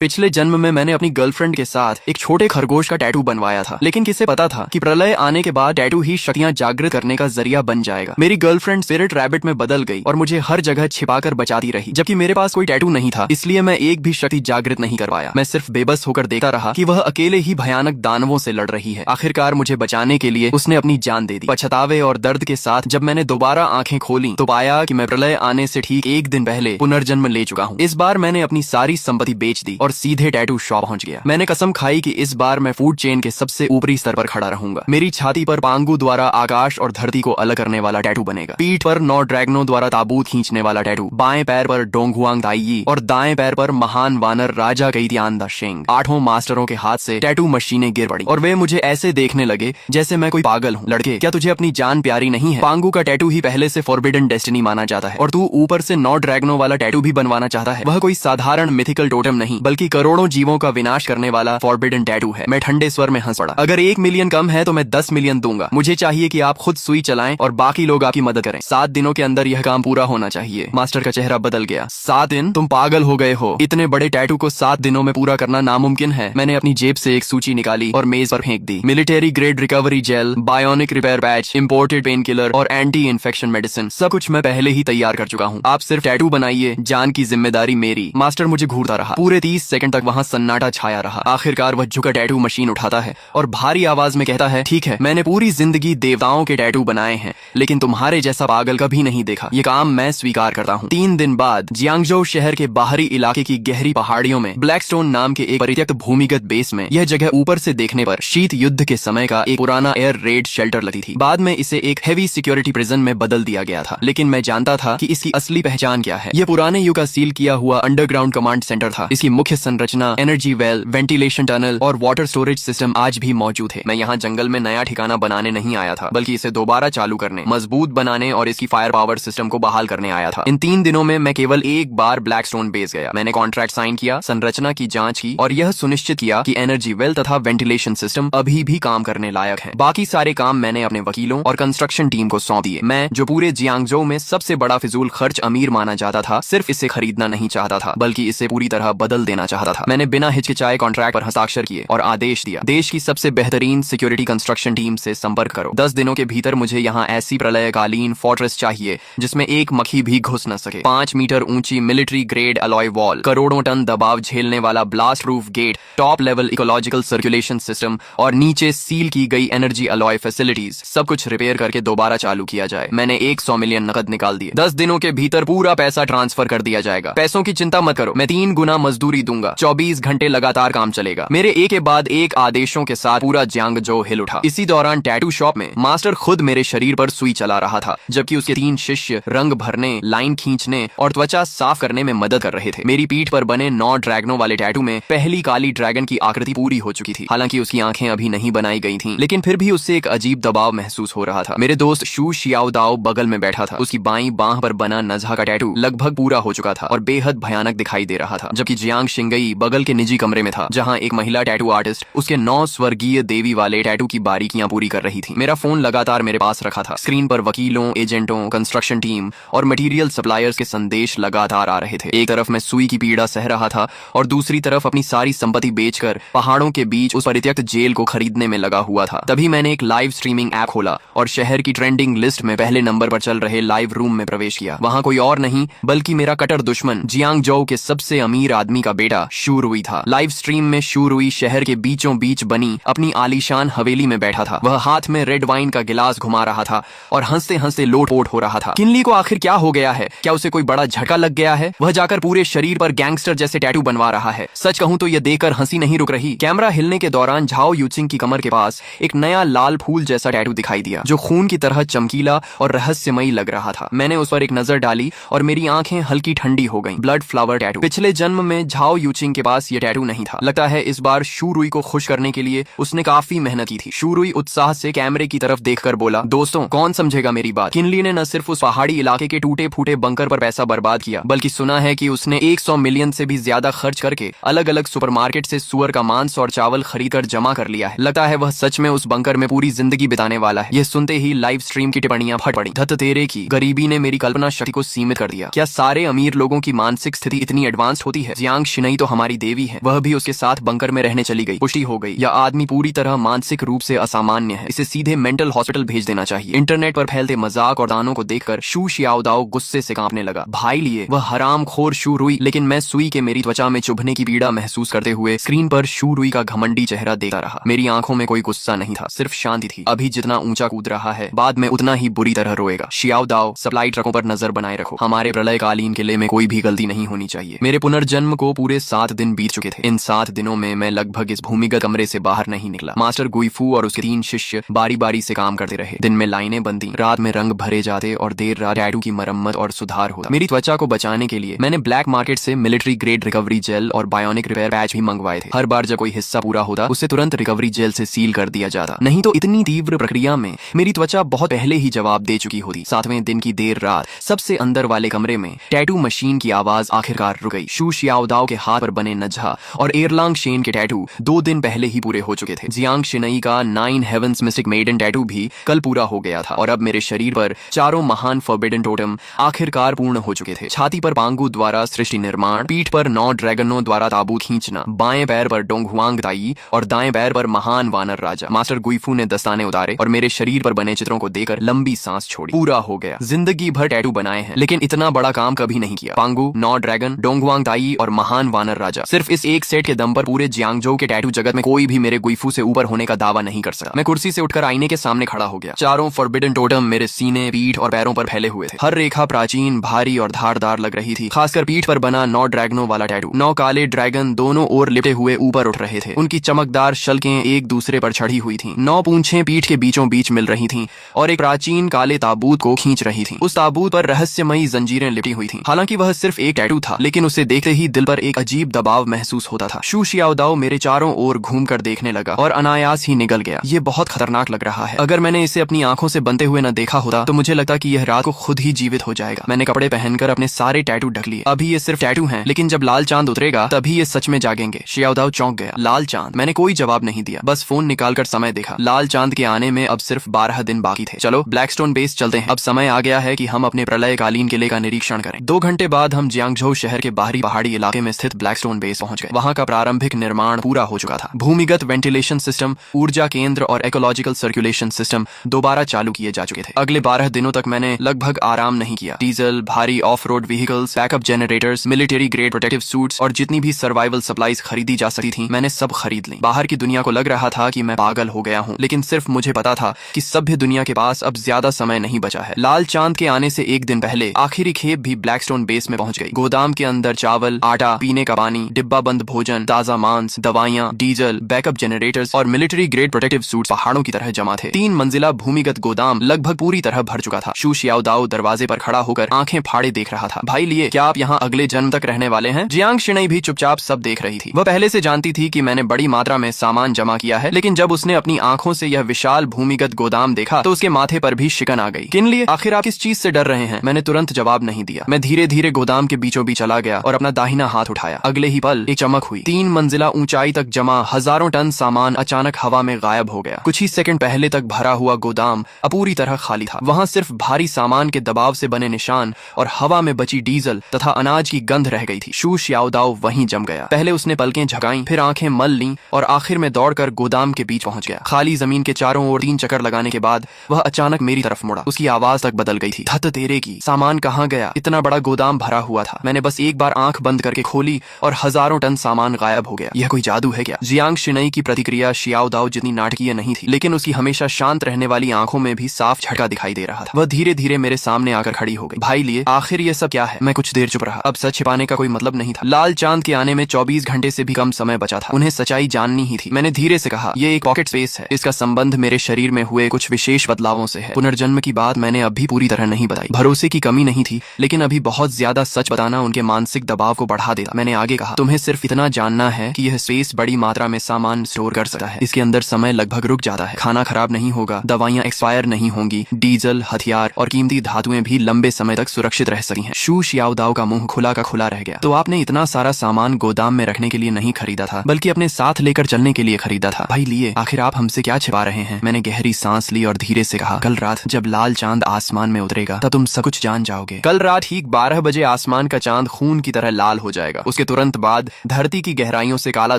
पिछले जन्म में मैंने अपनी गर्लफ्रेंड के साथ एक छोटे खरगोश का टैटू बनवाया था, लेकिन किसे पता था कि प्रलय आने के बाद टैटू ही शक्तियां जागृत करने का जरिया बन जाएगा। मेरी गर्लफ्रेंड स्पिरिट रैबिट में बदल गई और मुझे हर जगह छिपाकर बचाती रही, जबकि मेरे पास कोई टैटू नहीं था, इसलिए मैं एक भी शक्ति जागृत नहीं कर पाया। मैं सिर्फ बेबस होकर देखता रहा कि वह अकेले ही भयानक दानवों से लड़ रही है। आखिरकार मुझे बचाने के लिए उसने अपनी जान दे दी। पछतावे और दर्द के साथ जब मैंने दोबारा आंखें खोली तो पाया कि मैं प्रलय आने से ठीक एक दिन पहले पुनर्जन्म ले चुका हूँ। इस बार मैंने अपनी सारी संपत्ति बेच दी और सीधे टैटू शॉप पहुंच गया। मैंने कसम खाई कि इस बार मैं फूड चेन के सबसे ऊपरी स्तर पर खड़ा रहूंगा। मेरी छाती पर पांगु द्वारा आकाश और धरती को अलग करने वाला टैटू बनेगा। पीठ पर 9 ड्रैगनों द्वारा ताबूत खींचने वाला टैटू। बाएं पैर पर डोंगहुआंग दाइयी और दाएं पैर पर महान वानर राजा कैतियान द शेंग। 8 मास्टरों के हाथ से टैटू मशीनें गिर पड़ी और वे मुझे ऐसे देखने लगे जैसे मैं कोई पागल हूँ। लड़के, क्या तुझे अपनी जान प्यारी नहीं है? पांगु का टैटू ही पहले से फॉरबिडन डेस्टिनी माना जाता है और तू ऊपर से 9 ड्रैगनों वाला टैटू भी बनवाना चाहता है। वह कोई साधारण मिथिकल टोटम नहीं, बल्कि करोड़ों जीवों का विनाश करने वाला फॉरबिडन टैटू है। मैं ठंडे स्वर में हंस पड़ा। अगर 1 मिलियन कम है तो मैं 10 मिलियन दूंगा। मुझे चाहिए कि आप खुद सुई चलाएं और बाकी लोग आपकी मदद करें। 7 दिनों के अंदर यह काम पूरा होना चाहिए। मास्टर का चेहरा बदल गया। 7 दिन? तुम पागल हो गए हो। इतने बड़े टैटू को 7 दिनों में पूरा करना नामुमकिन है। मैंने अपनी जेब से एक सूची निकाली और मेज पर फेंक दी। Military grade recovery gel, bionic repair patch, imported painkiller और एंटी इन्फेक्शन मेडिसिन, सब कुछ मैं पहले ही तैयार कर चुका हूँ। आप सिर्फ टैटू बनाइए, जान की जिम्मेदारी मेरी। मास्टर मुझे घूरता रहा। पूरे 30 सेकंड तक वहाँ सन्नाटा छाया रहा। आखिरकार वह झुका टैटू मशीन उठाता है और भारी आवाज में कहता है, ठीक है, मैंने पूरी जिंदगी देवताओं के टैटू बनाए हैं, लेकिन तुम्हारे जैसा पागल कभी नहीं देखा। ये काम मैं स्वीकार करता हूँ। 3 दिन बाद जियांगजो शहर के बाहरी इलाके की गहरी पहाड़ियों में ब्लैकस्टोन नाम के एक परित्यक्त भूमिगत बेस में, यह जगह ऊपर से देखने पर शीत युद्ध के समय का एक पुराना एयर रेड शेल्टर लगती थी। बाद में इसे एक हेवी सिक्योरिटी प्रिजन में बदल दिया गया था, लेकिन मैं जानता था कि इसकी असली पहचान क्या है। यह पुराने युग का सील किया हुआ अंडरग्राउंड कमांड सेंटर था। इसकी मुख्य संरचना, एनर्जी वेल, वेंटिलेशन टनल और वाटर स्टोरेज सिस्टम आज भी मौजूद है। मैं यहाँ जंगल में नया ठिकाना बनाने नहीं आया था, बल्कि इसे दोबारा चालू करने, मजबूत बनाने और इसकी फायर पावर सिस्टम को बहाल करने आया था। इन 3 दिनों में मैं केवल एक बार ब्लैकस्टोन बेस गया। मैंने कॉन्ट्रैक्ट साइन किया, संरचना की जांच की और यह सुनिश्चित किया कि एनर्जी वेल तथा वेंटिलेशन सिस्टम अभी भी काम करने लायक है। बाकी सारे काम मैंने अपने वकीलों और कंस्ट्रक्शन टीम को सौंप दिए। मैं, जो पूरे जियांगजो में सबसे बड़ा फिजूल खर्च अमीर माना जाता था, सिर्फ इसे खरीदना नहीं चाहता था, बल्कि इसे पूरी तरह बदल देना चाहता था। मैंने बिना हिचकिचाए कॉन्ट्रैक्ट पर हस्ताक्षर किए और आदेश दिया, देश की सबसे बेहतरीन सिक्योरिटी कंस्ट्रक्शन टीम से संपर्क करो। 10 दिनों के भीतर मुझे यहाँ ऐसी प्रलयकालीन फोर्ट्रेस चाहिए जिसमें एक मक्खी भी घुस न सके। 5 मीटर ऊंची मिलिट्री ग्रेड अलॉय वॉल, करोड़ों टन दबाव झेलने वाला blast proof gate, top level ecological circulation system और नीचे सील की गई एनर्जी अलॉय फैसिलिटीज, सब कुछ रिपेयर करके दोबारा चालू किया जाए। मैंने 100 मिलियन नकद निकाल दिए। 10 दिनों के भीतर पूरा पैसा ट्रांसफर कर दिया जाएगा। पैसों की चिंता मत करो, मैं 3 गुना मजदूरी दूंगा। 24 घंटे लगातार काम चलेगा। मेरे एक के बाद एक आदेशों के साथ पूरा जियांगजो हिल उठा। इसी दौरान टैटू शॉप में मास्टर खुद मेरे शरीर पर सुई चला रहा था, जबकि उसके 3 शिष्य रंग भरने, लाइन खींचने और त्वचा साफ करने में मदद कर रहे थे। मेरी पीठ पर बने 9 ड्रैगनों वाले टैटू में पहली काली ड्रैगन की आकृति पूरी हो चुकी थी। हालांकि उसकी आंखें अभी नहीं बनाई गई थीं, लेकिन फिर भी उससे एक अजीब दबाव महसूस हो रहा था। मेरे दोस्त शू शियाओ दाओ बगल में बैठा था। उसकी बाईं बांह पर बना नज़ा का टैटू लगभग पूरा हो चुका था और बेहद भयानक दिखाई दे रहा था, जबकि जियांग शिंगई बगल के निजी कमरे में था, जहां एक महिला टैटू आर्टिस्ट उसके 9 स्वर्गीय देवी वाले टैटू की बारीकियां पूरी कर रही थी। मेरा फोन लगातार मेरे पास रखा था। स्क्रीन पर वकीलों, एजेंटों, कंस्ट्रक्शन टीम और मटेरियल सप्लायर्स के संदेश लगातार आ रहे थे। एक तरफ मैं सुई की पीड़ा सह रहा था और दूसरी तरफ अपनी सारी संपत्ति बेचकर पहाड़ों के बीच उस परित्यक्त जेल को खरीदने में लगा हुआ था। तभी मैंने एक लाइव स्ट्रीमिंग ऐप खोला और शहर की ट्रेंडिंग लिस्ट में पहले नंबर पर चल रहे लाइव रूम में प्रवेश किया। वहां कोई और नहीं बल्कि मेरा कट्टर दुश्मन जियांगजो के सबसे अमीर आदमी का बेटा शू रुई था। लाइव स्ट्रीम में शू रुई शहर के बीचों बीच बनी अपनी आलीशान हवेली में बैठा था। वह हाथ में रेड वाइन का गिलास घुमा रहा था और हंसते हंसते लोटपोट हो रहा था। किनली को आखिर क्या हो गया है? क्या उसे कोई बड़ा झटका लग गया है? वह जाकर पूरे शरीर पर गैंगस्टर जैसे टैटू बनवा रहा है। सच कहूं तो यह देखकर हंसी नहीं रुक रही। कैमरा हिलने के दौरान झाओ यूचिंग की कमर के पास एक नया लाल फूल जैसा टैटू दिखाई दिया, जो खून की तरह चमकीला और रहस्यमयी लग रहा था। मैंने उस पर एक नजर डाली और मेरी आंखें हल्की ठंडी हो गईं। Blood flower tattoo. पिछले जन्म में झाओ यूचिंग के पास यह टैटू नहीं था। लगता है इस बार शू रुई को खुश करने के लिए उसने काफी मेहनत की थी। शू रुई उत्साह से कैमरे की तरफ देखकर बोला, दोस्तों, कौन समझेगा मेरी बात? किनली ने न सिर्फ उस पहाड़ी इलाके के टूटे फूटे बंकर पर पैसा बर्बाद किया, बल्कि सुना है कि उसने 100 मिलियन से भी ज्यादा खर्च करके अलग अलग सुपरमार्केट से सुअर का मांस और चावल खरीदकर जमा कर लिया है। लगता है वह सच में उस बंकर में पूरी जिंदगी बिताने वाला है। यह सुनते ही लाइव स्ट्रीम की टिप्पणियां फट पड़ी। धत तेरे की, गरीबी ने मेरी कल्पना शक्ति को सीमित कर दिया। क्या सारे अमीर लोगों की मानसिक स्थिति इतनी एडवांस होती है? जियांग शिनई तो हमारी देवी है, वह भी उसके साथ बंकर में रहने चली गई। पुष्टि हो गई, यह आदमी पूरी तरह मानसिक रूप से असामान्य है, इसे सीधे मेंटल हॉस्पिटल भेज देना चाहिए। इंटरनेट पर फैलते मजाक और दानों को देखकर शू शियाओदाओ गुस्से से कांपने लगा। भाई लिए वह हरामखोर शू रुई, लेकिन मैं सुई के मेरी त्वचा में चुभने की पीड़ा महसूस करते हुए स्क्रीन पर शू रुई का घमंडी चेहरा देखता रहा। मेरी आंखों में कोई गुस्सा नहीं था, सिर्फ शांति थी। अभी जितना ऊंचा कूद रहा है, बाद में उतना ही बुरी तरह रोएगा। शियाओदाओ, सप्लाई ट्रकों पर नजर बनाए रखो, हमारे प्रलयकालीन किले में कोई भी गलती नहीं होनी चाहिए। मेरे पुनर्जन्म को पूरे 7 दिन बीत चुके थे। इन 7 दिनों में मैं लगभग इस भूमिगत कमरे से बाहर नहीं निकला। मास्टर गुइफू और उसके 3 शिष्य बारी बारी से काम करते रहे। दिन में लाइनें बनती, रात में रंग भरे जाते और देर रात टैटू की मरम्मत और सुधार होता। मेरी त्वचा को बचाने के लिए मैंने ब्लैक मार्केट से मिलिट्री ग्रेड रिकवरी जेल और बायोनिक रिपेयर पैच भी मंगवाए थे। हर बार जब कोई हिस्सा पूरा होता, उसे तुरंत रिकवरी जेल से सील कर दिया जाता, नहीं तो इतनी तीव्र प्रक्रिया में मेरी त्वचा बहुत पहले ही जवाब दे चुकी होती। 7वें दिन की देर रात सबसे अंदर वाले कमरे में टैटू मशीन की आवाज आखिरकार रुक गई। शू शियाओदाओ के हाथ पर बने नज्हा और एरलांग शेन के टैटू 2 दिन पहले ही पूरे हो चुके थे। जियांग शिनई का 9 हेवंस मिस्टिक मेडन टैटू भी कल पूरा हो गया था और अब मेरे शरीर पर 4 महान फॉरबिडन टोटम आखिरकार पूर्ण हो चुके थे। छाती पर पांगू द्वारा सृष्टि निर्माण, पीठ पर 9 ड्रैगनों द्वारा ताबूत खींचना, बाएं पैर पर डोंगहुआंग ताई और दाएं पैर पर महान वानर राजा। मास्टर गुइफू ने दस्ताने उतारे और मेरे शरीर पर बने चित्रों को देखकर लंबी सांस छोड़ी। पूरा हो गया। जिंदगी भर टैटू बनाए हैं, लेकिन इतना बड़ा काम कभी नहीं किया। पांगू, 9 ड्रैगन, डोंगहुआंग ताई और महान वानर राजा, सिर्फ इस एक सेट के दम पर पूरे जियांगजोउ के टैटू जगत में कोई भी मेरे गुइफू से ऊपर होने का दावा नहीं कर सका। मैं कुर्सी से उठकर आईने के सामने खड़ा हो गया। 4 फॉरबिडन टोटम मेरे सीने, पीठ और पैरों पर फैले हुए थे। हर रेखा प्राचीन, भारी और धारदार लग रही थी। खासकर पीठ पर बना 9 ड्रैगनों वाला टैटू। 9 काले ड्रैगन दोनों ओर लिपटे हुए ऊपर उठ रहे थे। उनकी चमकदार शल्कें एक दूसरे पर चढ़ी हुई थीं। 9 पूंछें पीठ के बीचों बीच मिल रही थीं और एक प्राचीन काले ताबूत को खींच रही थीं। उस ताबूत पर रहस्यमयी जंजीरें लिपटी हुई थीं। हालांकि वह सिर्फ एक टैटू था, लेकिन उसे देखते ही दिल पर एक अजीब दबाव महसूस होता था। शू शियाओदाओ मेरे चारों ओर घूमकर देखने लगा और अनायास ही निगल गया। ये बहुत खतरनाक लग रहा है। अगर मैंने इसे अपनी आंखों से बनते हुए न देखा होता तो मुझे लगता कि यह रात को खुद ही जीवित हो जाएगा। मैंने कपड़े पहनकर अपने सारे टैटू ढक लिए। अभी ये सिर्फ टैटू हैं, लेकिन जब लाल चांद उतरेगा तभी ये सच में जागेंगे। शियाओदाओ चौंक गया। लाल चांद? मैंने कोई जवाब नहीं दिया, बस फोन निकालकर समय देखा। लाल चांद के आने में अब सिर्फ 12 दिन बाकी थे। चलो ब्लैकस्टोन बेस चलते हैं। अब समय आ गया है कि हम अपने प्रलयकालीन किले का निरीक्षण करें। 2 घंटे बाद हम जियांगजोउ शहर के बाहरी पहाड़ी इलाके में स्थित ब्लैकस्टोन बेस पहुंच गए। वहां का प्रारंभिक निर्माण पूरा हो चुका था। भूमिगत वेंटिलेशन सिस्टम, ऊर्जा केंद्र और इकोलॉजिकल सर्कुलेशन सिस्टम दोबारा चालू किए जा चुके थे। अगले 12 दिनों तक मैंने लगभग आराम नहीं किया। डीजल, भारी of road vehicles, backup generators, military grade protective suits और जितनी भी सर्वाइवल सप्लाईज खरीदी जा सकती थी, मैंने सब खरीद ली। बाहर की दुनिया को लग रहा था कि मैं पागल हो गया हूँ, लेकिन सिर्फ मुझे पता था कि सभ्य दुनिया के पास अब ज्यादा समय नहीं बचा है। लाल चांद के आने से 1 दिन पहले आखिरी खेप भी ब्लैकस्टोन बेस में पहुंच गई। गोदाम के अंदर चावल, आटा, पीने का पानी, डिब्बा बंद भोजन, ताजा मांस, दवाइयां, डीजल, बैकअप जनरेटर्स और मिलिट्री ग्रेड प्रोटेक्टिव सूट पहाड़ों की तरह जमा थे। 3 मंजिला भूमिगत गोदाम लगभग पूरी तरह भर चुका था। शू शियाओदाओ दरवाजे पर खड़ा होकर आंखें फाड़े देख रहा था। भाई लिए, क्या आप यहाँ अगले जन्म तक रहने वाले हैं? जियांग शिनई भी चुपचाप सब देख रही थी। वह पहले से जानती थी कि मैंने बड़ी मात्रा में सामान जमा किया है, लेकिन जब उसने अपनी आंखों से यह विशाल भूमिगत गोदाम देखा तो उसके माथे पर भी शिकन आ गई। किन लिए? आखिर आप किस चीज से डर रहे हैं? मैंने तुरंत जवाब नहीं दिया। मैं धीरे धीरे गोदाम के बीचों बीच चला गया और अपना दाहिना हाथ उठाया। अगले ही पल एक चमक हुई। 3 मंजिला ऊंचाई तक जमा हजारों टन सामान अचानक हवा में गायब हो गया। कुछ ही सेकंड पहले तक भरा हुआ गोदाम अब पूरी तरह खाली था। वहां सिर्फ भारी सामान के दबाव से बने निशान और हवा में बची डीजल तथा अनाज की गंध रह गई थी। शू शियाओदाओ वहीं जम गया। पहले उसने पलकें झकाईं, फिर आंखें मल लीं और आखिर में दौड़कर गोदाम के बीच पहुंच गया। खाली जमीन के चारों ओर 3 चक्कर लगाने के बाद वह अचानक मेरी तरफ मुड़ा। उसकी आवाज तक बदल गई थी। धत तेरे की, सामान कहाँ गया? इतना बड़ा गोदाम भरा हुआ था। मैंने बस एक बार आंख बंद करके खोली और हजारों टन सामान गायब हो गया। यह कोई जादू है क्या? जियांग शिनई की प्रतिक्रिया शियाओदाओ जितनी नाटकीय नहीं थी, लेकिन उसकी हमेशा शांत रहने वाली आंखों में भी साफ झटका दिखाई दे रहा था। वह धीरे धीरे मेरे सामने आकर खड़ी हो गई। भाई लिए, आखिर ये सब क्या है? मैं कुछ देर चुप रहा। अब सच छिपाने का कोई मतलब नहीं था। लाल चांद के आने में 24 घंटे से भी कम समय बचा था। उन्हें सच्चाई जाननी ही थी। मैंने धीरे से कहा, ये एक पॉकेट स्पेस है। इसका संबंध मेरे शरीर में हुए कुछ विशेष बदलावों से है। पुनर्जन्म की बात मैंने अभी पूरी तरह नहीं बताई। भरोसे की कमी नहीं थी, लेकिन अभी बहुत ज्यादा सच बताना उनके मानसिक दबाव को बढ़ा देता। मैंने आगे कहा, तुम्हें सिर्फ इतना जानना है कि यह स्पेस बड़ी मात्रा में सामान स्टोर कर सकता है। इसके अंदर समय लगभग रुक जाता है। खाना खराब नहीं होगा, दवाइयां एक्सपायर नहीं होंगी, डीजल, हथियार और कीमती धातुएं भी लंबे समय तक सुरक्षित रह सकती हैं। शू शियाओदाओ का मुंह खुला का खुला रह गया। तो आपने इतना सारा सामान गोदाम में रखने के लिए नहीं खरीदा था, बल्कि अपने साथ लेकर चलने के लिए खरीदा था। भाई लिए, आखिर आप हमसे क्या छिपा रहे हैं? मैंने गहरी सांस ली और धीरे से कहा, कल रात जब लाल चांद आसमान में उतरेगा तब तुम सब कुछ जान जाओगे। कल रात ठीक 12 बजे आसमान का चांद खून की तरह लाल हो जाएगा। उस उसके तुरंत बाद धरती की गहराइयों से काला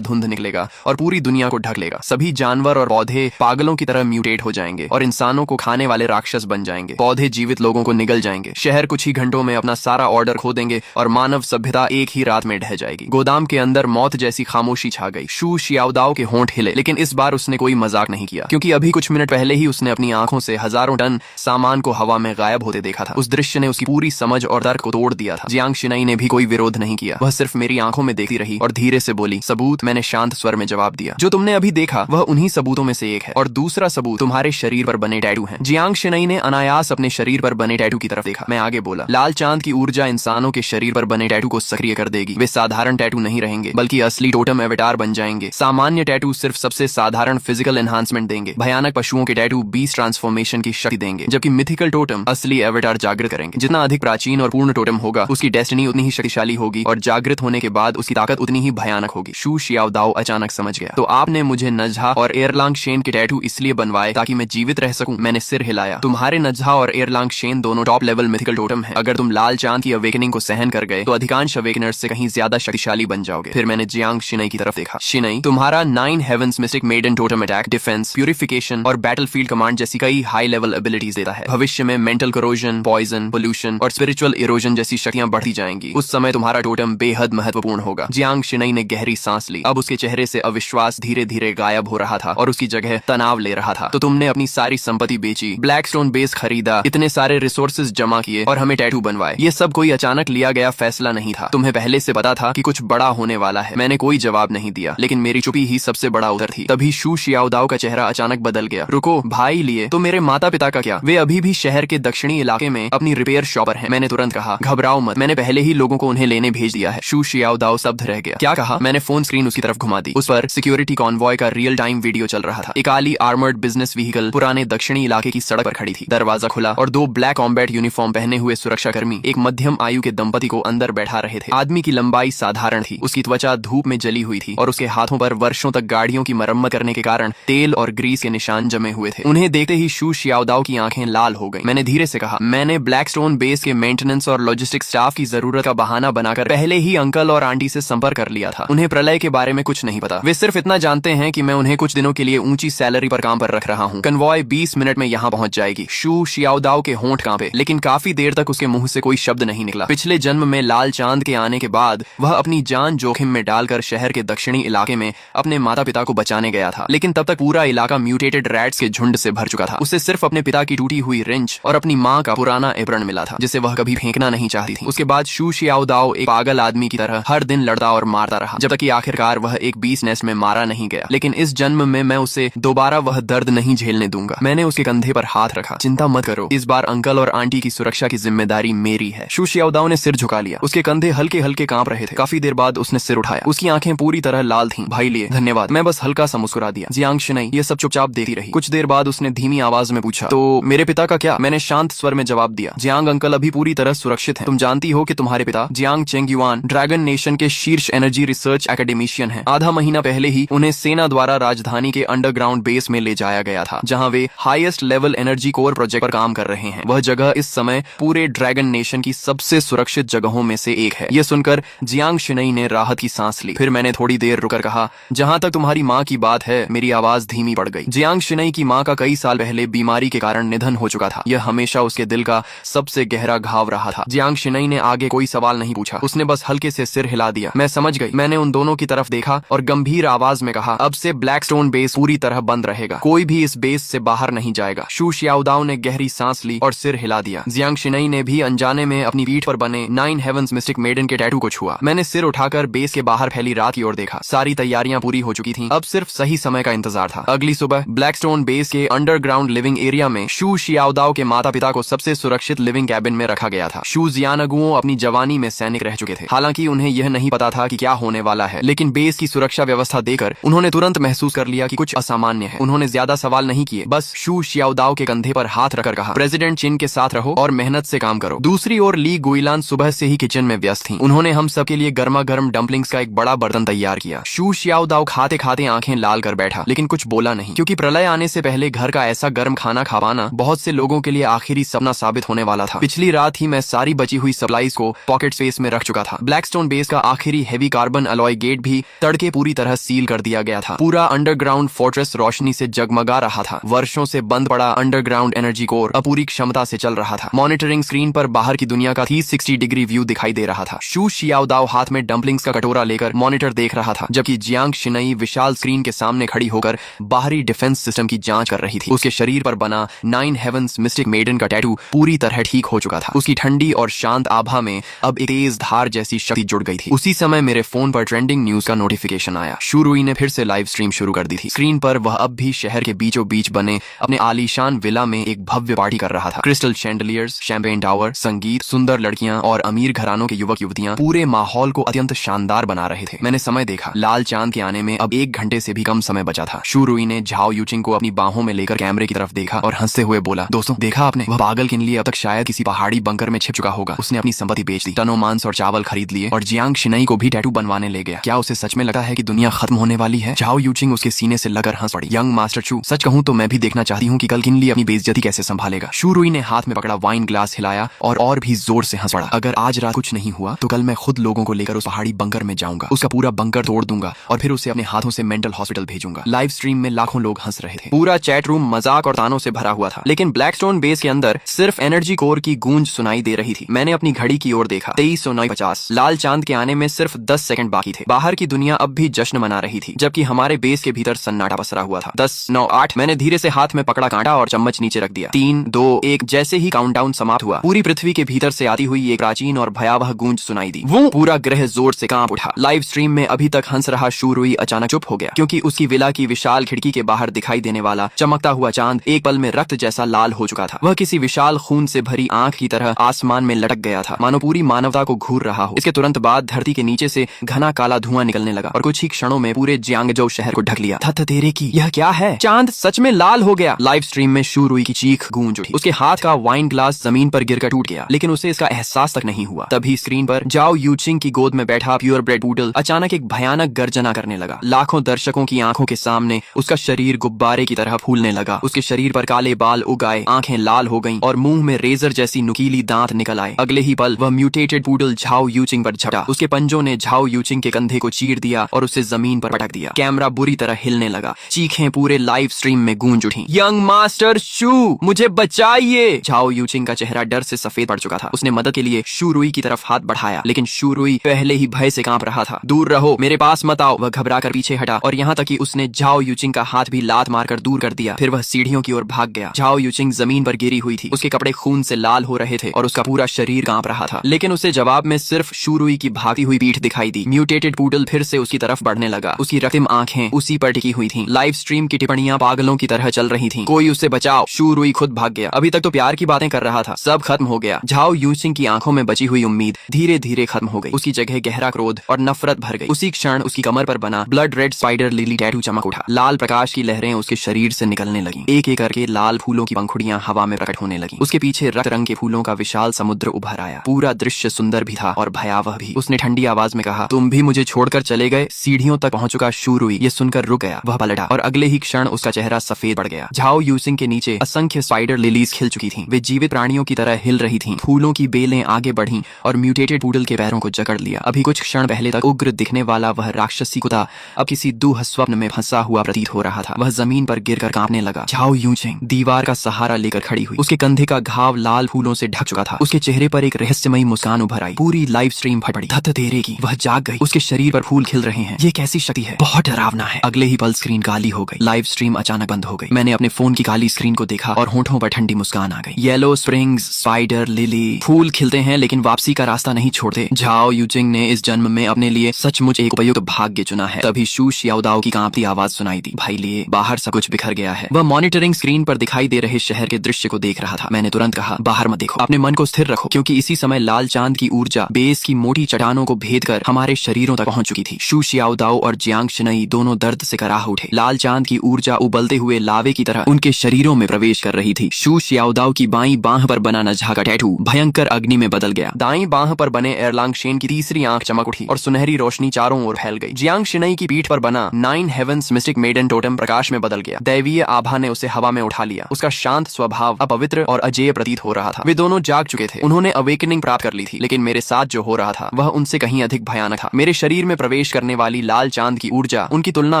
धुंध निकलेगा और पूरी दुनिया को ढक लेगा। सभी जानवर और पौधे पागलों की तरह म्यूटेट हो जाएंगे और इंसानों को खाने वाले राक्षस बन जाएंगे। पौधे जीवित लोगों को निगल जाएंगे। शहर कुछ ही घंटों में अपना सारा ऑर्डर खो देंगे और मानव सभ्यता एक ही रात में ढह जाएगी। गोदाम के अंदर मौत जैसी खामोशी छा गई। शू शियाओदाओ के होंठ हिले, लेकिन इस बार उसने कोई मजाक नहीं किया, क्योंकि अभी कुछ मिनट पहले ही उसने अपनी आंखों से हजारों टन सामान को हवा में गायब होते देखा था। उस दृश्य ने उसकी पूरी समझ और तर्क को तोड़ दिया था। जियांग शिनई ने भी कोई विरोध नहीं किया। वह सिर्फ मेरी आंखों में देखती रही और धीरे से बोली, सबूत। मैंने शांत स्वर में जवाब दिया, जो तुमने अभी देखा वह उन्हीं सबूतों में से एक है, और दूसरा सबूत तुम्हारे शरीर पर बने टैटू हैं। जियांग शिनई ने अनायास अपने शरीर पर बने टैटू की तरफ देखा। मैं आगे बोला, लाल चांद की ऊर्जा इंसानों के शरीर पर बने टैटू को सक्रिय कर देगी। वे साधारण टैटू नहीं रहेंगे, बल्कि असली टोटम एवेटार बन जाएंगे। सामान्य टैटू सिर्फ सबसे साधारण फिजिकल एनहांसमेंट देंगे। भयानक पशुओं के टैटू बीस्ट ट्रांसफॉर्मेशन की शक्ति देंगे, जबकि मिथिकल टोटम असली एवेटार जागृत करेंगे। जितना अधिक प्राचीन और पूर्ण टोटम होगा, उसकी डेस्टिनी उतनी ही शक्तिशाली होगी और जागृत होने के बाद उसकी ताकत उतनी ही भयानक होगी। शू शियाओदाओ अचानक समझ गया, तो आपने मुझे नजहा और एयरलांग शेन के टैटू इसलिए बनवाए ताकि मैं जीवित रह सकूं? मैंने सिर हिलाया। तुम्हारे नजहा और एयरलांग शेन दोनों टॉप लेवल मिथिकल टोटम हैं। अगर तुम लाल चांद की अवेकनिंग को सहन कर गए तो अधिकांश अवेकनर्स से कहीं ज्यादा शक्तिशाली बन जाओगे। फिर मैंने जियांग शिनई की तरफ देखा। शिनई, तुम्हारा 9 heavens mystic maiden totem attack, defence, purification और बैटलफील्ड कमांड जैसी कई हाई लेवल एबिलिटीज देता है। भविष्य में मेंटल करोजन, पॉइजन, पोल्यूशन और स्पिरिचुअल इरोजन जैसी शक्तियां बढ़ती जाएंगी। उस समय तुम्हारा टोटम बेहद महत्वपूर्ण होगा। जियांग शिनई ने गहरी सांस ली। अब उसके चेहरे से अविश्वास धीरे धीरे गायब हो रहा था और उसकी जगह तनाव ले रहा था। तो तुमने अपनी सारी संपत्ति बेची, ब्लैकस्टोन बेस खरीदा, इतने सारे रिसोर्सेज जमा किए और हमें टैटू बनवाए। ये सब कोई अचानक लिया गया फैसला नहीं था। तुम्हें पहले से पता था कि कुछ बड़ा होने वाला है। मैंने कोई जवाब नहीं दिया, लेकिन मेरी चुप्पी ही सबसे बड़ा उत्तर थी। तभी शू शियाओदाओ का चेहरा अचानक बदल गया। रुको भाई, लिए तो मेरे माता पिता का क्या? वे अभी भी शहर के दक्षिणी इलाके में अपनी रिपेयर शॉप पर हैं। मैंने तुरंत कहा, घबराओ मत, मैंने पहले ही लोगों को उन्हें लेने भेज दिया है। शू शियाओदाओ स्तब्ध रह गया। क्या कहा? मैंने फोन स्क्रीन उसकी तरफ घुमा दी। उस पर सिक्योरिटी कॉन्वॉय का रियल टाइम वीडियो चल रहा था। एक काली आर्मर्ड बिजनेस व्हीकल पुराने दक्षिणी इलाके की सड़क पर खड़ी थी। दरवाजा खुला और 2 ब्लैक कॉम्बैट यूनिफॉर्म पहने हुए सुरक्षाकर्मी एक मध्यम आयु के दंपति को अंदर बैठा रहे थे। आदमी की लंबाई साधारण थी, उसकी त्वचा धूप में जली हुई थी और उसके हाथों पर वर्षों तक गाड़ियों की मरम्मत करने के कारण तेल और ग्रीस के निशान जमे हुए थे। उन्हें देखते ही शू शियाओदाओ की आंखें लाल हो गईं। मैंने धीरे से कहा, मैंने ब्लैकस्टोन बेस के मेंटेनेंस और लॉजिस्टिक स्टाफ की जरूरत का बहाना बनाकर पहले ही अंकल और आंटी से संपर्क कर लिया था। उन्हें प्रलय के बारे में कुछ नहीं पता। वे सिर्फ इतना जानते हैं कि मैं उन्हें कुछ दिनों के लिए ऊंची सैलरी पर काम पर रख रहा हूँ। कन्वॉय 20 मिनट में यहाँ पहुंच जाएगी। शू शियाओदाओ के होंठ कांपे, लेकिन काफी देर तक उसके मुंह से कोई शब्द नहीं निकला। पिछले जन्म में लाल चांद के आने के बाद वह अपनी जान जोखिम में डालकर शहर के दक्षिणी इलाके में अपने माता पिता को बचाने गया था, लेकिन तब तक पूरा इलाका म्यूटेटेड रैट्स के झुंड से भर चुका था। उसे सिर्फ अपने पिता की टूटी हुई रिंच और अपनी माँ का पुराना एप्रन मिला था, जिसे वह कभी फेंकना नहीं चाहती थी। उसके बाद शू शियाओदाओ एक पागल आदमी की तरह हर दिन लड़ता और मारता रहा, जब तक कि आखिरकार वह एक बीस नेस्ट में मारा नहीं गया। लेकिन इस जन्म में मैं उसे दोबारा वह दर्द नहीं झेलने दूंगा। मैंने उसके कंधे पर हाथ रखा। चिंता मत करो, इस बार अंकल और आंटी की सुरक्षा की जिम्मेदारी मेरी है। शू शियाओदाओ ने सिर झुका लिया। उसके कंधे हल्के हल्के कांप रहे थे। काफी देर बाद उसने सिर उठाया। उसकी आंखें पूरी तरह लाल थीं। भाई लिए धन्यवाद। मैं बस हल्का सा मुस्कुरा दिया। जियांग शिनई ये सब चुपचाप देखती रही। कुछ देर बाद उसने धीमी आवाज में पूछा, तो मेरे पिता का क्या? मैंने शांत स्वर में जवाब दिया, जियांग अंकल अभी पूरी तरह सुरक्षित हैं। तुम जानती हो कि तुम्हारे पिता जियांग चेंगयुआन ड्रैगन नेशन के शीर्ष एनर्जी रिसर्च एकेडमिशियन हैं। आधा महीना पहले ही उन्हें सेना द्वारा राजधानी के अंडरग्राउंड बेस में ले जाया गया था, जहां वे highest level energy core project पर काम कर रहे हैं। वह जगह इस समय पूरे ड्रैगन नेशन की सबसे सुरक्षित जगहों में से एक है। यह सुनकर जियांग शिनई ने राहत की सांस ली। फिर मैंने थोड़ी देर रुकर कहा, जहां तक तुम्हारी माँ की बात है, मेरी आवाज धीमी पड़ गई। जियांग शिनई की माँ का कई साल पहले बीमारी के कारण निधन हो चुका था। यह हमेशा उसके दिल का सबसे गहरा घाव रहा था। जियांग शिनई ने आगे कोई सवाल नहीं पूछा। उसने बस हल्के से सिर हिला दिया। मैं समझ गई। मैंने उन दोनों की तरफ देखा और गंभीर आवाज में कहा, अब से ब्लैकस्टोन बेस पूरी तरह बंद रहेगा। कोई भी इस बेस से बाहर नहीं जाएगा। शू शियाओदाओ ने गहरी सांस ली और सिर हिला दिया। जियांग शिनई ने भी अनजाने में अपनी पीठ पर बने 9 हेवंस मिस्टिक मेडन के टैटू को छुआ। मैंने सिर उठाकर बेस के बाहर फैली रात की ओर देखा। सारी तैयारियां पूरी हो चुकी थीं। अब सिर्फ सही समय का इंतजार था। अगली सुबह ब्लैकस्टोन बेस के अंडरग्राउंड लिविंग एरिया में शू शियाओदाओ के माता पिता को सबसे सुरक्षित लिविंग कैबिन में रखा गया था। शू जियानगुओ अपनी जवानी में सैनिक रह चुके थे। हालांकि उन्हें यह नहीं पता था कि क्या होने वाला है, लेकिन बेस की सुरक्षा व्यवस्था देकर उन्होंने तुरंत महसूस कर लिया कि कुछ असामान्य है। उन्होंने ज्यादा सवाल नहीं किए, बस शू शियाओदाओ के कंधे पर हाथ रखकर कहा, प्रेसिडेंट चिन के साथ रहो और मेहनत से काम करो। दूसरी ओर ली गुइलान सुबह से ही किचन में व्यस्त थीं। उन्होंने हम सबके लिए गर्मा गर्म डम्पलिंग्स का एक बड़ा बर्तन तैयार किया। शू शियाओदाओ खाते खाते आंखें लाल कर बैठा, लेकिन कुछ बोला नहीं, क्योंकि प्रलय आने से पहले घर का ऐसा गर्म खाना खा पाना बहुत से लोगों के लिए आखिरी सपना साबित होने वाला था। पिछली रात ही मैं सारी बची हुई सप्लाईज को पॉकेट स्पेस में रख चुका था। ब्लैकस्टोन ब्लैकस्टोन बेस का आखिरी हेवी कार्बन अलॉय गेट भी तड़के पूरी तरह सील कर दिया गया था। पूरा अंडरग्राउंड फोर्ट्रेस रोशनी से जगमगा रहा था। वर्षों से बंद पड़ा अंडरग्राउंड एनर्जी कोर अब पूरी क्षमता से चल रहा था। मॉनिटरिंग स्क्रीन पर बाहर की दुनिया का 360 डिग्री व्यू दिखाई दे रहा था। शू शियाओदाओ हाथ में डंपलिंग्स का कटोरा लेकर मॉनिटर देख रहा था, जबकि जियांग शिनई विशाल स्क्रीन के सामने खड़ी होकर बाहरी डिफेंस सिस्टम की जांच कर रही थी। उसके शरीर पर बना 9 हेवंस मिस्टिक मेडन का टैटू पूरी तरह ठीक हो चुका था। उसकी ठंडी और शांत आभा में अब एक तेज धार जैसी शक्ति जुड़ गई थी। उसी समय मेरे फोन पर ट्रेंडिंग न्यूज का नोटिफिकेशन आया। शू रुई ने फिर से लाइव स्ट्रीम शुरू कर दी थी। स्क्रीन पर वह अब भी शहर के बीचों बीच बने अपने आलीशान विला में एक भव्य पार्टी कर रहा था। क्रिस्टल शैंडलियर्स, शैंपेन टावर, संगीत, सुंदर लड़कियां और अमीर घरानों के युवक युवतियां पूरे माहौल को अत्यंत शानदार बना रहे थे। मैंने समय देखा, लाल चांद के आने में अब 1 घंटे से भी कम समय बचा था। शू रुई ने झाओ यूचिंग को अपनी बाहों में लेकर कैमरे की तरफ देखा और हंसते हुए बोला, दोस्तों देखा आपने, वह पागल किन लिए अब तक शायद किसी पहाड़ी बंकर में छिप चुका होगा। उसने अपनी संपत्ति बेच दी, टनों मांस और चावल खरीद लिए और जियांग शिनई को भी टैटू बनवाने ले गया। क्या उसे सच में लगता है कि दुनिया खत्म होने वाली है? झाओ यूचिंग उसके सीने से लगकर हंस पड़ी। यंग मास्टर शू, सच कहूं तो मैं भी देखना चाहती हूँ कि कल किन लिए अपनी बेइज्जती कैसे संभालेगा। शू रुई ने हाथ में पकड़ा वाइन ग्लास हिलाया और भी जोर से हंस पड़ा। अगर आज रात कुछ नहीं हुआ तो कल मैं खुद लोगों को लेकर उस पहाड़ी बंकर में जाऊंगा, उसका पूरा बंकर तोड़ दूंगा और फिर उसे अपने हाथों से मेंटल हॉस्पिटल भेजूंगा। लाइव स्ट्रीम में लाखों लोग हंस रहे थे। पूरा चैट रूम मजाक और तानों से भरा हुआ था, लेकिन ब्लैकस्टोन बेस के अंदर सिर्फ एनर्जी कोर की गूंज सुनाई दे रही थी। मैंने अपनी घड़ी की ओर देखा, 23:50। लाल चांद के आने में सिर्फ 10 सेकंड बाकी थे। बाहर की दुनिया अब भी जश्न मना रही थी, जबकि हमारे बेस के भीतर सन्नाटा पसरा हुआ था। 10, 9, 8। मैंने धीरे से हाथ में पकड़ा कांटा और चम्मच नीचे रख दिया। 3, 2, 1। जैसे ही काउंटडाउन समाप्त हुआ, पूरी पृथ्वी के भीतर से आती हुई एक प्राचीन और भयावह गूंज सुनाई दी। वो पूरा ग्रह जोर से कांप उठा। लाइव स्ट्रीम में अभी तक हंस रहा शू रुई अचानक चुप हो गया, क्योंकि उसकी विला की विशाल खिड़की के बाहर दिखाई देने वाला चमकता हुआ चांद एक पल में रक्त जैसा लाल हो चुका था। वह किसी विशाल खून से भरी आंख की तरह आसमान में लटक गया था, मानो पूरी मानवता को घूर रहा हो। इसके तुरंत बाद धरती के नीचे से घना काला धुआं निकलने लगा और कुछ ही क्षणों में पूरे जियांगजो शहर को ढक लिया। थत तेरे की, यह क्या है? चांद सच में लाल हो गया। लाइव स्ट्रीम में शू रुई की चीख गूंज उठी। उसके हाथ का वाइन ग्लास जमीन पर गिरकर टूट गया, लेकिन उसे इसका एहसास तक नहीं हुआ। तभी स्क्रीन पर जाओ यूचिंग की गोद में बैठा प्योर ब्रेड पूडल अचानक एक भयानक गर्जना करने लगा। लाखों दर्शकों की आंखों के सामने उसका शरीर गुब्बारे की तरह फूलने लगा। उसके शरीर पर काले बाल उग आए, आंखें लाल हो गईं और मुंह में रेजर जैसी नुकीली दांत निकल आए। अगले ही पल वह म्यूटेटेड पूडल झाओ यूचिंग पर झपटा। उसके पंजों ने झाओ यूचिंग के कंधे को चीर दिया और उसे जमीन पर पटक दिया। कैमरा बुरी तरह हिलने लगा। चीखें पूरे लाइव स्ट्रीम में गूंज उठी। यंग मास्टर शू, मुझे बचाइए! झाओ यूचिंग का चेहरा डर से सफेद पड़ चुका था। उसने मदद के लिए शू रुई की तरफ हाथ बढ़ाया, लेकिन शू रुई पहले ही भय से कांप रहा था। दूर रहो, मेरे पास मत आओ। वह घबराकर पीछे हटा और यहाँ तक कि उसने झाओ यूचिंग का हाथ भी लात मारकर दूर कर दिया। फिर वह सीढ़ियों की ओर भाग गया। झाओ यूचिंग जमीन पर गिरी हुई थी। उसके कपड़े खून से लाल हो रहे थे और उसका पूरा शरीर कांप रहा था, लेकिन उसे जवाब में सिर्फ शू रुई की भागती हुई पीठ दिखाई दी। म्यूटेटेड पूडल फिर से उसकी तरफ बढ़ने लगा। उसकी रक्तिम आंखें उसी पर टिकी हुई थीं। लाइव स्ट्रीम की टिप्पणियां पागलों की तरह चल रही थीं। कोई उसे बचाओ। शू रुई खुद भाग गया। अभी तक तो प्यार की बातें कर रहा था, सब खत्म हो गया। झाओ यूचिंग की आंखों में बची हुई उम्मीद धीरे धीरे खत्म हो गई। उसकी जगह गहरा क्रोध और नफरत भर गई। उसी क्षण उसकी कमर पर बना blood red spider lily tattoo चमक उठा। लाल प्रकाश की लहरें उसके शरीर से निकलने लगीं। एक एक करके लाल फूलों की पंखुड़ियां हवा में प्रकट होने लगीं। उसके पीछे रक्त रंग के फूलों का विशाल समुद्र उभर आया। पूरा दृश्य सुंदर भी था और भयावह भी। उसने ठंडी आवाज में कहा, तुम भी मुझे छोड़कर चले गए? सीढ़ियों तक पहुंच चुका शू रुई ये सुनकर रुक गया। वह पलटा और अगले ही क्षण उसका चेहरा सफेद पड़ गया। झाओ यूचिंग के नीचे असंख्य स्पाइडर लिलीज खिल चुकी थीं। वे जीवित प्राणियों की तरह हिल रही थीं। फूलों की बेलें आगे बढ़ीं और म्यूटेटेड पूडल के पैरों को जकड़ लिया। अभी कुछ क्षण पहले तक उग्र दिखने वाला वह राक्षसी कुत्ता अब किसी दुह स्वप्न में फंसा हुआ प्रतीत हो रहा था। वह जमीन पर गिरकर कांपने लगा। झाओ यूचिंग दीवार का सहारा लेकर खड़ी हुई। उसके कंधे का घाव लाल फूलों से ढक चुका था। उसके चेहरे पर एक रहस्यमयी मुस्कान उभर आई। पूरी लाइव स्ट्रीम फट पड़ी। धत तेरे की, वह जाग गई। उसके शरीर पर फूल खिल रहे हैं। ये कैसी शक्ति है? बहुत डरावना है। अगले ही पल स्क्रीन काली हो गई। लाइव स्ट्रीम अचानक बंद हो गई। मैंने अपने फोन की काली स्क्रीन को देखा और होंठों पर ठंडी मुस्कान आ गई। येलो स्प्रिंग्स, स्पाइडर लिली, फूल खिलते हैं लेकिन वापसी का रास्ता नहीं छोड़ते। झाओ यूचिंग ने इस जन्म में अपने लिए सचमुच एक उपयुक्त भाग्य चुना है। तभी शू शियाओदाओ की कांपती आवाज सुनाई दी, भाई लिए बाहर सब कुछ बिखर गया है। वह मॉनिटरिंग स्क्रीन पर दिखाई दे रहे शहर के दृश्य को देख रहा था। मैंने तुरंत कहा, बाहर मत देखो, अपने मन को स्थिर रखो, क्योंकि इसी समय लाल चांद की ऊर्जा बेस की मोटी चट्टानों को भेद कर हमारे शरीरों तक पहुंच चुकी थी। शू शियाओदाओ और जियांग शिनई दोनों दर्द से कराह उठे। लाल चांद की ऊर्जा उबलते हुए लावे की तरह उनके शरीरों में प्रवेश कर रही थी। शू शियाओदाओ की बाईं बांह पर बना नझा का टैटू भयंकर अग्नि में बदल गया। दाईं बांह पर बने एरलांग शेन की तीसरी आंख चमक उठी और सुनहरी रोशनी चारों ओर फैल गई। जियांग शिनई की पीठ पर बना 9 हेवंस मिस्टिक मेडन टोटम प्रकाश में बदल गया। दैवीय आभा ने उसे हवा में उठा लिया। उसका शांत स्वभाव अपवित्र और अजेय प्रतीत हो रहा था। वे दोनों जाग चुके थे। उन्होंने अवेकनिंग प्राप्त कर ली थी, लेकिन मेरे साथ जो हो रहा था वह उनसे कहीं अधिक भयानक था। मेरे शरीर में प्रवेश करने वाली लाल चांद की ऊर्जा उनकी तुलना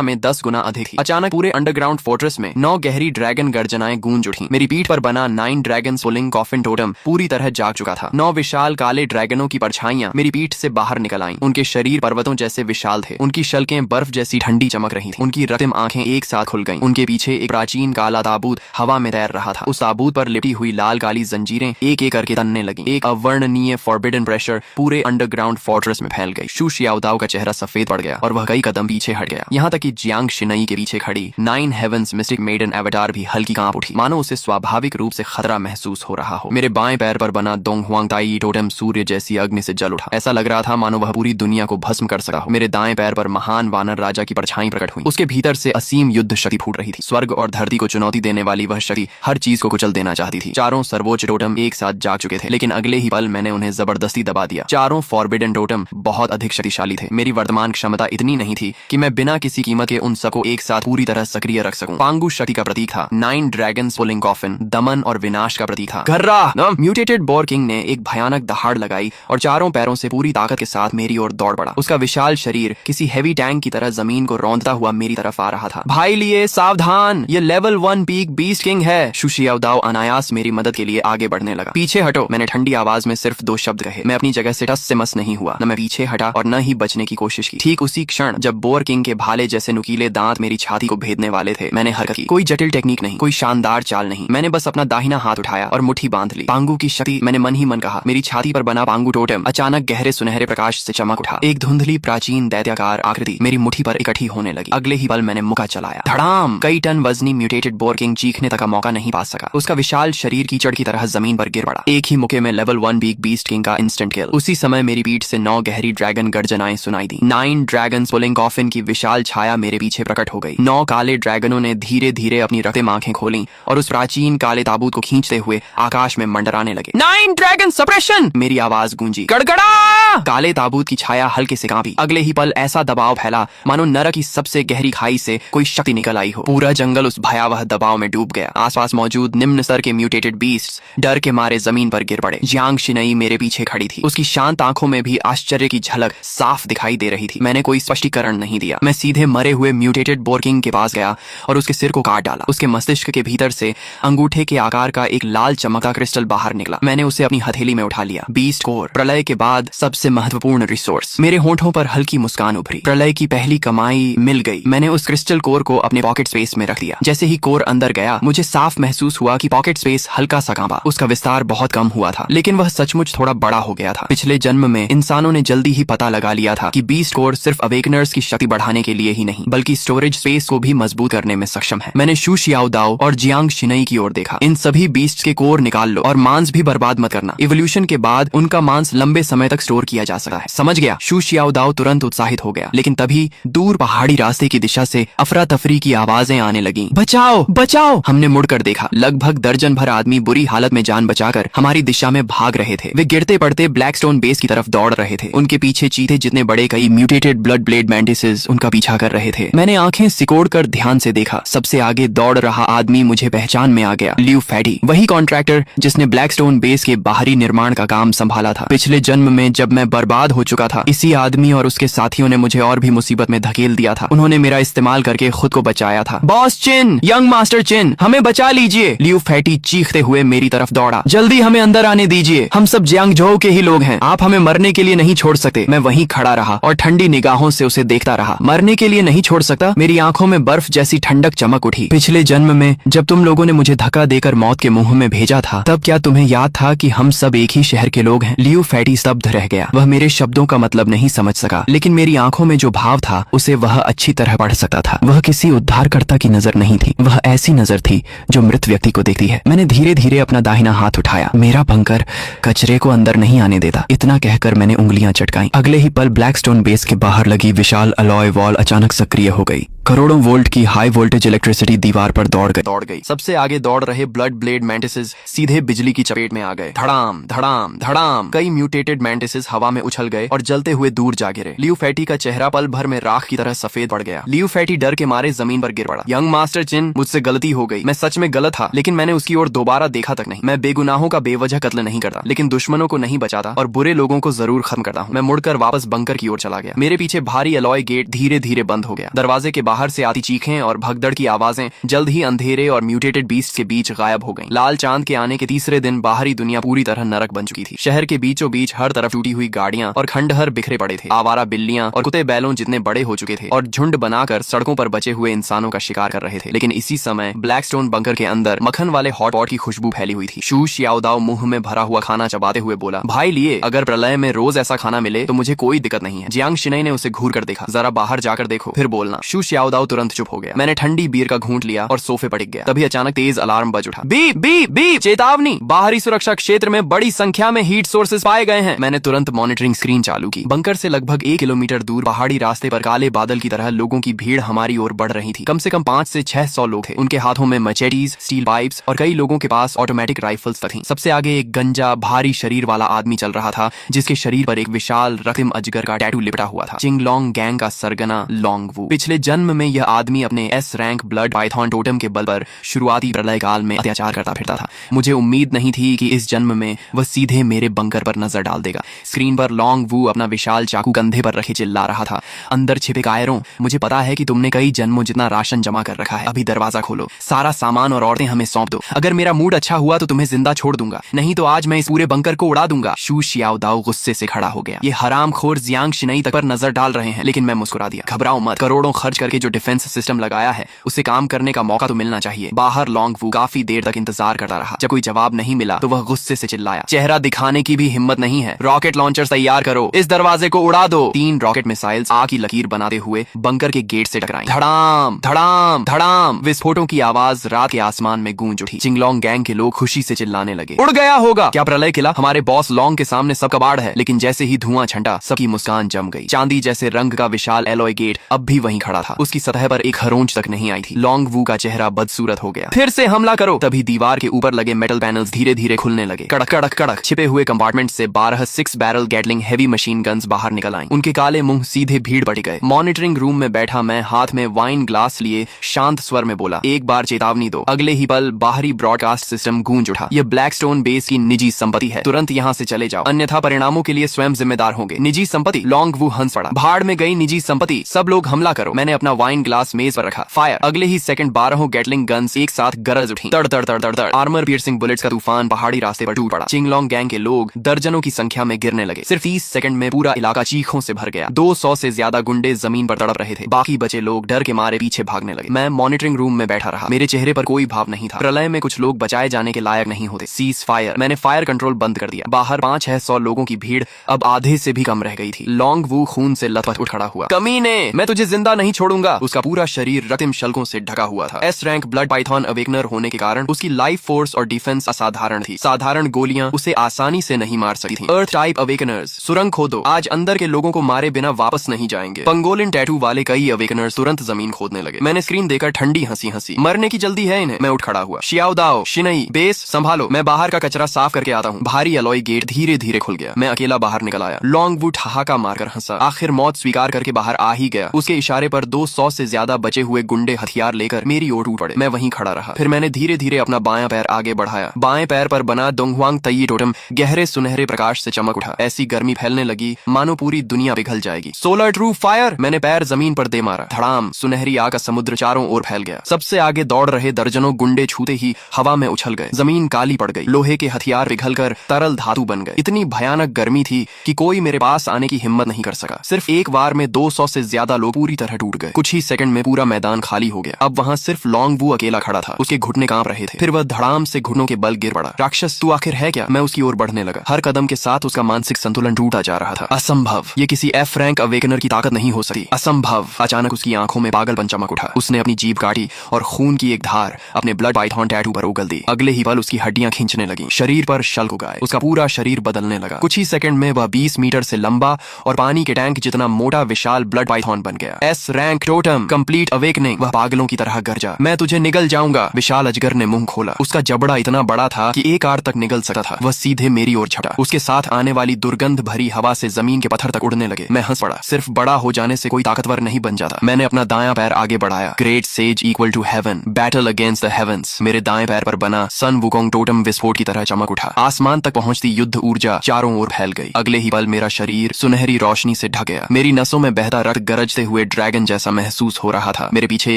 में 10 गुना अधिक थी। अचानक पूरे अंडरग्राउंड फोर्ट्रेस में 9 गहरी ड्रैगन गर्जनाएं गूंज उठी। मेरी पीठ पर बना 9 ड्रैगन पुलिंग कॉफिन टोटम पूरी तरह जाग चुका था। 9 विशाल काले ड्रैगनों की परछाइयां मेरी पीठ से बाहर निकल आईं। उनके शरीर पर्वतों जैसे विशाल थे। उनकी शल्कें बर्फ जैसी ठंडी चमक रही थी। उनकी रक्तिम आंखें एक साथ खुल गईं। उनके पीछे एक प्राचीन काला ताबूत हवा में तैर रहा था। उस ताबूत पर लिपटी हुई लाल काली जंजीरें एक एक करके तनने लगीं। एक अवर्णनीय फॉरबिडन प्रेशर पूरे अंडरग्राउंड फोर्ट्रेस में फैल गई। शू शियाओदाओ का चेहरा सफेद पड़ गया और वह कई कदम पीछे हट गया। यहाँ तक कि जियांग शिनई के पीछे खड़ी 9 हेवंस मिस्टिक मेडन एवेटार भी हल्की कांप उठी, मानो उसे स्वाभाविक रूप से खतरा महसूस हो रहा हो। मेरे बाएं पैर पर बना दोंग हुआंग ताई टोटेम सूर्य जैसी अग्नि से जल उठा। ऐसा लग रहा था मानो वह पूरी दुनिया को भस्म कर सका हो। मेरे दाएं पैर पर महान वानर राजा की परछाई प्रकट हुई। उसके भीतर से असीम युद्ध शक्ति फूट रही थी। स्वर्ग और धरती को चुनौती देने वाली वह शक्ति हर चीज को कुचल देना चाहती थी। चारों सर्वोच्च टोटम एक साथ जाग चुके थे, लेकिन अगले ही पल मैंने उन्हें जबरदस्ती दबा दिया। चारों फॉरबिडन टोटम बहुत अधिक शक्तिशाली थे। मेरी वर्तमान क्षमता इतनी नहीं थी कि मैं बिना किसी कीमत के उन सबको एक साथ पूरी तरह सक्रिय रख सकूं। पांगु शक्ति का प्रतीक था। 9 ड्रैगन पुलिंग कॉफिन दमन और विनाश का प्रतीक था। गर्रा! म्यूटेटेड बोर किंग ने एक भयानक दहाड़ लगाई और चारों पैरों से पूरी ताकत के साथ मेरी ओर दौड़ पड़ा। उसका विशाल शरीर किसी हैवी टैंक की तरह जमीन को रौंदता हुआ मेरी तरफ आ रहा था। भाई लिए सावधान, ये लेवल 1 पीक बीस्ट किंग है। शू शियाओदाओ अनायास मेरी मदद के लिए आगे बढ़ने लगा। पीछे हटो, मैंने ठंडी आवाज में सिर्फ 2 शब्द कहे। मैं अपनी जगह से टस से मस नहीं हुआ। न मैं पीछे हटा और न ही बचने की कोशिश की। ठीक उसी क्षण जब बोर किंग के भाले जैसे नुकीले दांत मेरी छाती को भेदने वाले थे, मैंने हरकत की। कोई जटिल टेक्निक नहीं, कोई शानदार चाल नहीं। मैंने बस अपना दाहिना हाथ उठाया और मुट्ठी बांध ली। पांगु की शक्ति, मैंने मन ही मन कहा। मेरी छाती पर बना पांगु टोटेम अचानक गहरे सुनहरे प्रकाश से चमक उठा। एक धुंधली प्राचीन दैत्याकार आकृति मेरी मुट्ठी पर इकट्ठी होने लगी। अगले ही पल मैंने मुक्का चलाया। धड़ाम! कई टन वजनी म्यूटेटेड बोर किंग चीखने तक का मौका नहीं पा सका। उसका विशाल शरीर कीचड़ की तरह जमीन पर गिर पड़ा। एक ही मुक्के में लेवल 1 पीक बीस्ट किंग का इंस्टेंट किल। उसी समय मेरी पीठ से 9 गहरी ड्रैगन गर्जनाएं सुनाई दी। 9 ड्रैगन पुलिंग कॉफिन की विशाल छाया मेरे पीछे प्रकट हो गई। 9 काले ड्रैगनों ने धीरे धीरे अपनी रक्तिम आंखें खोली और उस प्राचीन काले ताबूत को खींचते हुए आकाश में मंडराने लगे। 9 ड्रैगन सप्रेशन! मेरी आवाज गूंजी। गड़गड़ा! काले ताबूत की छाया हल्के से कांपी। अगले ही पल ऐसा दबाव फैला मानो नरक की सबसे गहरी खाई से कोई शक्ति निकल आई हो। पूरा जंगल उस भयावह दबाव में डूब गया। आसपास मौजूद निम्न स्तर के म्यूटेटेड बीस्ट्स डर के मारे जमीन पर गिर पड़े। जियांग शिनई मेरे पीछे खड़ी थी। उसकी शांत आंखों में भी आश्चर्य की झलक साफ दिखाई दे रही थी। मैंने कोई स्पष्टीकरण नहीं दिया। मैं सीधे मरे हुए म्यूटेटेड बोर किंग के पास गया और उसके सिर को काट डाला। उसके मस्तिष्क के भीतर से अंगूठे के आकार का एक लाल चमकता क्रिस्टल बाहर निकला। मैंने उसे अपनी हथेली में उठा लिया। बीस्ट कोर, प्रलय के बाद सबसे महत्वपूर्ण रिसोर्स। मेरे होंठों पर हल्की मुस्कान उभरी। प्रलय की पहली कमाई मिल गई। मैंने उस क्रिस्टल कोर को अपने पॉकेट स्पेस में रख दिया। जैसे ही कोर अंदर गया, मुझे साफ महसूस हुआ कि पॉकेट स्पेस हल्का सा कांपा। उसका विस्तार बहुत कम हुआ था, लेकिन वह सचमुच थोड़ा बड़ा हो गया था। पिछले जन्म में इंसानों ने जल्दी ही पता लगा लिया था कि बीस्ट कोर सिर्फ अवेकनर्स की शक्ति बढ़ाने के लिए ही नहीं, बल्कि स्टोरेज स्पेस को भी मजबूत करने में सक्षम है। मैंने शू शियाओदाओ और जियांग शिनई की ओर देखा। इन सभी बीस्ट के कोर निकाल लो और मांस भी बर्बाद मत करना। इवोल्यूशन के बाद उनका मांस लंबे समय तक स्टोर किया जा सकता है। समझ गया? शू शियाओदाओ तुरंत उत्साहित हो गया, लेकिन तभी दूर पहाड़ी रास्ते की दिशा से अफरा तफरी की आवाजें आने लगी। बचाओ बचाओ! हमने मुड़कर देखा। लगभग दर्जन भर आदमी बुरी हालत में जान बचाकर हमारी दिशा में भाग रहे थे। वे गिरते पड़ते ब्लैकस्टोन बेस की तरफ दौड़ रहे थे। उनके पीछे चीते जितने बड़े कई म्यूटेटेड ब्लड ब्लेड मैंटिसेस उनका पीछा कर रहे थे। मैंने आंखें सिकोड़कर ध्यान से देखा। सबसे आगे दौड़ रहा आदमी मुझे पहचान में आ गया। लियू फैटी, वही कॉन्ट्रैक्टर जिसने ब्लैकस्टोन बेस के बाहरी निर्माण का काम संभाला था। पिछले जन्म में जब मैं बर्बाद हो चुका था, इसी आदमी और उसके साथियों ने मुझे और भी मुसीबत में धकेल दिया था। उन्होंने मेरा इस्तेमाल करके खुद को बचाया था। बॉस चिन, यंग मास्टर चिन, हमें बचा लीजिए! लियू फैटी चीखते हुए मेरी तरफ दौड़ा। जल्दी हमें अंदर आने दीजिए, हम सब जियांगझोउ के ही लोग हैं। आप हमें मरने के लिए नहीं छोड़ सकते। मैं वहीं खड़ा रहा और ठंडी निगाहों से उसे देखता रहा। मरने के लिए नहीं छोड़ सकता? मेरी आंखों में बर्फ जैसी ठंडक चमक उठी। पिछले जन्म में जब तुम लोगों ने मुझे धक्का देकर मौत के मुंह में भेजा था, तब क्या तुम्हें याद था कि हम सब एक ही शहर के लोग हैं? लियू फैटी स्तब्ध रह गया। वह मेरे शब्दों का मतलब नहीं समझ सका, लेकिन मेरी आंखों में जो भाव था उसे वह अच्छी तरह पढ़ सकता था। वह किसी उद्धारकर्ता की नजर नहीं थी, वह ऐसी नजर थी जो मृत व्यक्ति को देखती है। मैंने धीरे धीरे अपना दाहिना हाथ उठाया। मेरा बंकर कचरे को अंदर नहीं आने देता, इतना कहकर मैंने उंगलियां चटकाई। अगले ही पल ब्लैकस्टोन बेस के बाहर लगी विशाल अलॉय वॉल अचानक सक्रिय हो गई। करोड़ों वोल्ट की हाई वोल्टेज इलेक्ट्रिसिटी दीवार पर दौड़ गई। सबसे आगे दौड़ रहे ब्लड ब्लेड मैंटिसेस सीधे बिजली की चपेट में आ गए। धड़ाम धड़ाम धड़ाम, कई म्यूटेटेड मैंटिसेस हवा में उछल गए और जलते हुए दूर जा गिरे। लियू फैटी का चेहरा पल भर में राख की तरह सफेद पड़ गया। लियू फैटी डर के मारे जमीन पर गिर पड़ा। यंग मास्टर चिन, मुझसे गलती हो गई, मैं सच में गलत था, लेकिन मैंने उसकी ओर दोबारा देखा तक नहीं। मैं बेगुनाहों का बेवजह कत्ल नहीं करता, लेकिन दुश्मनों को नहीं बचाता और बुरे लोगों को जरूर खत्म करता हूँ। मैं मुड़कर वापस बंकर की ओर चला गया। मेरे पीछे भारी अलॉय गेट धीरे धीरे बंद हो गया। दरवाजे के बाहर से आती चीखें और भगदड़ की आवाजें जल्द ही अंधेरे और म्यूटेटेड बीस्ट के बीच गायब हो गईं। लाल चांद के आने के तीसरे दिन बाहरी दुनिया पूरी तरह नरक बन चुकी थी। शहर के बीचों बीच हर तरफ टूटी हुई गाड़ियां और खंडहर बिखरे पड़े थे। आवारा बिल्लियां और कुत्ते बैलों जितने बड़े हो चुके थे और झुंड बनाकर सड़कों पर बचे हुए इंसानों का शिकार कर रहे थे। लेकिन इसी समय ब्लैकस्टोन बंकर के अंदर मक्खन वाले हॉट पॉट की खुशबू फैली हुई थी। शू शियाओदाओ मुंह में भरा हुआ खाना चबाते हुए बोला, भाई लिए, अगर प्रलय में रोज ऐसा खाना मिले तो मुझे कोई दिक्कत नहीं है। जियांग शिनई ने उसे घूर कर देखा। जरा बाहर जाकर देखो, फिर बोलना। शू शियाओदाओ तुरंत चुप हो गया। मैंने ठंडी बीयर का घूंट लिया और सोफे पर टिक गया। तभी अचानक तेज अलार्म बज उठा। बीप बीप बीप, चेतावनी, बाहरी सुरक्षा क्षेत्र में बड़ी संख्या में हीट सोर्सेज पाए गए हैं। मैंने तुरंत मॉनिटरिंग स्क्रीन चालू की। बंकर से लगभग 1 किलोमीटर दूर पहाड़ी रास्ते पर काले बादल की तरह लोगों की भीड़ हमारी ओर बढ़ रही थी। कम से कम 500 से 600 लोग थे। उनके हाथों में मचेटीज, स्टील पाइप्स और कई लोगों के पास ऑटोमेटिक राइफल्स थी। सबसे आगे एक गंजा भारी शरीर वाला आदमी चल रहा था, जिसके शरीर पर एक विशाल रक्तिम अजगर का टैटू लिपटा हुआ था। चिंगलोंग गैंग का सरगना लोंग वू। पिछले जन्म में यह आदमी अपने S rank blood Python totem के बल पर शुरुआती प्रलय काल में अत्याचार करता फिरता था। मुझे उम्मीद नहीं थी कि इस जन्म में वह सीधे मेरे बंकर पर नजर डाल देगा। स्क्रीन पर लोंग वू अपना विशाल चाकू कंधे पर रखे चिल्ला रहा था, अंदर छिपे कायरों, मुझे पता है कि तुमने कई जन्मों जितना राशन जमा कर रखा है। अभी दरवाजा खोलो, सारा सामान और औरतें हमें सौंप दो। अगर मेरा मूड अच्छा हुआ तो तुम्हें जिंदा छोड़ दूंगा, नहीं तो आज मैं इस पूरे बंकर को उड़ा दूंगा। शू शियाओदाओ गुस्से से खड़ा हो गया। ये हरामखोर जियांग शिनई तक पर नजर डाल रहे हैं। लेकिन मैं मुस्कुरा दिया। घबराओ मत, करोड़ों खर्च करके जो डिफेंस सिस्टम लगाया है उसे काम करने का मौका तो मिलना चाहिए। बाहर लोंग वू काफी देर तक इंतजार करता रहा। जब कोई जवाब नहीं मिला तो वह गुस्से से चिल्लाया, चेहरा दिखाने की भी हिम्मत नहीं है, रॉकेट लॉन्चर तैयार करो, इस दरवाजे को उड़ा दो। 3 रॉकेट मिसाइल्स आग की लकीर बनाते हुए बंकर के गेट से टकराई। धड़ाम धड़ाम धड़ाम, विस्फोटों की आवाज रात के आसमान में गूंज उठी। चिंगलोंग गैंग के लोग खुशी से चिल्लाने लगे, उड़ गया होगा। क्या प्रलय किला हमारे बॉस लोंग के सामने सब कबाड़ है। लेकिन जैसे ही धुआं छंटा, सबकी मुस्कान जम गई। चांदी जैसे रंग का विशाल एलॉय गेट अब भी वहीं खड़ा था। उसकी सतह पर एक खरोंच तक नहीं आई थी। लोंग वू का चेहरा बदसूरत हो गया। फिर से हमला करो। तभी दीवार के ऊपर लगे मेटल पैनल्स धीरे धीरे खुलने लगे। कड़क कड़क कड़क, छिपे हुए कंपार्टमेंट से 12 6 barrel Gatling heavy machine guns बाहर निकल आईं। उनके काले मुंह सीधे भीड़ बढ़ गए। मॉनिटरिंग रूम में बैठा मैं हाथ में वाइन ग्लास लिए शांत स्वर में बोला, एक बार चेतावनी दो। अगले ही पल बाहरी ब्रॉडकास्ट सिस्टम गूंज उठा, यह ब्लैकस्टोन बेस की निजी संपत्ति है, तुरंत यहाँ से चले जाओ, अन्यथा परिणामों के लिए स्वयं जिम्मेदार होंगे। निजी संपत्ति? लोंग वू हंस पड़ा। भाड़ में गई निजी संपत्ति, सब लोग हमला करो। मैंने अपना वाइन ग्लास मेज पर रखा। फायर। अगले ही सेकंड 12 गैटलिंग गन्स एक साथ गरज उठी। तड़ तड़ तड़ तड़ तड़, आर्मर पियर्सिंग बुलेट्स का तूफान पहाड़ी रास्ते पर टूट पड़ा। चिंगलोंग गैंग के लोग दर्जनों की संख्या में गिरने लगे। सिर्फ 30 सेकंड में पूरा इलाका चीखों से भर गया। 200 से ज्यादा गुंडे जमीन पर तड़प रहे थे। बाकी बचे लोग डर के मारे पीछे भागने लगे। मैं मॉनिटरिंग रूम में बैठा रहा। मेरे चेहरे पर कोई भाव नहीं था। प्रलय में कुछ लोग बचाए जाने के लायक नहीं होते। Cease fire. मैंने फायर कंट्रोल बंद कर दिया। बाहर 500-600 लोगों की भीड़ अब आधे से भी कम रह गई थी। लोंग वू खून से लथपथ उठ खड़ा हुआ। कमीने, मैं तुझे जिंदा नहीं छोड़ूंगा। उसका पूरा शरीर रक्तिम शल्कों से ढका हुआ था। S rank blood Python awakener होने के कारण उसकी लाइफ फोर्स और डिफेंस असाधारण थी। साधारण गोलियां उसे आसानी से नहीं मार सकती थीं। अर्थ टाइप अवेकनर्स, सुरंग खोदो, आज अंदर के लोगों को मारे बिना वापस नहीं जाएंगे। पंगोलिन टैटू वाले कई अवेकनर्स तुरंत जमीन खोदने लगे। मैंने स्क्रीन देखकर ठंडी हंसी हंसी। मरने की जल्दी है इन्हें। मैं उठ खड़ा हुआ। शियाओदाओ, शिनई, बेस संभालो, मैं बाहर का कचरा साफ करके आता हूँ। भारी अलॉय गेट धीरे धीरे खुल गया। मैं अकेला बाहर निकल आया। लोंग वू ठहाका मारकर हंसा। आखिर मौत स्वीकार करके बाहर आ ही गया। उसके इशारे पर 200 से ज्यादा बचे हुए गुंडे हथियार लेकर मेरी ओर टूट पड़े। मैं वहीं खड़ा रहा। फिर मैंने धीरे धीरे अपना बायां पैर आगे बढ़ाया। बाएं पैर पर बना डोंगहुआंग तई टोटम गहरे सुनहरे प्रकाश से चमक उठा। ऐसी गर्मी फैलने लगी मानो पूरी दुनिया पिघल जाएगी। Solar true fire. मैंने पैर जमीन पर दे मारा। धड़ाम, सुनहरी आग का समुद्र चारों ओर फैल गया। सबसे आगे दौड़ रहे दर्जनों गुंडे छूते ही हवा में उछल गए। जमीन काली पड़ गई। लोहे के हथियार पिघलकर तरल धातु बन गए। इतनी भयानक गर्मी थी कि कोई मेरे पास आने की हिम्मत नहीं कर सका। सिर्फ एक बार में 200 से ज्यादा लोग पूरी तरह टूट गए। कुछ ही सेकंड में पूरा मैदान खाली हो गया। अब वहां सिर्फ लोंग वू अकेला खड़ा था। उसके घुटने कांप रहे थे। फिर वह धड़ाम से घुटनों के बल गिर पड़ा। राक्षस, तू आखिर है क्या? मैं उसकी ओर बढ़ने लगा। हर कदम के साथ उसका मानसिक संतुलन टूटा जा रहा था। असंभव, ये किसी एफ रैंक अवेकनर की ताकत नहीं हो सकती। असंभव। अचानक उसकी आंखों में पागलपन चमक उठा। उसने अपनी जीभ काटी और खून की एक धार अपने ब्लड पाइथन टैटू पर उगल दी। अगले ही पल उसकी हड्डियां खींचने लगी। शरीर पर शल्क उगाए। उसका पूरा शरीर बदलने लगा। कुछ ही सेकंड में वह 20 मीटर से लंबा और पानी के टैंक जितना मोटा विशाल ब्लड पाइथन बन गया। S rank totem complete awakening. वह पागलों की तरह गरजा, मैं तुझे निगल जाऊंगा। विशाल अजगर ने मुंह खोला। उसका जबड़ा इतना बड़ा था कि एक आर तक निगल सकता था। वह सीधे मेरी ओर झपटा। उसके साथ आने वाली दुर्गंध भरी हवा से जमीन के पत्थर तक उड़ने लगे। मैं हंस पड़ा। सिर्फ बड़ा हो जाने से कोई ताकतवर नहीं बन जाता। मैंने अपना दायां पैर आगे बढ़ाया। Great sage equal to heaven, battle against the heavens. मेरे दाएं पैर पर बना सन वुकोंग टोटम विस्फोट की तरह चमक उठा। आसमान तक पहुंचती युद्ध ऊर्जा चारों ओर फैल गई। अगले ही पल मेरा शरीर सुनहरी रोशनी से ढक गया। मेरी नसों में बहता रक्त गरजते हुए ड्रैगन जैसा महसूस हो रहा था। मेरे पीछे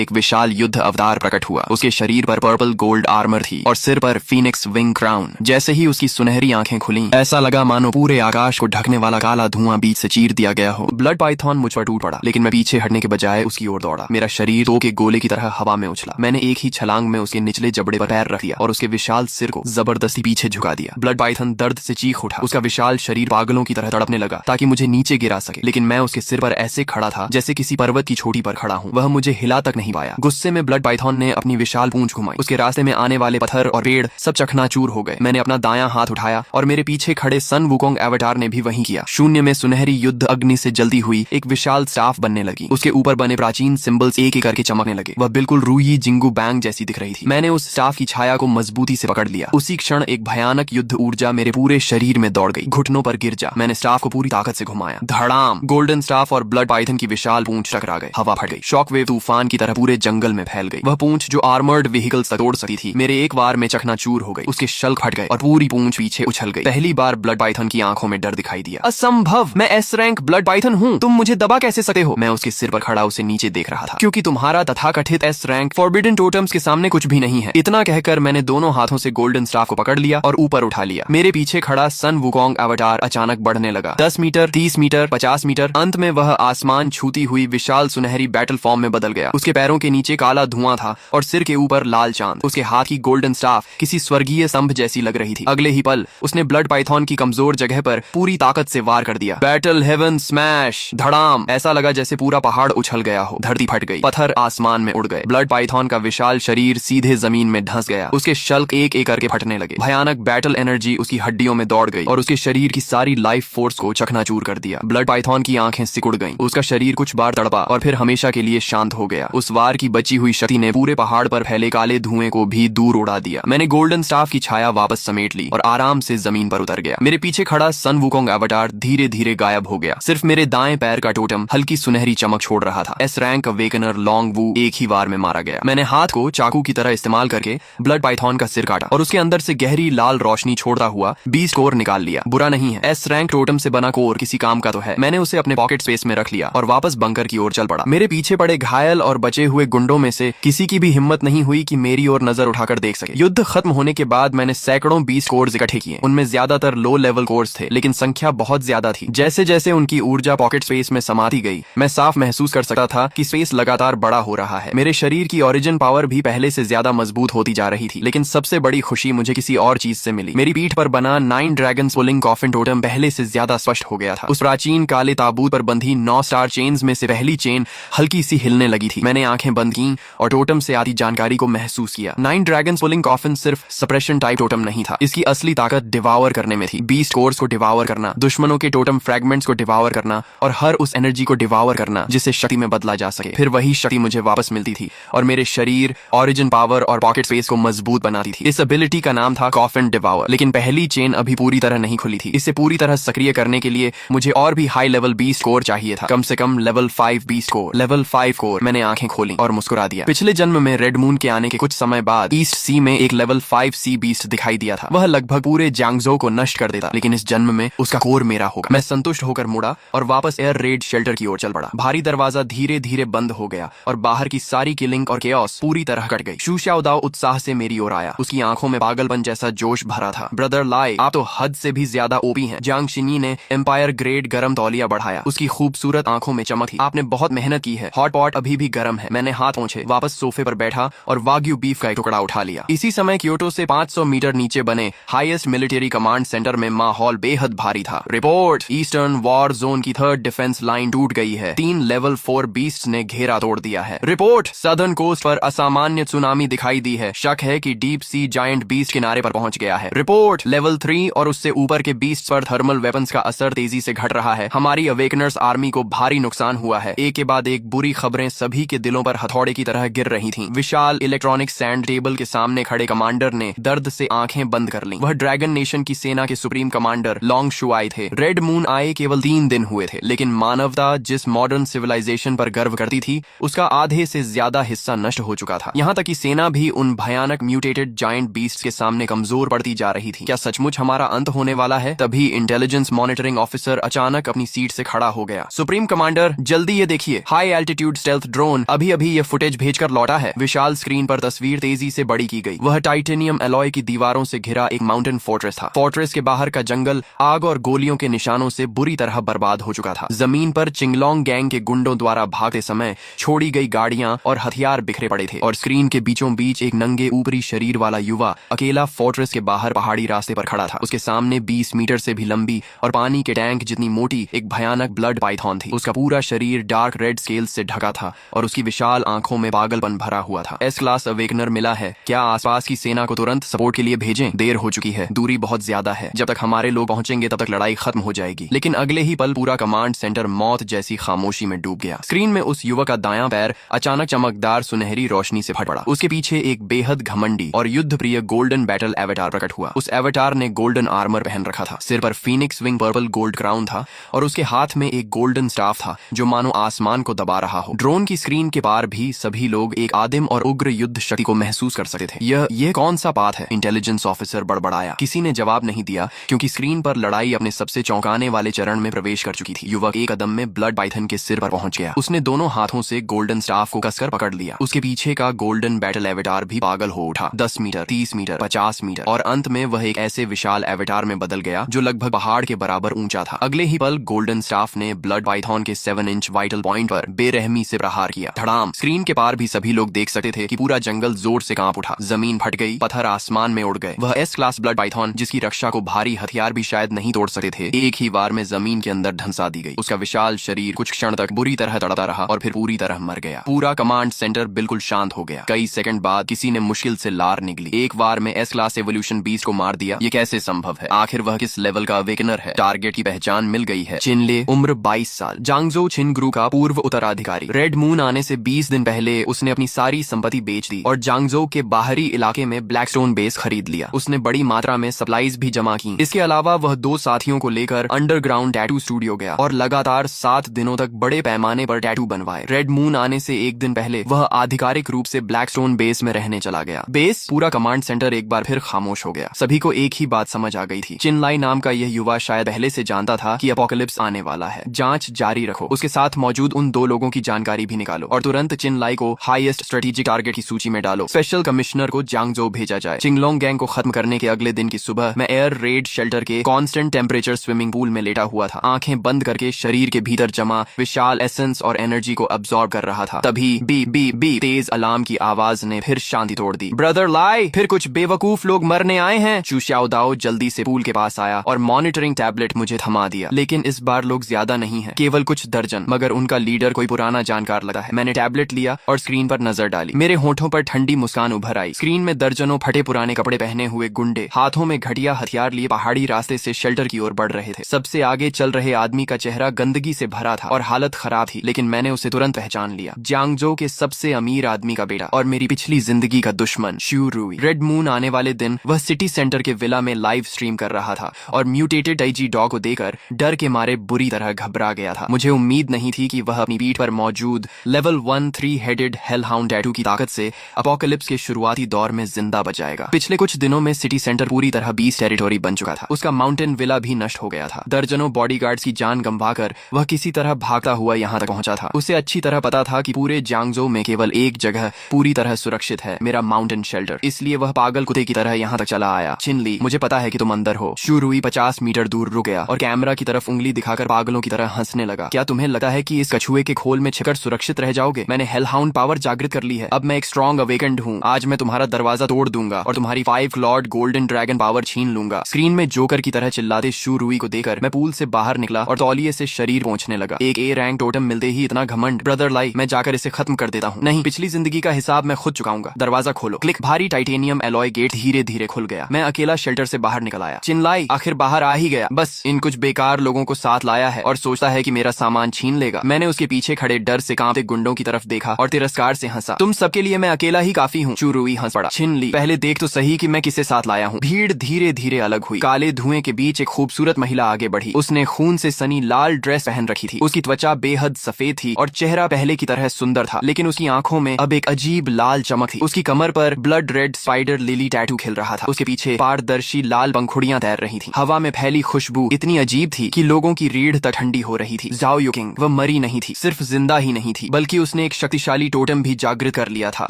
एक विशाल युद्ध अवतार प्रकट हुआ। उसके शरीर पर पर्पल गोल्ड आर्मर थी और सिर पर फीनिक्स विंग क्राउन। जैसे ही उसकी सुनहरी आंखें खुली, ऐसा लगा मानो पूरे आकाश को ढकने वाला काला धुआं बीच से चीर दिया गया हो। ब्लड पाइथन मुझ पर टूट पड़ा, लेकिन मैं पीछे हटने के बजाय उसकी ओर दौड़ा। मेरा शरीर तो के गोले की तरह हवा में उछला। मैंने एक ही छलांग में उसके निचले जबड़े पर पैर रख दिया और उसके विशाल सिर को जबरदस्ती पीछे झुका दिया। ब्लड पाइथन दर्द से चीख उठा। उसका विशाल शरीर पागलों की तरह तड़पने लगा ताकि मुझे नीचे गिरा सके, लेकिन मैं उसके सिर पर ऐसे खड़ा था जैसे किसी पर्वत की चोटी पर खड़ा हूँ। वह मुझे हिला तक नहीं पाया। गुस्से में ब्लड पाइथन ने अपनी विशाल पूंछ घुमाई। उसके रास्ते में आने वाले पत्थर और पेड़ सब चकनाचूर हो गए। मैंने अपना दायां हाथ उठाया और मेरे पीछे खड़े सन वुकोंग एवटार ने भी वही किया। शून्य में सुनहरी युद्ध अग्नि से जलती हुई एक विशाल स्टाफ बनने लगी। उसके ऊपर बने प्राचीन सिंबल्स एक एक करके चमकने लगे। वह बिल्कुल रूई जिंगू बैंग जैसी दिख रही थी। मैंने उस स्टाफ की छाया को मजबूती से पकड़ लिया। उसी क्षण एक भयानक युद्ध ऊर्जा मेरे पूरे शरीर में दौड़ गई। घुटनों पर गिर जा। मैंने स्टाफ को पूरी ताकत से घुमाया। धड़ाम! गोल्डन स्टाफ और ब्लड पाइथन की विशाल पूंछ टकरा गए। हवा फट गई। शॉकवेव तूफान की तरह पूरे जंगल में फैल गई। वह पूंछ जो आर्मर्ड व्हीकल्स तक तोड़ सकती थी, मेरे एक बार में चकनाचूर हो गई। उसके शल्क फट गए और पूरी पूंछ पीछे उछल गई। पहली बार ब्लड पाइथन की आंखों में डर दिखाई दिया। असंभव! मैं एस रैंक ब्लड पाइथन हूँ। तुम मुझे दबा कैसे सकते हो? मैं उसके सिर पर खड़ा उसे नीचे देख रहा था। क्योंकि तुम्हारा तथाकथित एस रैंक फॉरबिडन टोटम्स के सामने कुछ भी नहीं है। इतना कहकर मैंने दोनों हाथों से गोल्डन स्टाफ को पकड़ लिया और ऊपर उठा लिया। मेरे पीछे खड़ा सन वुकोंग अवतार अचानक बढ़ने लगा। 10 मीटर, 30 मीटर, 50 मीटर। अंत में वह आसमान छूती हुई विशाल सुनहरी बैटल फॉर्म में बदल गया। उसके पैरों के नीचे काला धुआं था और सिर के ऊपर लाल चांद। उसके हाथ की गोल्डन स्टाफ किसी स्वर्गीय स्तंभ जैसी लग रही थी। अगले ही पल उसने ब्लड पाइथन की कमजोर जगह पर पूरी ताकत से वार कर दिया। Battle heaven smash! धड़ाम! ऐसा लगा जैसे पूरा पहाड़ उछल गया हो। धरती फट गई। पत्थर आसमान में उड़ गए। ब्लड पाइथन का विशाल शरीर सीधे जमीन में धंस गया। उसके शल्क एक एक करके फटने लगे। भयानक बैटल एनर्जी उसकी हड्डियों में दौड़ गई और उसके शरीर की सारी लाइफ फोर्स को चकनाचूर कर दिया। ब्लड पाइथन की आंखें सिकुड़ गईं। उसका शरीर कुछ बार तड़पा और फिर हमेशा के लिए शांत हो गया। उस वार की बची हुई शक्ति ने पूरे पहाड़ पर फैले काले धुएं को भी दूर उड़ा दिया। मैंने गोल्डन स्टाफ की छाया वापस समेट ली और आराम से जमीन पर उतर गया। मेरे पीछे खड़ा सन वुकोंग अवतार धीरे धीरे गायब हो गया। सिर्फ मेरे दाएं पैर का टोटम हल्की सुनहरी चमक छोड़ रहा था। एस रैंक अवेकनर लॉन्ग वू एक ही वार में मारा गया। मैंने हाथ को चाकू की तरह इस्तेमाल करके ब्लड पाइथन का सिर काटा और उसके अंदर से गहरी लाल रोशनी छोड़ता हुआ बीस्ट कोर निकाल लिया। बुरा नहीं है, एस रैंक टोटम से बना कोर किसी काम का तो है। मैंने उसे अपने पॉकेट स्पेस में रख लिया और वापस बंकर की ओर चल पड़ा। मेरे पीछे पड़े घायल और बचे हुए गुंडों में से किसी की भी हिम्मत नहीं हुई कि मेरी ओर नजर उठाकर देख सके। युद्ध खत्म होने के बाद मैंने सैकड़ों बीस्ट कोर्स इकट्ठे किए। उनमें ज्यादातर लो लेवल कोर्स थे, लेकिन संख्या बहुत ज्यादा थी। जैसे जैसे उनकी ऊर्जा पॉकेट स्पेस में समाती गई, मैं साफ महसूस कर सकता था कि स्पेस लगातार बड़ा हो रहा है। मेरे शरीर की ओरिजिन पावर भी पहले से ज्यादा मजबूत होती जा रही थी। लेकिन सबसे बड़ी खुशी मुझे किसी और चीज से मिली। मेरी पीठ पर बना 9 ड्रैगन्स पुलिंग कॉफिन टोटम पहले से ज्यादा स्पष्ट हो गया था। उस प्राचीन काले ताबूत पर बंधी 9 स्टार चेन्स में से पहली चेन हल्की सी हिलने लगी थी। मैंने आंखें बंद की और टोटम से आती जानकारी को महसूस किया। 9 ड्रैगन्स पुलिंग कॉफिन सिर्फ सप्रेशन टाइप टोटम नहीं था। इसकी असली ताकत डिवावर करने में थी। बीस्ट कोर्स को डिवावर करना, दुश्मनों के टोटम फ्रैगमेंट्स को डिवावर करना और हर उस एनर्जी को डिवावर करना जिसे शक्ति में बदला जा सके। फिर वही शक्ति मुझे वापस मिलती थी और मेरे शरीर, ओरिजिन पावर और पॉकेट स्पेस को मजबूत बनाती थी। इस एबिलिटी का नाम था कॉफिन डिवावर। लेकिन पहली चेन अभी पूरी तरह नहीं खुली थी। इसे पूरी तरह सक्रिय करने के लिए मुझे और भी हाई लेवल बीस्ट कोर चाहिए था। कम से कम level 5 beast core. Level 5 core. मैंने आंखें खोली और मुस्कुरा दिया। पिछले जन्म में रेड मून के आने के कुछ समय बाद ईस्ट सी में एक लेवल 5 सी बीस्ट दिखाई दिया था। वह लगभग पूरे जांगजो को नष्ट कर देता, लेकिन इस जन्म में उसका कोर मेरा होगा। मैं संतुष्ट होकर मुड़ा और वापस एयर रेड शेल्टर की ओर चल पड़ा। भारी दरवाजा धीरे धीरे बंद हो गया और बाहर की सारी किलिंग और केओस पूरी तरह कट गई। शू शाओदाओ उत्साह से मेरी ओर आया। उसकी आंखों में पागलपन जैसा जोश भरा था। ब्रदर लाई, आप तो हद से भी ज्यादा ओपी हैं। जांग शिनी ने एम्पायर ग्रेड गरम तौलिया बढ़ाया। उसकी खूबसूरत आंखों में चमक थी। आपने बहुत मेहनत की है। हॉट पॉट अभी भी गर्म है। मैंने हाथ पहुंचे, वापस सोफे पर बैठा और वाग्यू बीफ का एक टुकड़ा उठा लिया। इसी समय क्योटो से 500 मीटर नीचे बने हाईएस्ट मिलिट्री कमांड सेंटर में माहौल बेहद भारी था। रिपोर्ट, ईस्टर्न वॉर जोन की 3rd डिफेंस लाइन टूट गई है। 3 लेवल 4 बीस्ट ने घेरा तोड़ दिया है। रिपोर्ट, सदर्न कोस्ट पर असामान्य सुनामी दिखाई दी है। शक है कि डीप सी जायंट बीस्ट किनारे पर पहुंच गया है। रिपोर्ट, लेवल 3 और उससे ऊपर के बीस्ट पर थर्मल वेपन्स का असर तेजी से घट रहा है। हमारी अवेकनर्स आर्मी को भारी नुकसान हुआ है। एक के बाद एक एक बुरी खबरें सभी के दिलों पर हथौड़े की तरह गिर रही थीं। विशाल इलेक्ट्रॉनिक सैंड टेबल के सामने खड़े कमांडर ने दर्द से आंखें बंद कर लीं। वह ड्रैगन नेशन की सेना के सुप्रीम कमांडर लॉन्ग शुआई थे। रेड मून आए केवल 3 दिन हुए थे, लेकिन मानवता जिस मॉडर्न सिविलाइजेशन पर गर्व करती थी उसका आधे से ज्यादा हिस्सा नष्ट हो चुका था। यहाँ तक कि सेना भी उन भयानक म्यूटेटेड जायंट बीस्ट के सामने कमजोर पड़ती जा रही थी। क्या सचमुच हमारा अंत होने वाला है? तभी इंटेलिजेंस मॉनिटरिंग ऑफिसर अचानक अपनी सीट से खड़ा हो गया। सुप्रीम कमांडर, जल्दी ये देखिए, हाई एल्टीट्यूड स्टेल्थ ड्रोन अभी अभी ये फुटेज भेजकर लौटा है। विशाल स्क्रीन पर तस्वीर तेजी से बड़ी की गई। वह टाइटेनियम एलॉय की दीवारों से घिरा एक माउंटेन फोर्ट्रेस था। फोर्ट्रेस के बाहर का जंगल आग और गोलियों के निशानों से बुरी तरह बर्बाद हो चुका था। जमीन पर चिंगलोंग गैंग के गुंडों द्वारा भागते समय छोड़ी गई गाड़ियां और हथियार बिखरे पड़े थे, और स्क्रीन के बीचों बीच एक नंगे ऊपरी शरीर वाला युवा अकेला फोर्ट्रेस के बाहर पहाड़ी रास्ते पर खड़ा था। उसके सामने 20 मीटर से भी लंबी और पानी के टैंक जितनी मोटी एक भयानक ब्लड पाइथन थी। उसका पूरा शरीर डार्क रेड स्केल से ढका था और उसकी विशाल आंखों में पागलपन भरा हुआ था। एस क्लास अवेकनर मिला है, क्या आसपास की सेना को तुरंत सपोर्ट के लिए भेजें? देर हो चुकी है, दूरी बहुत ज्यादा है। जब तक हमारे लोग पहुंचेंगे तब तक लड़ाई खत्म हो जाएगी। लेकिन अगले ही पल पूरा कमांड सेंटर मौत जैसी खामोशी में डूब गया। स्क्रीन में उस युवक का दायां पैर अचानक चमकदार सुनहरी रोशनी से फट पड़ा। उसके पीछे एक बेहद घमंडी और युद्ध प्रिय गोल्डन बैटल एवेटार प्रकट हुआ। उस एवेटार ने गोल्डन आर्मर पहन रखा था, सिर पर Phoenix wing purple gold crown था और उसके हाथ में एक गोल्डन स्टाफ था जो मानो आसमान को दबा रहा हो। ड्रोन की स्क्रीन के पार भी सभी लोग एक आदिम और उग्र युद्ध शक्ति को महसूस कर सकते थे। यह कौन सा पाथ है? इंटेलिजेंस ऑफिसर बड़बड़ाया। किसी ने जवाब नहीं दिया क्योंकि स्क्रीन पर लड़ाई अपने सबसे चौंकाने वाले चरण में प्रवेश कर चुकी थी। युवक एक कदम में ब्लड पाइथन के सिर पर पहुंच गया। उसने दोनों हाथों से गोल्डन स्टाफ को कसकर पकड़ लिया। उसके पीछे का गोल्डन बैटल एवेटार भी पागल हो उठा। 10 मीटर, 30 मीटर, 50 मीटर और अंत में वह एक ऐसे विशाल एवेटार में बदल गया जो लगभग पहाड़ के बराबर ऊंचा था। अगले ही पल गोल्डन स्टाफ ने ब्लड पाइथन के 7 इंच वाइटल पॉइंट पर बेरहमी से प्रहार किया। धड़ाम! स्क्रीन के पार भी सभी लोग देख सकते थे कि पूरा जंगल जोर से कांप उठा। जमीन फट गई, पत्थर आसमान में उड़ गए। वह एस क्लास ब्लड पाइथन जिसकी रक्षा को भारी हथियार भी शायद नहीं तोड़ सकते थे, एक ही बार में जमीन के अंदर धंसा दी गई। उसका विशाल शरीर कुछ क्षण तक बुरी तरह तड़पता रहा और फिर पूरी तरह मर गया। पूरा कमांड सेंटर बिल्कुल शांत हो गया। कई सेकंड बाद किसी ने मुश्किल से लार निकली। एक बार में एस क्लास एवोल्यूशन बीस्ट को मार दिया? ये कैसे संभव है? आखिर वह किस लेवल का अवेकनर है? टारगेट की पहचान मिल गई है। चिनले, उम्र 22 साल, जांगजो छिन ग्रुप का पूर्व उत्तराधिकारी। रेड मून आने से 20 दिन पहले उसने अपनी सारी संपत्ति बेच दी और जांगजो के बाहरी इलाके में ब्लैकस्टोन बेस खरीद लिया। उसने बड़ी मात्रा में सप्लाईज भी जमा की। इसके अलावा वह 2 साथियों को लेकर अंडरग्राउंड टैटू स्टूडियो गया और लगातार 7 दिनों तक बड़े पैमाने पर टैटू बनवाए। रेड मून आने से 1 दिन पहले वह आधिकारिक रूप से ब्लैकस्टोन बेस में रहने चला गया। बेस पूरा कमांड सेंटर एक बार फिर खामोश हो गया। सभी को एक ही बात समझ आ गई थी, चिनलाई नाम का यह युवा शायद पहले से जानता था कि अपोकलिप्स आने वाला है। जांच जारी रखो, उसके साथ मौजूद उन 2 लोगों की जानकारी भी निकालो और तुरंत चिनलाई को हाईएस्ट स्ट्रेटेजिक टारगेट की सूची में डालो। स्पेशल कमिश्नर को जांगजो भेजा जाए। चिंगलोंग गैंग को खत्म करने के अगले दिन की सुबह मैं एयर रेड शेल्टर के कांस्टेंट टेम्परेचर स्विमिंग पूल में लेटा हुआ था, आंखें बंद करके शरीर के भीतर जमा विशाल एसेंस और एनर्जी को अब्सॉर्ब कर रहा था। तभी बी बी बी तेज अलार्म की आवाज ने फिर शांति तोड़ दी। ब्रदर लाई, फिर कुछ बेवकूफ लोग मरने आए हैं। चू शाओदाओ जल्दी से पूल के पास आया और मॉनिटरिंग टैबलेट मुझे थमा दिया। लेकिन इस बार लोग ज्यादा नहीं है, केवल कुछ दर्जन, मगर उनका लीडर कोई पुराना जानकार लगा है। मैंने टैबलेट लिया और स्क्रीन पर नजर डाली। मेरे होठों पर ठंडी मुस्कान उभर आई। स्क्रीन में दर्जनों फटे पुराने कपड़े पहने हुए गुंडे हाथों में घटिया हथियार लिए पहाड़ी रास्ते से शेल्टर की ओर बढ़ रहे थे। सबसे आगे चल रहे आदमी का चेहरा गंदगी से भरा था और हालत खराब थी, लेकिन मैंने उसे तुरंत पहचान लिया। जांगजो के सबसे अमीर आदमी का बेटा और मेरी पिछली जिंदगी का दुश्मन शू रुई। रेड मून आने वाले दिन वह सिटी सेंटर के विला में लाइव स्ट्रीम कर रहा था और म्यूटेटेड टाइजी डॉग को देखकर डर के मारे बुरी तरह घबरा गया था। मुझे उम्मीद नहीं थी कि वह अपनी पीठ पर मौजूद लेवल 1 3 हेडेड हेलहाउंड टैटू की ताकत से अपोकलिप्स के शुरुआती दौर में जिंदा बच जाएगा। पिछले कुछ दिनों में सिटी सेंटर पूरी तरह बीस्ट टेरिटोरी बन चुका था। उसका माउंटेन विला भी नष्ट हो गया था। दर्जनों बॉडीगार्ड्स की जान गंवाकर वह किसी तरह भागता हुआ यहाँ तक पहुंचा था। उसे अच्छी तरह पता था कि पूरे जांगजो में केवल एक जगह पूरी तरह सुरक्षित है, मेरा माउंटेन शेल्टर। इसलिए वह पागल कुत्ते की तरह यहाँ तक चला आया। चिनली, मुझे पता है कि तुम अंदर हो। शू रुई 50 मीटर दूर रुक गया और कैमरा की तरफ उंगली दिखाकर पागलों की तरह हंसने लगा। क्या तुम्हें लगता है कि इस कछुए के खोल में छिपकर सुरक्षित रह जाओगे? मैंने हेलहाउंड पावर जागृत कर ली है। अब मैं एक स्ट्रॉन्ग अवेकेंड हूँ। आज मैं तुम्हारा दरवाजा तोड़ दूंगा और तुम्हारी 5 क्लॉड गोल्डन ड्रैगन पावर छीन लूंगा। स्क्रीन में जोकर की तरह चिल्लाते शू रुई को देखकर मैं पूल से बाहर निकला और तौलिए से शरीर पहुंचने लगा। एक ए रैंक टोटम मिलते ही इतना घमंड। ब्रदर लाई, मैं जाकर इसे खत्म कर देता हूँ। नहीं, पिछली जिंदगी का हिसाब मैं खुद चुकाऊंगा। दरवाजा खोलो। क्लिक। भारी टाइटेनियम एलॉय गेट धीरे धीरे खुल गया। मैं अकेला शेल्टर से बाहर निकल आया। चिनलाई आखिर बाहर आ ही गया। बस इन कुछ बेकार लोगों को साथ लाया है और सोचता है कि मेरा सामान छीन लेगा। मैंने उसके पीछे पीछे खड़े डर से कांपते गुंडों की तरफ देखा और तिरस्कार से हंसा। तुम सबके लिए मैं अकेला ही काफी हूँ। शुरुई हंस पड़ा। छिन ली, पहले देख तो सही कि मैं किसे साथ लाया हूँ। भीड़ धीरे धीरे अलग हुई। काले धुएं के बीच एक खूबसूरत महिला आगे बढ़ी। उसने खून से सनी लाल ड्रेस पहन रखी थी। उसकी त्वचा बेहद सफेद थी और चेहरा पहले की तरह सुंदर था, लेकिन उसकी आंखों में अब एक अजीब लाल चमक थी। उसकी कमर पर blood red spider lily tattoo खिल रहा था। उसके पीछे पारदर्शी लाल पंखुड़ियां तैर रही थी। हवा में फैली खुशबू इतनी अजीब थी कि लोगों की रीढ़ तक ठंडी हो रही थी। जाओ युकिंग, वह मरी नहीं थी, सिर्फ जिंदा ही नहीं थी, बल्कि उसने एक शक्तिशाली टोटम भी जागृत कर लिया था,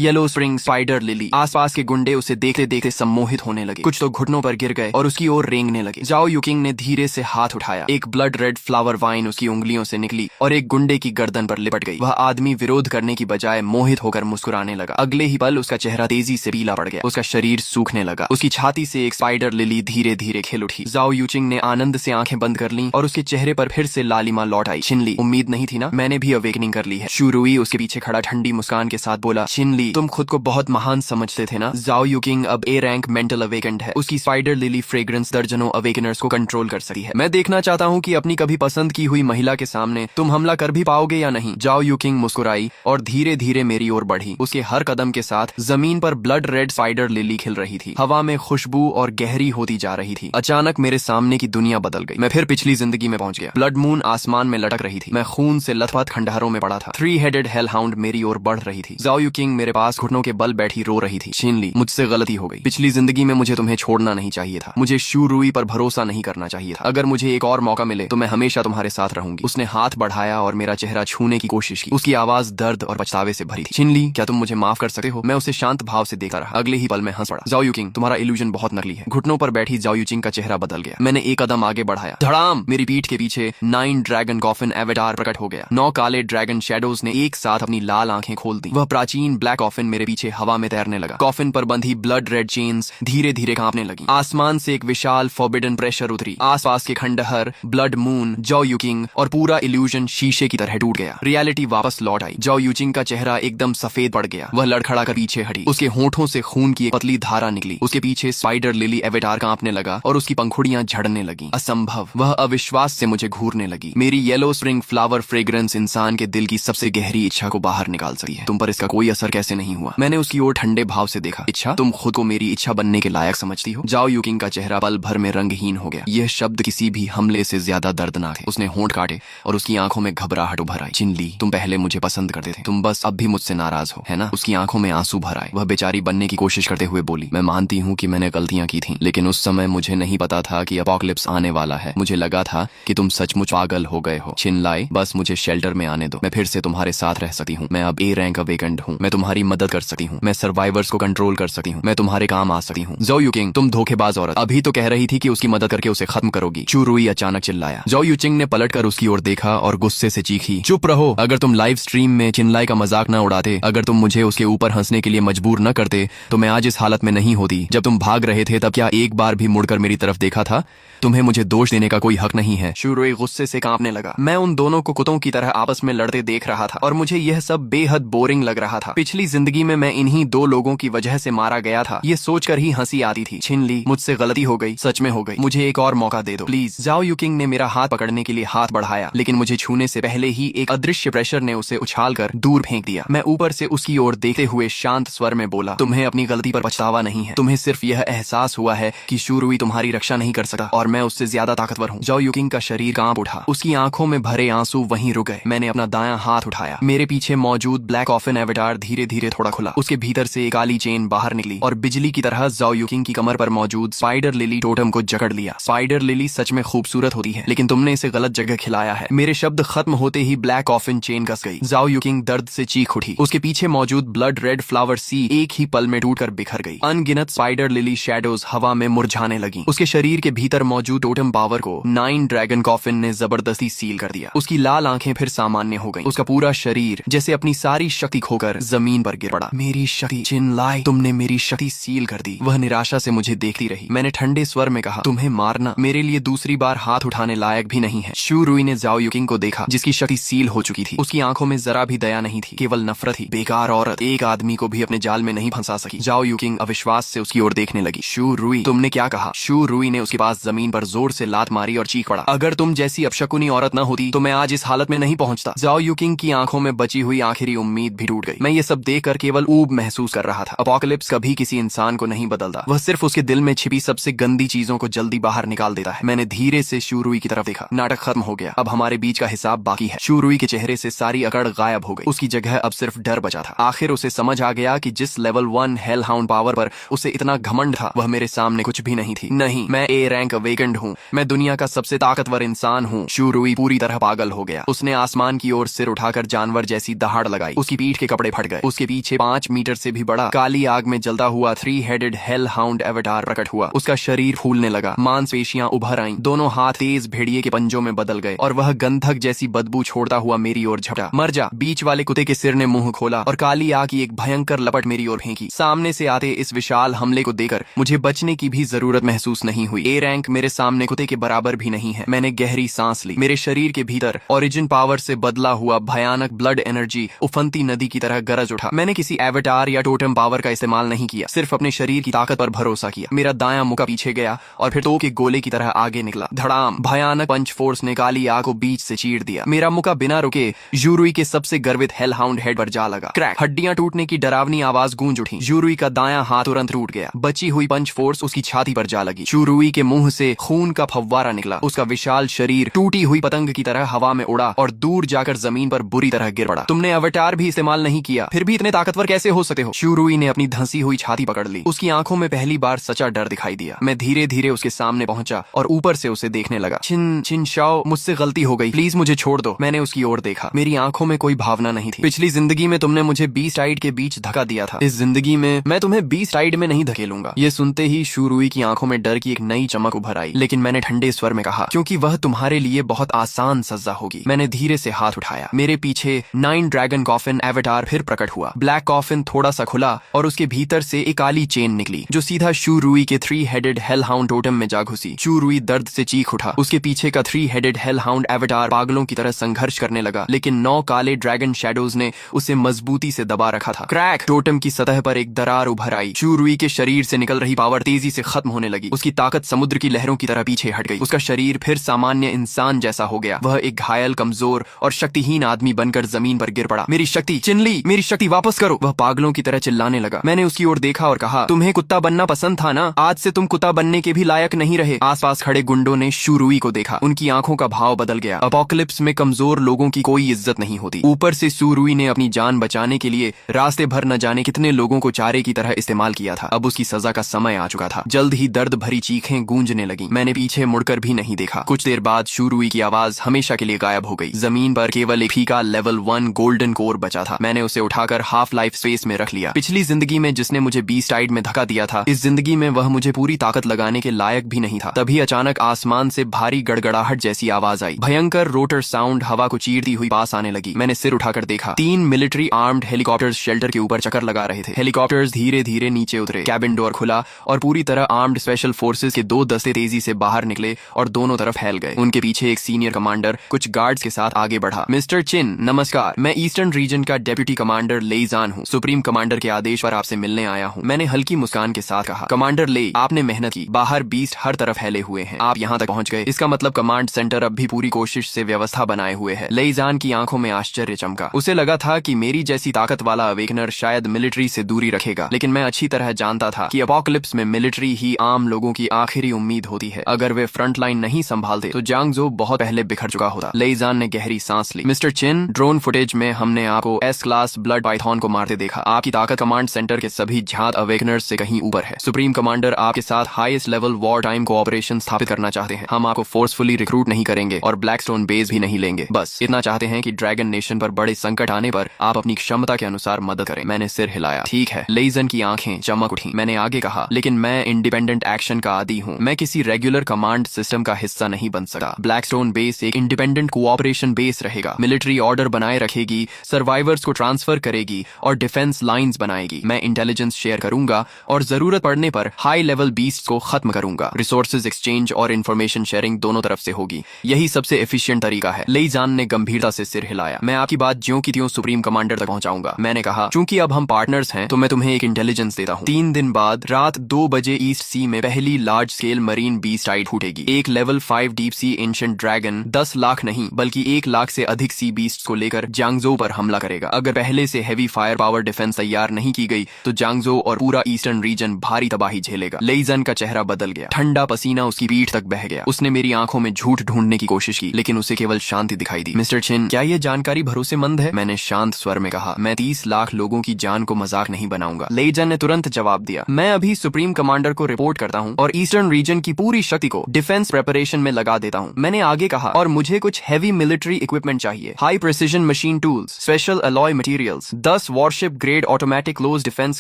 येलो स्प्रिंग स्पाइडर लिली। आसपास के गुंडे उसे देखते देखते सम्मोहित होने लगे। कुछ तो घुटनों पर गिर गए और उसकी ओर रेंगने लगे। जाओ युकिंग ने धीरे से हाथ उठाया। एक ब्लड रेड फ्लावर वाइन उसकी उंगलियों से निकली और एक गुंडे की गर्दन पर लिपट गई। वह आदमी विरोध करने की बजाय मोहित होकर मुस्कुराने लगा। अगले ही पल उसका चेहरा तेजी से पीला पड़ गया। उसका शरीर सूखने लगा। उसकी छाती से एक स्पाइडर लिली धीरे धीरे खिल उठी। जाओ युचिंग ने आनंद से आंखें बंद कर लीं और उसके चेहरे पर फिर से लालिमा लौट आई। छिनली, उम्मीद नहीं थी ना? मैंने भी अवेकनिंग कर ली है। शुरुई उसके पीछे खड़ा ठंडी मुस्कान के साथ बोला। छिनली, तुम खुद को बहुत महान समझते थे ना? जाओ युकिंग अब ए रैंक मेंटल अवेकेंड है। उसकी स्पाइडर लिली फ्रेग्रेंस दर्जनों अवेकनर्स को कंट्रोल कर सकती है। मैं देखना चाहता हूँ कि अपनी कभी पसंद की हुई महिला के सामने तुम हमला कर भी पाओगे या नहीं। जाओ युकिंग मुस्कुराई और धीरे धीरे मेरी ओर बढ़ी। उसके हर कदम के साथ जमीन पर ब्लड रेड स्पाइडर लिली खिल रही थी। हवा में खुशबू और गहरी होती जा रही थी। अचानक मेरे सामने की दुनिया बदल गई। मैं फिर पिछली जिंदगी में पहुंच गया। ब्लड मून आसमान में लटक रही थी। मैं खून से लथपथ खंडहरों में पड़ा था। 3 हेडेड हेल हाउंड मेरी ओर बढ़ रही थी। जाओ युकिंग मेरे पास घुटनों के बल बैठी रो रही थी। छिनली, मुझसे गलती हो गई। पिछली जिंदगी में मुझे तुम्हें छोड़ना नहीं चाहिए था। मुझे शुरुई पर भरोसा नहीं करना चाहिए था। अगर मुझे एक और मौका मिले तो मैं हमेशा तुम्हारे साथ रहूंगी। उसने हाथ बढ़ाया और मेरा चेहरा छूने की कोशिश की। उसकी आवाज दर्द और पछतावे से भरी थी। छिनली, क्या तुम मुझे माफ कर सकते हो? मैं उसे शांत भाव से देखता रहा। अगले ही पल में हंस पड़ा। जाओ युकिंग, तुम्हारा इल्यूजन बहुत नकली है। घुटनों पर बैठी जाओ युकिंग का चेहरा बदल गया। मैंने एक कदम आगे बढ़ाया। धड़ाम! मेरी पीठ के पीछे 9 ड्रैगन कॉफिन एवेटार प्रकट हो गया। 9 काले ड्रैगन शैडोज ने एक साथ अपनी लाल आंखें खोल दी। वह प्राचीन ब्लैक कॉफिन मेरे पीछे हवा में तैरने लगा। कॉफिन पर बंधी ब्लड रेड चेन्स धीरे धीरे कांपने लगी। आसमान से एक विशाल फॉरबिडन प्रेशर उतरी। आसपास के खंडहर, ब्लड मून, जाओ युकिंग और पूरा इल्यूजन शीशे की तरह टूट गया। रियलिटी वापस लौट आई। जाओ युकिंग का चेहरा एकदम सफेद पड़ गया। वह लड़खड़ा कर पीछे हटी। उसके होंठों से खून की एक पतली धारा निकली। उसके पीछे स्पाइडर लिली एवेटार कांपने लगा और उसकी पंखुड़ियां झड़ने लगी। असंभव! वह अविश्वास से मुझे घूरने लगी। मेरी येलो स्प्रिंग फ्लावर फ्रेग्रेंस इंसान के दिल की सबसे गहरी इच्छा को बाहर निकाल सकती है। तुम पर इसका कोई असर कैसे नहीं हुआ? मैंने उसकी ओर ठंडे भाव से देखा। इच्छा? तुम खुद को मेरी इच्छा बनने के लायक समझती हो? जाओ युकिंग का चेहरा पल भर में रंगहीन हो गया। यह शब्द किसी भी हमले से ज्यादा दर्दनाक है। उसने होंठ काटे और उसकी आंखों में घबराहट उभर आई। छिनली, तुम पहले मुझे पसंद करते थे। तुम बस अब भी मुझसे नाराज हो, है ना? उसकी आंखों में आंसू भर आए। वह बेचारी बनने की कोशिश करते हुए बोली। मैं मानती हूँ कि मैंने गलतियां की थी, लेकिन उस समय मुझे नहीं पता था कि अपोकलिप्स आने वाला है। मुझे लगा था कि तुम सचमुच पागल हो गए हो। छिनलाई, बस मुझे शेल्टर में आने दो। मैं फिर से तुम्हारे साथ रह सकती हूँ। मैं अब ए रैंक अवेकेंड हूँ। मैं तुम्हारी मदद कर सकती हूँ। मैं सर्वाइवर्स को कंट्रोल कर सकती हूँ। मैं तुम्हारे काम आ सकती हूँ। जाओ युकिंग, तुम धोखेबाज औरत, अभी तो कह रही थी कि उसकी मदद करके उसे खत्म करोगी। शुरुई अचानक चिल्लाया। जाओ युचिंग ने पलटकर उसकी ओर देखा और गुस्से से चीखी। चुप रहो! अगर तुम लाइव स्ट्रीम में चिनलाई का मजाक न उड़ाते, अगर तुम मुझे उसके ऊपर हंसने के लिए मजबूर न करते, तो मैं आज इस हालत में नहीं होती। जब तुम भाग रहे थे तब क्या एक बार भी मुड़कर मेरी तरफ देखा था? तुम्हें मुझे दोष देने का कोई हक नहीं है। शुरुई गुस्से से कांपने लगा। मैं उन दोनों को कुत्तों की तरह आपस में लड़ते देख रहा था और मुझे यह सब बेहद बोरिंग लग रहा था। पिछली जिंदगी में मैं इन्हीं 2 लोगों की वजह से मारा गया था। ये सोचकर ही हंसी आती थी। छिनली, मुझसे गलती हो गई, सच में हो गई। मुझे एक और मौका दे दो प्लीज। जाओ युकिंग ने मेरा हाथ पकड़ने के लिए हाथ बढ़ाया, लेकिन मुझे छूने से पहले ही एक अदृश्य प्रेशर ने उसे उछालकर दूर फेंक दिया। मैं ऊपर से उसकी ओर देखते हुए शांत स्वर में बोला, तुम्हें अपनी गलती पर पछतावा नहीं है। तुम्हें सिर्फ यह एहसास हुआ है कि शुरुई तुम्हारी रक्षा नहीं कर सकता और मैं उससे ज्यादा ताकतवर हूँ। जाओ युकिंग का शरीर कांप उठा। उसकी आंखों में भरे आंसू वहीं रुक गए। मैंने अपना दायां हाथ उठाया। मेरे पीछे मौजूद ब्लैक कॉफिन एवेटार धीरे धीरे थोड़ा खुला। उसके भीतर से एक काली चेन बाहर निकली और बिजली की तरह जाओ युकिंग की कमर पर मौजूद स्पाइडर लिली टोटम को जकड़ लिया। स्पाइडर लिली सच में खूबसूरत होती है, लेकिन तुमने इसे गलत जगह खिलाया है। मेरे शब्द खत्म होते ही ब्लैक कॉफिन चेन कस गई। जाओ युकिंग दर्द से चीख उठी। उसके पीछे मौजूद ब्लड रेड फ्लावर सी एक ही पल में टूटकर बिखर गई। अनगिनत स्पाइडर लिली शैडोज हवा में मुरझाने लगी। उसके शरीर के भीतर मौजूद टोटम पावर को 9 ड्रैगन कॉफिन ने जबरदस्ती सील कर दिया। उसकी लाल आंखें फिर सामान्य हो गईं। उसका पूरा शरीर जैसे अपनी सारी शक्ति खोकर जमीन पर गिर पड़ा। मेरी शक्ति चिनलाई, तुमने मेरी शक्ति सील कर दी। वह निराशा से मुझे देखती रही। मैंने ठंडे स्वर में कहा, तुम्हें मारना मेरे लिए दूसरी बार हाथ उठाने लायक भी नहीं है। शुरुई ने जाओ युकिंग को देखा, जिसकी शक्ति सील हो चुकी थी। उसकी आंखों में जरा भी दया नहीं थी, केवल नफरत थी। बेकार औरत, एक आदमी को भी अपने जाल में नहीं फंसा सकी। जाओ युकिंग अविश्वास से उसकी ओर देखने लगी। शुरुई, तुमने क्या कहा? शुरुई ने उसके पास जमीन पर जोर से लात मारी और चीख पड़ा, अगर तुम जैसी अपशकुनी औरत न होती तो मैं आज इस हालत में नहीं पहुंचता। गुस्सा। जाओ यूकिंग की आंखों में बची हुई आखिरी उम्मीद भी टूट गई। मैं ये सब देखकर केवल ऊब महसूस कर रहा था। अपोकलिप्स कभी किसी इंसान को नहीं बदलता, वह सिर्फ उसके दिल में छिपी सबसे गंदी चीजों को जल्दी बाहर निकाल देता है। मैंने धीरे से शूरुई की तरफ देखा। नाटक खत्म हो गया, अब हमारे बीच का हिसाब बाकी है। शूरुई के चेहरे से सारी अकड़ गायब हो गई, उसकी जगह अब सिर्फ डर बचा था। आखिर उसे समझ आ गया कि जिस लेवल 1 हेल हाउंड पावर पर उसे इतना घमंड था, वह मेरे सामने कुछ भी नहीं थी। नहीं, मैं ए रैंक अवेकेंड हूँ, मैं दुनिया का सबसे ताकतवर इंसान हूँ। शूरुई पूरी तरह पागल हो गया। उसने आसमान की ओर सिर उठाकर जानवर जैसी दहाड़ लगाई। उसकी पीठ के कपड़े फट गए। उसके पीछे 5 मीटर से भी बड़ा काली आग में जलता हुआ 3-हेडेड हेल हाउंड एवेटार प्रकट हुआ। उसका शरीर फूलने लगा, मांसपेशियां उभर आईं, दोनों हाथ तेज भेड़िए के पंजों में बदल गए और वह गंधक जैसी बदबू छोड़ता हुआ मेरी ओर झपटा। मर जा, बीच वाले कुत्ते के सिर ने मुंह खोला और काली आग की एक भयंकर लपट मेरी ओर फेंकी। सामने से आते इस विशाल हमले को देखकर मुझे बचने की भी जरूरत महसूस नहीं हुई। ए रैंक मेरे सामने कुत्ते के बराबर भी नहीं है। मैंने गहरी सांस ली। मेरे शरीर के भीतर ओरिजिन पावर से बदला हुआ भयानक ब्लड एनर्जी उफनती नदी की तरह गरज उठा। मैंने किसी एवेटार या टोटम पावर का इस्तेमाल नहीं किया, सिर्फ अपने शरीर की ताकत पर भरोसा किया। मेरा दायां मुका पीछे गया और फिर तोप के गोले की तरह आगे निकला। धड़ाम, भयानक पंच फोर्स ने काली आग को बीच से चीर दिया। मेरा मुका बिना रुके यूरुई के सबसे गर्वित हेल हाउंड हेड पर जा लगा। क्रैक, हड्डियां टूटने की डरावनी आवाज गूंज उठी। यूरुई का दायां हाथ तुरंत टूट गया। बची हुई पंच फोर्स उसकी छाती पर जा लगी। यूरुई के मुंह से खून का फव्वारा निकला। उसका विशाल शरीर टूटी हुई पतंग की तरह हवा में उड़ा और दूर जाकर जमीन पर बुरी तरह गिर पड़ा। तुमने अवतार भी इस्तेमाल नहीं किया, फिर भी इतने ताकतवर कैसे हो सकते हो? शूरुई ने अपनी धंसी हुई छाती पकड़ ली। उसकी आंखों में पहली बार सच्चा डर दिखाई दिया। मैं धीरे धीरे उसके सामने पहुंचा और ऊपर से उसे देखने लगा। छिन शाओ, मुझसे गलती हो गई, प्लीज मुझे छोड़ दो। मैंने उसकी ओर देखा। मेरी आंखों में कोई भावना नहीं थी। पिछली जिंदगी में तुमने मुझे बीस्टाइड के बीच धक्का दिया था, इस जिंदगी में मैं तुम्हें बीस्टाइड में नहीं धकेलूंगा। ये सुनते ही शूरुई की आंखों में डर की एक नई चमक उभर आई, लेकिन मैंने ठंडे स्वर में कहा, क्योंकि वह तुम्हारे लिए बहुत आसान सजा होगी। मैंने धीरे से हाथ उठाया। मेरे पीछे 9 ड्रैगन कॉफिन एवेटार फिर प्रकट हुआ। ब्लैक कॉफिन थोड़ा सा खुला और उसके भीतर से एक काली चेन निकली जो सीधा शूरुई के 3-हेडेड हेल हाउंड टोटम में जा घुसी। शूरुई दर्द से चीख उठा। उसके पीछे का 3-हेडेड हेल हाउंड एवेटार पागलों की तरह संघर्ष करने लगा, लेकिन 9 काले ड्रैगन शैडोज ने उसे मजबूती से दबा रखा था। क्रैक, टोटम की सतह पर एक दरार उभर आई। शूरुई के शरीर से निकल रही पावर तेजी से खत्म होने लगी। उसकी ताकत समुद्र की लहरों की तरह पीछे हट गई। उसका शरीर फिर सामान्य इंसान जैसा हो गया। वह एक घायल, कमजोर और शक्तिहीन आदमी बनकर जमीन पर गिर पड़ा। मेरी शक्ति, चिनली, मेरी शक्ति वापस करो! वह पागलों की तरह चिल्लाने लगा। मैंने उसकी ओर देखा और कहा, तुम्हें कुत्ता बनना पसंद था ना? आज से तुम कुत्ता बनने के भी लायक नहीं रहे। आसपास खड़े गुंडों ने शूरुई को देखा। उनकी आंखों का भाव बदल गया। अपोकलिप्स में कमजोर लोगों की कोई इज्जत नहीं होती। ऊपर से शूरुई ने अपनी जान बचाने के लिए रास्ते भर न जाने कितने लोगों को चारे की तरह इस्तेमाल किया था। अब उसकी सजा का समय आ चुका था। जल्द ही दर्द भरी चीखें गूंजने लगी। मैंने पीछे मुड़कर भी नहीं देखा। कुछ देर बाद शूरुई की आवाज हमेशा के लिए गायब हो गई। जमीन पर केवल एक फीका लेवल 1 गोल्डन कोर बचा था। मैंने उसे उठाकर हाफ लाइफ स्पेस में रख लिया। पिछली जिंदगी में जिसने मुझे बीस्टाइड में धक्का दिया था, इस जिंदगी में वह मुझे पूरी ताकत लगाने के लायक भी नहीं था। तभी अचानक आसमान से भारी गड़गड़ाहट जैसी आवाज आई। भयंकर रोटर साउंड हवा को चीरती हुई पास आने लगी। मैंने सिर उठाकर देखा। 3 मिलिट्री आर्म्ड हेलीकॉप्टर्स शेल्टर के ऊपर चक्कर लगा रहे थे। हेलीकॉप्टर्स धीरे धीरे नीचे उतरे। कैबिन डोर खुला और पूरी तरह आर्म्ड स्पेशल फोर्सेस के 2 दस्ते तेजी से बाहर निकले और दोनों तरफ फैल गए। उनके पीछे एक सीनियर कमांडर कुछ गार्ड्स के साथ आगे बढ़ा। मिस्टर चिन, नमस्कार। मैं ईस्टर्न रीजन का डेप्यूटी कमांडर लेइजान हूँ। सुप्रीम कमांडर के आदेश पर आपसे मिलने आया हूँ। मैंने हल्की मुस्कान के साथ कहा। कमांडर ले, आपने मेहनत की। बाहर बीस्ट हर तरफ फैले हुए हैं। आप यहाँ तक पहुँच गए, इसका मतलब कमांड सेंटर अब भी पूरी कोशिश से व्यवस्था बनाए हुए है। लेइजान की आंखों में आश्चर्य चमका। उसे लगा था कि मेरी जैसी ताकत वाला अवेकनर शायद मिलिट्री से दूरी रखेगा, लेकिन मैं अच्छी तरह जानता था कि अपोकलिप्स में मिलिट्री ही आम लोगों की आखिरी उम्मीद होती है। अगर वे फ्रंट लाइन नहीं संभालते तो जांगजो बहुत पहले बिखर चुका होता। लेइजान ने गहरी सांस ली। मिस्टर चिन, ड्रोन फुटेज में हमने आपको एस क्लास ब्लड पाइथन को मारते देखा। आपकी ताकत कमांड सेंटर के सभी झात अवेकनर्स से कहीं ऊपर है। सुप्रीम कमांडर आपके साथ highest level war time cooperation स्थापित करना चाहते हैं। हम आपको फोर्सफुली रिक्रूट नहीं करेंगे और ब्लैकस्टोन बेस भी नहीं लेंगे। बस इतना चाहते हैं कि ड्रैगन नेशन पर बड़े संकट आने पर आप अपनी क्षमता के अनुसार मदद करें। मैंने सिर हिलाया। ठीक है। लेइजन की आंखें चमक उठी। मैंने आगे कहा, लेकिन मैं इंडिपेंडेंट एक्शन का आदी हूँ। मैं किसी रेगुलर कमांड सिस्टम का हिस्सा नहीं बन सकता। ब्लैकस्टोन बेस एक इंडिपेंडेंट कोऑपरेशन बेस रहेगा। मिलिट्री ऑर्डर बनाए रखेगी, सर्वाइवर्स को ट्रांसफर करेगी और डिफेंस लाइंस बनाएगी। मैं इंटेलिजेंस शेयर करूंगा और जरूरत पड़ने पर हाई लेवल बीस्ट को खत्म करूंगा। रिसोर्सेज एक्सचेंज और इन्फॉर्मेशन शेयरिंग दोनों तरफ से होगी। यही सबसे एफिशिएंट तरीका है। लेइजान ने गंभीरता से सिर हिलाया। मैं आपकी बात ज्यों की त्यों सुप्रीम कमांडर तक पहुंचाऊंगा। मैंने कहा, चूंकि अब हम पार्टनर्स हैं तो मैं तुम्हें एक इंटेलिजेंस देता हूँ। 3 दिन बाद रात 2 बजे ईस्ट सी में पहली लार्ज स्केल मरीन बीस्टाइड फूटेगी। एक level 5 deep sea ancient dragon 10 lakh नहीं बल्कि 1 लाख से से अधिक सी बीस्ट को लेकर जांगजो पर हमला करेगा। अगर पहले से हेवी फायर पावर डिफेंस तैयार नहीं की गई तो जांगजो और पूरा ईस्टर्न रीजन भारी तबाही झेलेगा। लेइजन का चेहरा बदल गया, ठंडा पसीना उसकी पीठ तक बह गया। उसने मेरी आंखों में झूठ ढूंढने की कोशिश की, लेकिन उसे केवल शांति दिखाई दी। मिस्टर चिन, क्या ये जानकारी भरोसेमंद है? मैंने शांत स्वर में कहा। मैं 30 लाख लोगों की जान को मजाक नहीं बनाऊंगा। लेइजन ने तुरंत जवाब दिया, मैं अभी सुप्रीम कमांडर को रिपोर्ट करता हूँ और ईस्टर्न रीजन की पूरी शक्ति को डिफेंस प्रिपरेशन में लगा देता हूँ। मैंने आगे कहा, और मुझे कुछ हैवी मिलिट्री इक्विपमेंट चाहिए, high precision machine tools, special alloy materials, 10 warship grade automatic close defence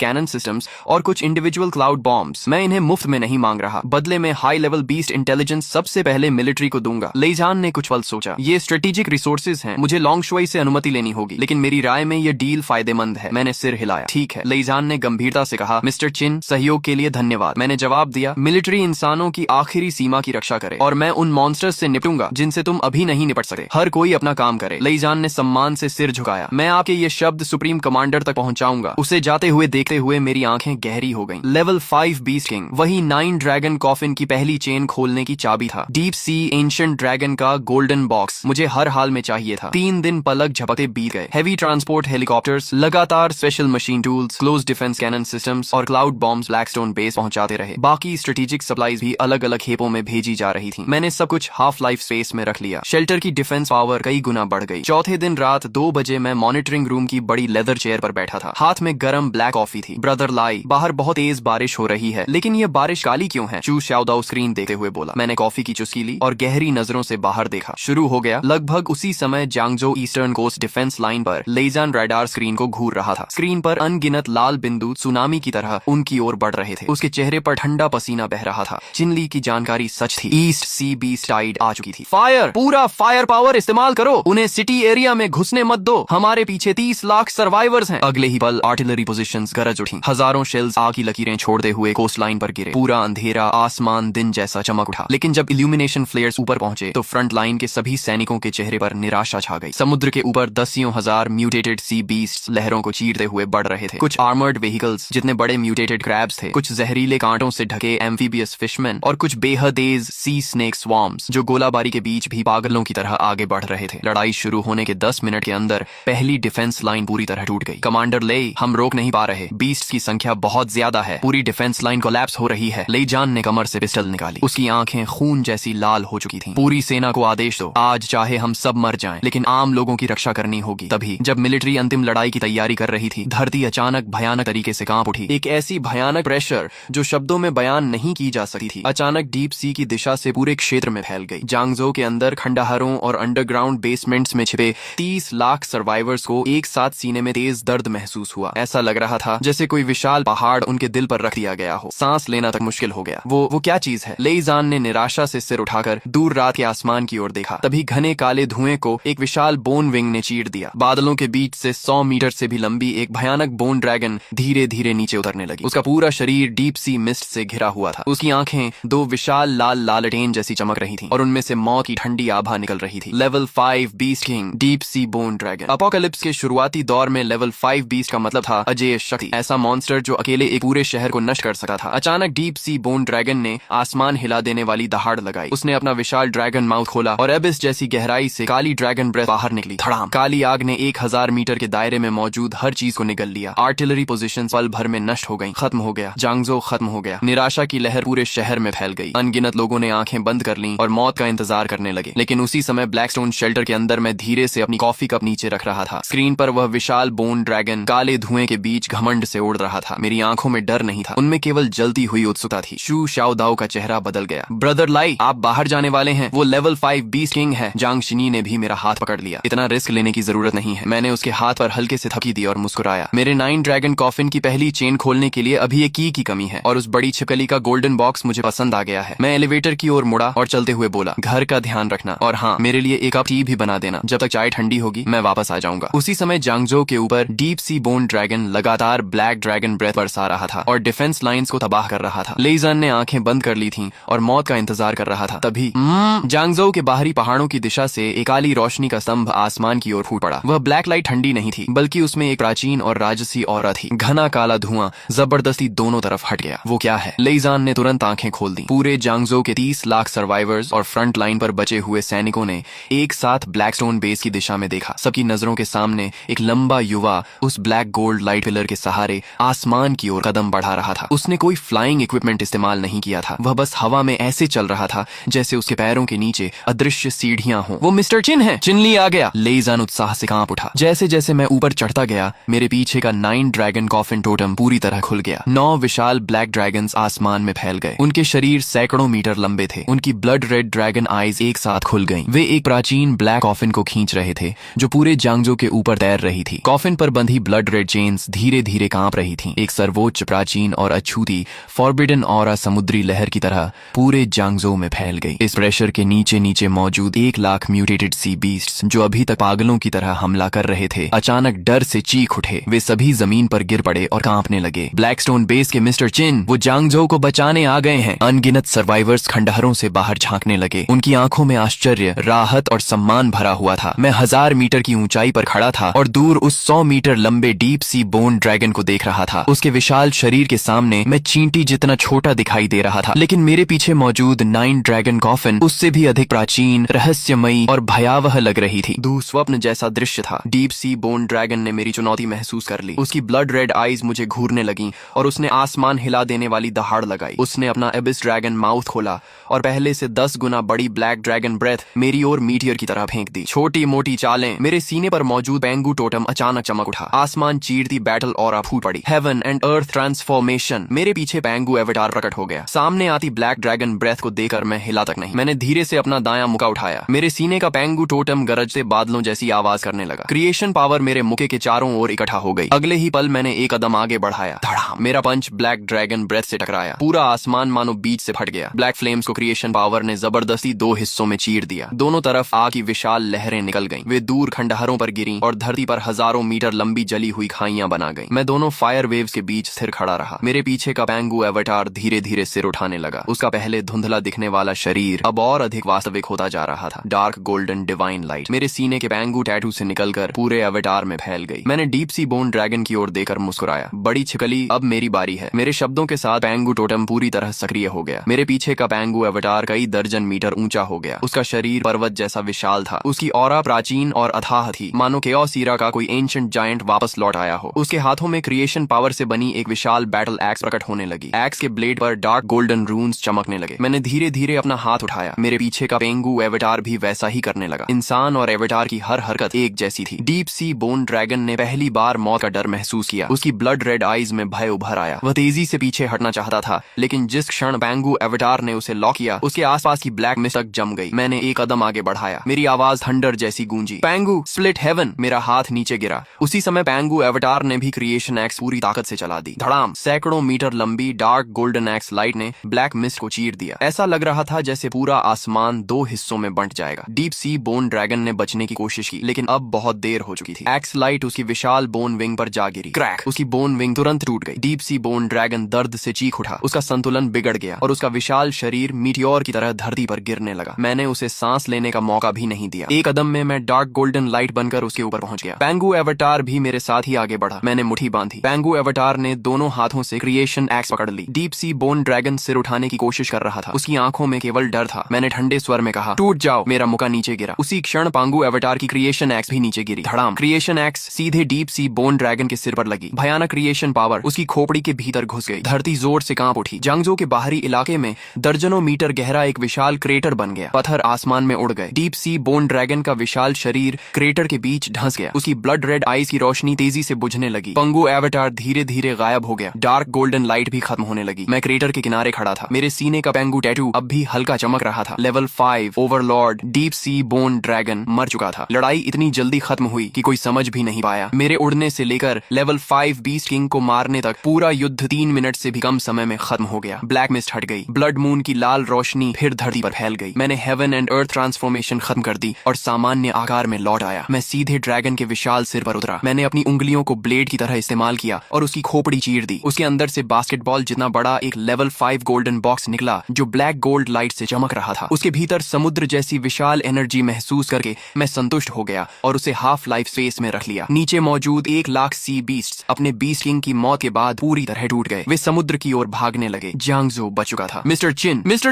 cannon systems और कुछ इंडिविजुअल क्लाउड बॉम्ब्स। मैं इन्हें मुफ्त में नहीं मांग रहा, बदले में हाई लेवल बीस्ट इंटेलिजेंस सबसे पहले मिलिट्री को दूंगा। लेइजान ने कुछ पल सोचा, ये स्ट्रेटेजिक रिसोर्सेज हैं, मुझे लोंगशुई से अनुमति लेनी होगी, लेकिन मेरी राय में ये डील फायदेमंद है। मैंने सिर हिलाया। ठीक है, लेइजान ने गंभीरता से कहा। मिस्टर चिन, सहयोग के लिए धन्यवाद। मैंने जवाब दिया, मिलिट्री इंसानों की आखिरी सीमा की रक्षा करे और मैं उन मॉन्स्टर्स से निपटूंगा जिनसे तुम अभी नहीं निपट सकते। हर कोई अपना काम करे। लेइजान ने सम्मान से सिर झुकाया। मैं आपके ये शब्द सुप्रीम कमांडर तक पहुंचाऊंगा। उसे जाते हुए देखते हुए मेरी आंखें गहरी हो गईं। लेवल 5 बीस्ट किंग, वही 9 ड्रैगन कॉफिन की पहली चेन खोलने की चाबी था। डीप सी एंशिएंट ड्रैगन का गोल्डन बॉक्स मुझे हर हाल में चाहिए था। 3 दिन पलक झपकते बीत गए। हेवी ट्रांसपोर्ट हेलीकॉप्टर्स, लगातार special machine tools, close defence cannon systems और क्लाउड बॉम्ब्स ब्लैकस्टोन बेस पहुंचाते रहे। बाकी स्ट्रेटेजिक सप्लाईज भी अलग अलग खेपों में भेजी जा रही थी। मैंने सब कुछ हाफ लाइफ स्पेस में रख लिया। शेल्टर की डिफेंस पावर कई गुना बढ़ गई। चौथे दिन रात 2 बजे मैं मॉनिटरिंग रूम की बड़ी लेदर चेयर पर बैठा था। हाथ में गरम ब्लैक कॉफी थी। ब्रदर लाई, बाहर बहुत तेज बारिश हो रही है, लेकिन ये बारिश काली क्यों है? चू शाओदाओ स्क्रीन देखते हुए बोला। मैंने कॉफी की चुस्की ली और गहरी नजरों से बाहर देखा। शुरू हो गया। लगभग उसी समय जांगजो ईस्टर्न कोस्ट डिफेंस लाइन पर लेइजान रडार स्क्रीन को घूर रहा था। स्क्रीन पर अनगिनत लाल बिंदु सुनामी की तरह उनकी ओर बढ़ रहे थे। उसके चेहरे पर ठंडा पसीना बह रहा था। चिनली की जानकारी सच थी। ईस्ट सी बीस्ट टाइड आ चुकी थी। फायर, पूरा फायर पावर इस्तेमाल करो, उन्हें सिटी एरिया में घुसने मत दो। हमारे पीछे 30 लाख सर्वाइवर्स हैं। अगले ही पल आर्टिलरी पोजीशंस गरज उठी। हजारों शेल्स आग की लकीरें छोड़ते हुए कोस्ट लाइन पर गिरे। पूरा अंधेरा, आसमान दिन जैसा चमक उठा। लेकिन जब इल्यूमिनेशन फ्लेयर्स ऊपर पहुंचे तो फ्रंट लाइन के सभी सैनिकों के चेहरे पर निराशा छा गई। समुद्र के ऊपर दसियों हजार म्यूटेटेड सी बीस्ट लहरों को चीरते हुए बढ़ रहे थे। कुछ आर्मर्ड व्हीकल्स जितने बड़े म्यूटेटेड क्रैब्स थे, कुछ जहरीले कांटों से ढके एम्फीबियस फिशमैन और कुछ बेहद तेज सी स्नेक स्वार्म्स जो गोलाबारी के बीच भी पागलों की तरह आगे बढ़ रहे थे। लड़ाई शुरू होने के 10 मिनट के अंदर पहली डिफेंस लाइन पूरी तरह टूट गई। कमांडर ले, हम रोक नहीं पा रहे, बीस्ट की संख्या बहुत ज्यादा है, पूरी डिफेंस लाइन कोलैप्स हो रही है। लेइजान ने कमर से पिस्टल निकाली। उसकी आंखें खून जैसी लाल हो चुकी थीं। पूरी सेना को आदेश दो, आज चाहे हम सब मर जाएं, लेकिन आम लोगों की रक्षा करनी होगी। तभी जब मिलिट्री अंतिम लड़ाई की तैयारी कर रही थी, धरती अचानक भयानक तरीके से कांप उठी। एक ऐसी भयानक प्रेशर जो शब्दों में बयान नहीं की जा सकती थी, अचानक डीप सी की दिशा से पूरे क्षेत्र में फैल गई। जांगजो के अंदर खंडहरों और अंडरग्राउंड बेसमेंट्स में छिपे 30 लाख सर्वाइवर्स को एक साथ सीने में तेज दर्द महसूस हुआ। ऐसा लग रहा था जैसे कोई विशाल पहाड़ उनके दिल पर रख दिया गया हो। सांस लेना तक मुश्किल हो गया। वो क्या चीज है? लेइजान ने निराशा से सिर उठाकर दूर रात के आसमान की ओर देखा। तभी घने काले धुएं को एक विशाल बोन विंग ने चीर दिया। बादलों के बीच से 100 मीटर से भी लंबी एक भयानक बोन ड्रैगन धीरे धीरे नीचे उतरने लगी। उसका पूरा शरीर डीप सी मिस्ट से घिरा हुआ था। उसकी आंखें 2 विशाल लाल लालटेन जैसी चमक रही थीं और उनमें से मौत की ठंडी आभा निकल रही थी। Level 5 beast king, deep sea bone dragon. Apocalypse के शुरुआती दौर में लेवल 5 बीस्ट का मतलब था अजेय शक्ति, ऐसा मॉन्स्टर जो अकेले एक पूरे शहर को नष्ट कर सकता था। अचानक डीप सी बोन ड्रैगन ने आसमान हिला देने वाली दहाड़ लगाई। उसने अपना विशाल ड्रैगन माउथ खोला और एबिस जैसी गहराई से काली ड्रैगन ब्रेथ बाहर निकली। धड़ाम! काली आग ने 1000 मीटर के दायरे में मौजूद हर चीज को निगल लिया। आर्टिलरी पोजीशंस पल भर में नष्ट हो गईं। खत्म हो गया, जांगजो खत्म हो गया। निराशा की लहर पूरे शहर में फैल गई। अनगिनत लोगों ने आंखें बंद कर लीं और मौत का इंतजार करने लगे। लेकिन उसी समय ब्लैकस्टोन शेल्टर के अंदर मैं धीरे से अपनी कॉफी कप नीचे रख रहा था। स्क्रीन पर वह विशाल बोन ड्रैगन काले धुएं के बीच घमंड से उड़ रहा था। मेरी आंखों में डर नहीं था, उनमें केवल जलती हुई उत्सुकता थी। शू शाओदाओ का चेहरा बदल गया। ब्रदर लाई, आप बाहर जाने वाले हैं। वो लेवल 5 बीस्ट किंग है। जांग शिनी ने भी मेरा हाथ पकड़ लिया। इतना रिस्क लेने की जरूरत नहीं है। मैंने उसके हाथ पर हल्के से थपकी दी और मुस्कुराया। मेरे 9 ड्रैगन कॉफिन की पहली चेन खोलने के लिए अभी एक की कमी है और उस बड़ी छिपकली का गोल्डन बॉक्स मुझे पसंद आ गया है। मैं एलिवेटर की ओर मुड़ा और चलते हुए बोला, घर का ध्यान रखना और हाँ, मेरे लिए एक कप टी भी बना देना। जब तक चाय ठंडी होगी मैं वापस आ जाऊंगा। उसी समय जांगजो के ऊपर डीप सी बोन ड्रैगन लगातार ब्लैक ड्रैगन ब्रेथ बरसा रहा था और डिफेंस लाइंस को तबाह कर रहा था। लेइजान ने आंखें बंद कर ली थीं और मौत का इंतजार कर रहा था। तभी जांगजो के बाहरी पहाड़ों की दिशा से एक काली रोशनी का स्तंभ आसमान की ओर फूट पड़ा। वह ब्लैक लाइट ठंडी नहीं थी, बल्कि उसमें एक प्राचीन और राजसी औरत थी। घना काला धुआं जबरदस्ती दोनों तरफ हट गया। वो क्या है? लेइजान ने तुरंत आंखें खोल दी। पूरे जांगजो के 30 लाख सर्वाइवर्स और फ्रंट लाइन पर बचे हुए सैनिकों ने एक साथ ब्लैकस्टोन बेस की दिशा में देखा। सबकी नजरों के सामने एक लंबा युवा उस ब्लैक गोल्ड लाइट पिलर के सहारे आसमान की ओर कदम बढ़ा रहा था। उसने कोई फ्लाइंग इक्विपमेंट इस्तेमाल नहीं किया था। वह बस हवा में ऐसे चल रहा था जैसे उसके पैरों के नीचे अदृश्य सीढ़ियां हों। वो मिस्टर चिन है। चिनली आ गया। लेइजान उत्साह से कांप उठा। जैसे जैसे मैं ऊपर चढ़ता गया, मेरे पीछे का 9 ड्रैगन कॉफिन टोटम पूरी तरह खुल गया। 9 विशाल ब्लैक ड्रैगन्स आसमान में फैल गए। उनके शरीर सैकड़ों मीटर लंबे थे। उनकी ब्लड रेड ड्रैगन आईज एक साथ खुल गईं। वे एक प्राचीन ब्लैक कॉफिन को खींच रहे थे जो पूरे जांगजो के ऊपर तैर रही थी। कॉफिन पर बंधी ब्लड रेड चेन्स धीरे धीरे कांप रही थीं। एक सर्वोच्च, प्राचीन और अछूती फॉरबिडन ऑरा समुद्री लहर की तरह पूरे जांगजो में फैल गई। इस प्रेशर के नीचे नीचे मौजूद 1 लाख म्यूटेटेड सी बीस्ट्स जो अभी तक पागलों की तरह हमला कर रहे थे, अचानक डर से चीख उठे। वे सभी जमीन पर गिर पड़े और कांपने लगे। ब्लैकस्टोन बेस के मिस्टर चिन, वो जांगजो को बचाने आ गए हैं। अनगिनत सर्वाइवर्स खंडहरों से बाहर झांकने लगे। उनकी आंखों में आश्चर्य, राहत और सम्मान भरा हुआ था। मैं 1000 मीटर की ऊंचाई पर खड़ा था और दूर उस 100 मीटर लंबे डीप सी बोन ड्रैगन को देख रहा था। उसके विशाल शरीर के सामने मैं चींटी जितना छोटा दिखाई दे रहा था, लेकिन मेरे पीछे मौजूद 9 ड्रैगन कॉफिन उससे भी अधिक प्राचीन, रहस्यमयी और भयावह लग रही थी। दुःस्वप्न जैसा दृश्य था। डीप सी बोन ड्रैगन ने मेरी चुनौती महसूस कर ली। उसकी ब्लड रेड आईज मुझे घूरने लगी और उसने आसमान हिला देने वाली दहाड़ लगाई। उसने अपना एबिस ड्रैगन माउथ खोला और पहले से 10 गुना बड़ी ब्लैक ड्रैगन ब्रेथ मेरी ओर मीटियर की तरह फेंक दी। छोटी मोटी चालें। मेरे सीने पर मौजूद पेंगू टोटम अचानक चमक उठा। आसमान चीरती बैटल ऑरा फूट पड़ी। Heaven and earth transformation. मेरे पीछे पेंगू एवेटार प्रकट हो गया। सामने आती ब्लैक ड्रैगन ब्रेथ को देखकर मैं हिला तक नहीं। मैंने धीरे से अपना दायां मुका उठाया। मेरे सीने का पेंगू टोटम गरजते बादलों जैसी आवाज करने लगा। क्रिएशन पावर मेरे मुके के चारों ओर इकट्ठा हो गई। अगले ही पल मैंने एक कदम आगे बढ़ाया। धड़ाम। मेरा पंच ब्लैक ड्रैगन ब्रेथ से टकराया। पूरा आसमान मानो बीच से फट गया। ब्लैक फ्लेम्स को क्रिएशन पावर ने जबरदस्ती 2 हिस्सों में चीर दिया। दोनों तरफ आग की विशाल लहरें निकल गईं। वे दूर खंडहरों पर गिरी और धरती पर हजारों मीटर लंबी जली हुई खाइयां बना गईं। मैं दोनों फायर वेव्स के बीच स्थिर खड़ा रहा। मेरे पीछे का पेंगू एवेटार धीरे धीरे सिर उठाने लगा। उसका पहले धुंधला दिखने वाला शरीर अब और अधिक वास्तविक होता जा रहा था। डार्क गोल्डन डिवाइन लाइट मेरे सीने के पेंगू टैटू से निकलकर पूरे एवेटार में फैल गई। मैंने डीप सी बोन ड्रैगन की ओर देखकर मुस्कुराया। बड़ी छिकली, अब मेरी बारी है। मेरे शब्दों के साथ पेंगू टोटम पूरी तरह सक्रिय हो गया। मेरे पीछे का पेंगू एवेटार कई दर्जन मीटर ऊंचा हो गया। उसका शरीर पर्वत जैसा विशाल था। उसकी ऑरा प्राचीन और अथाह थी, मानो केओस ईरा का कोई एंशिएंट जायंट वापस लौट आया हो। उसके हाथों में क्रिएशन पावर से बनी एक विशाल बैटल एक्स प्रकट होने लगी। एक्स के ब्लेड पर डार्क गोल्डन रून्स चमकने लगे। मैंने धीरे धीरे अपना हाथ उठाया। मेरे पीछे का पेंगू एवेटार भी वैसा ही करने लगा। इंसान और एवेटार की हर हरकत एक जैसी थी। डीप सी बोन ड्रैगन ने पहली बार मौत का डर महसूस किया। उसकी ब्लड रेड आईज में भय उभर आया। वह तेजी से पीछे हटना चाहता था, लेकिन जिस क्षण पेंगू एवेटार ने उसे लॉक किया, उसके आसपास की ब्लैक मिस्ट तक जम गई। मैंने एक कदम आगे बढ़ाया। मेरी आवाज थंडर जैसी गूंजी। पेंगू स्प्लिट हेवन। मेरा हाथ नीचे गिरा। उसी समय पेंगू एवेटार ने भी क्रिएशन एक्स पूरी ताकत से चला दी। धड़ाम। सैकड़ों मीटर लंबी डार्क गोल्डन एक्स लाइट ने ब्लैक मिस्ट को चीर दिया। ऐसा लग रहा था जैसे पूरा आसमान 2 हिस्सों में बंट जाएगा। डीप सी बोन ड्रैगन ने बचने की कोशिश की, लेकिन अब बहुत देर हो चुकी थी। एक्स लाइट उसकी विशाल बोन विंग पर जा गिरी। क्रैक। उसकी बोन विंग तुरंत टूट गई। डीप सी बोन ड्रैगन दर्द से चीख उठा। उसका संतुलन बिगड़ गया और उसका विशाल शरीर मीटियोर की तरह धरती पर गिरने लगा। मैंने उसे सांस लेने का मौका भी नहीं दिया। एक कदम में मैं डार्क गोल्डन लाइट बनकर उसके ऊपर पहुंच गया। पेंगू एवेटार भी मेरे साथ ही आगे बढ़ा। मैंने मुट्ठी बांधी। पेंगू एवेटार ने दोनों हाथों से क्रिएशन एक्स पकड़ ली। डीप सी बोन ड्रैगन सिर उठाने की कोशिश कर रहा था। उसकी आंखों में केवल डर था। मैंने ठंडे स्वर में कहा, टूट जाओ। मेरा मुका नीचे गिरा। उसी क्षण पेंगू एवेटार की क्रिएशन एक्स भी नीचे गिरी। धड़ाम। क्रिएशन एक्स सीधे डीप सी बोन ड्रैगन के सिर पर लगी। भयानक क्रिएशन पावर उसकी खोपड़ी के भीतर घुस गई। धरती जोर से कांप उठी। जांगजो के बाहरी इलाके में दर्जनों मीटर गहरा एक विशाल क्रेटर बन गया। पत्थर आसमान में उड़ गए। डीप सी बोन ड्रैगन का विशाल शरीर क्रेटर के बीच धंस गया। उसकी ब्लड रेड आईज की रोशनी तेजी से बुझने लगी। पेंगू एवेटार धीरे धीरे गायब हो गया। डार्क गोल्डन लाइट भी खत्म होने लगी। मैं क्रेटर के किनारे खड़ा था। मेरे सीने का पेंगू टैटू अब भी हल्का चमक रहा था। Level 5 Overlord deep sea bone dragon मर चुका था। लड़ाई इतनी जल्दी खत्म हुई कि कोई समझ भी नहीं पाया। मेरे उड़ने से लेकर लेवल 5 बीस्ट किंग को मारने तक पूरा युद्ध 3 मिनट से भी कम समय में खत्म हो गया। ब्लैक मिस्ट हट गई। ब्लड मून की लाल रोशनी फिर धरती पर फैल गई। मैंने हेवन एंड अर्थ ट्रांसफॉर्मेशन खत्म कर दी और सामान्य आकार में लौट आया। मैं सीधे ड्रैगन के विशाल सिर पर उतरा। मैंने अपनी उंगलियों को ब्लेड की तरह इस्तेमाल किया और उसकी खोपड़ी चीर दी। उसके अंदर से बास्केटबॉल जितना बड़ा एक लेवल 5 गोल्डन बॉक्स निकला जो ब्लैक गोल्ड लाइट से चमक रहा था। उसके भीतर समुद्र जैसी विशाल एनर्जी महसूस करके मैं संतुष्ट हो गया और उसे हाफ लाइफ स्पेस में रख लिया। नीचे मौजूद 1 लाख सी बीस्ट्स अपने बीस्ट किंग की मौत के बाद पूरी तरह टूट गए। वे समुद्र की ओर भागने लगे। जांगजो बच चुका था। मिस्टर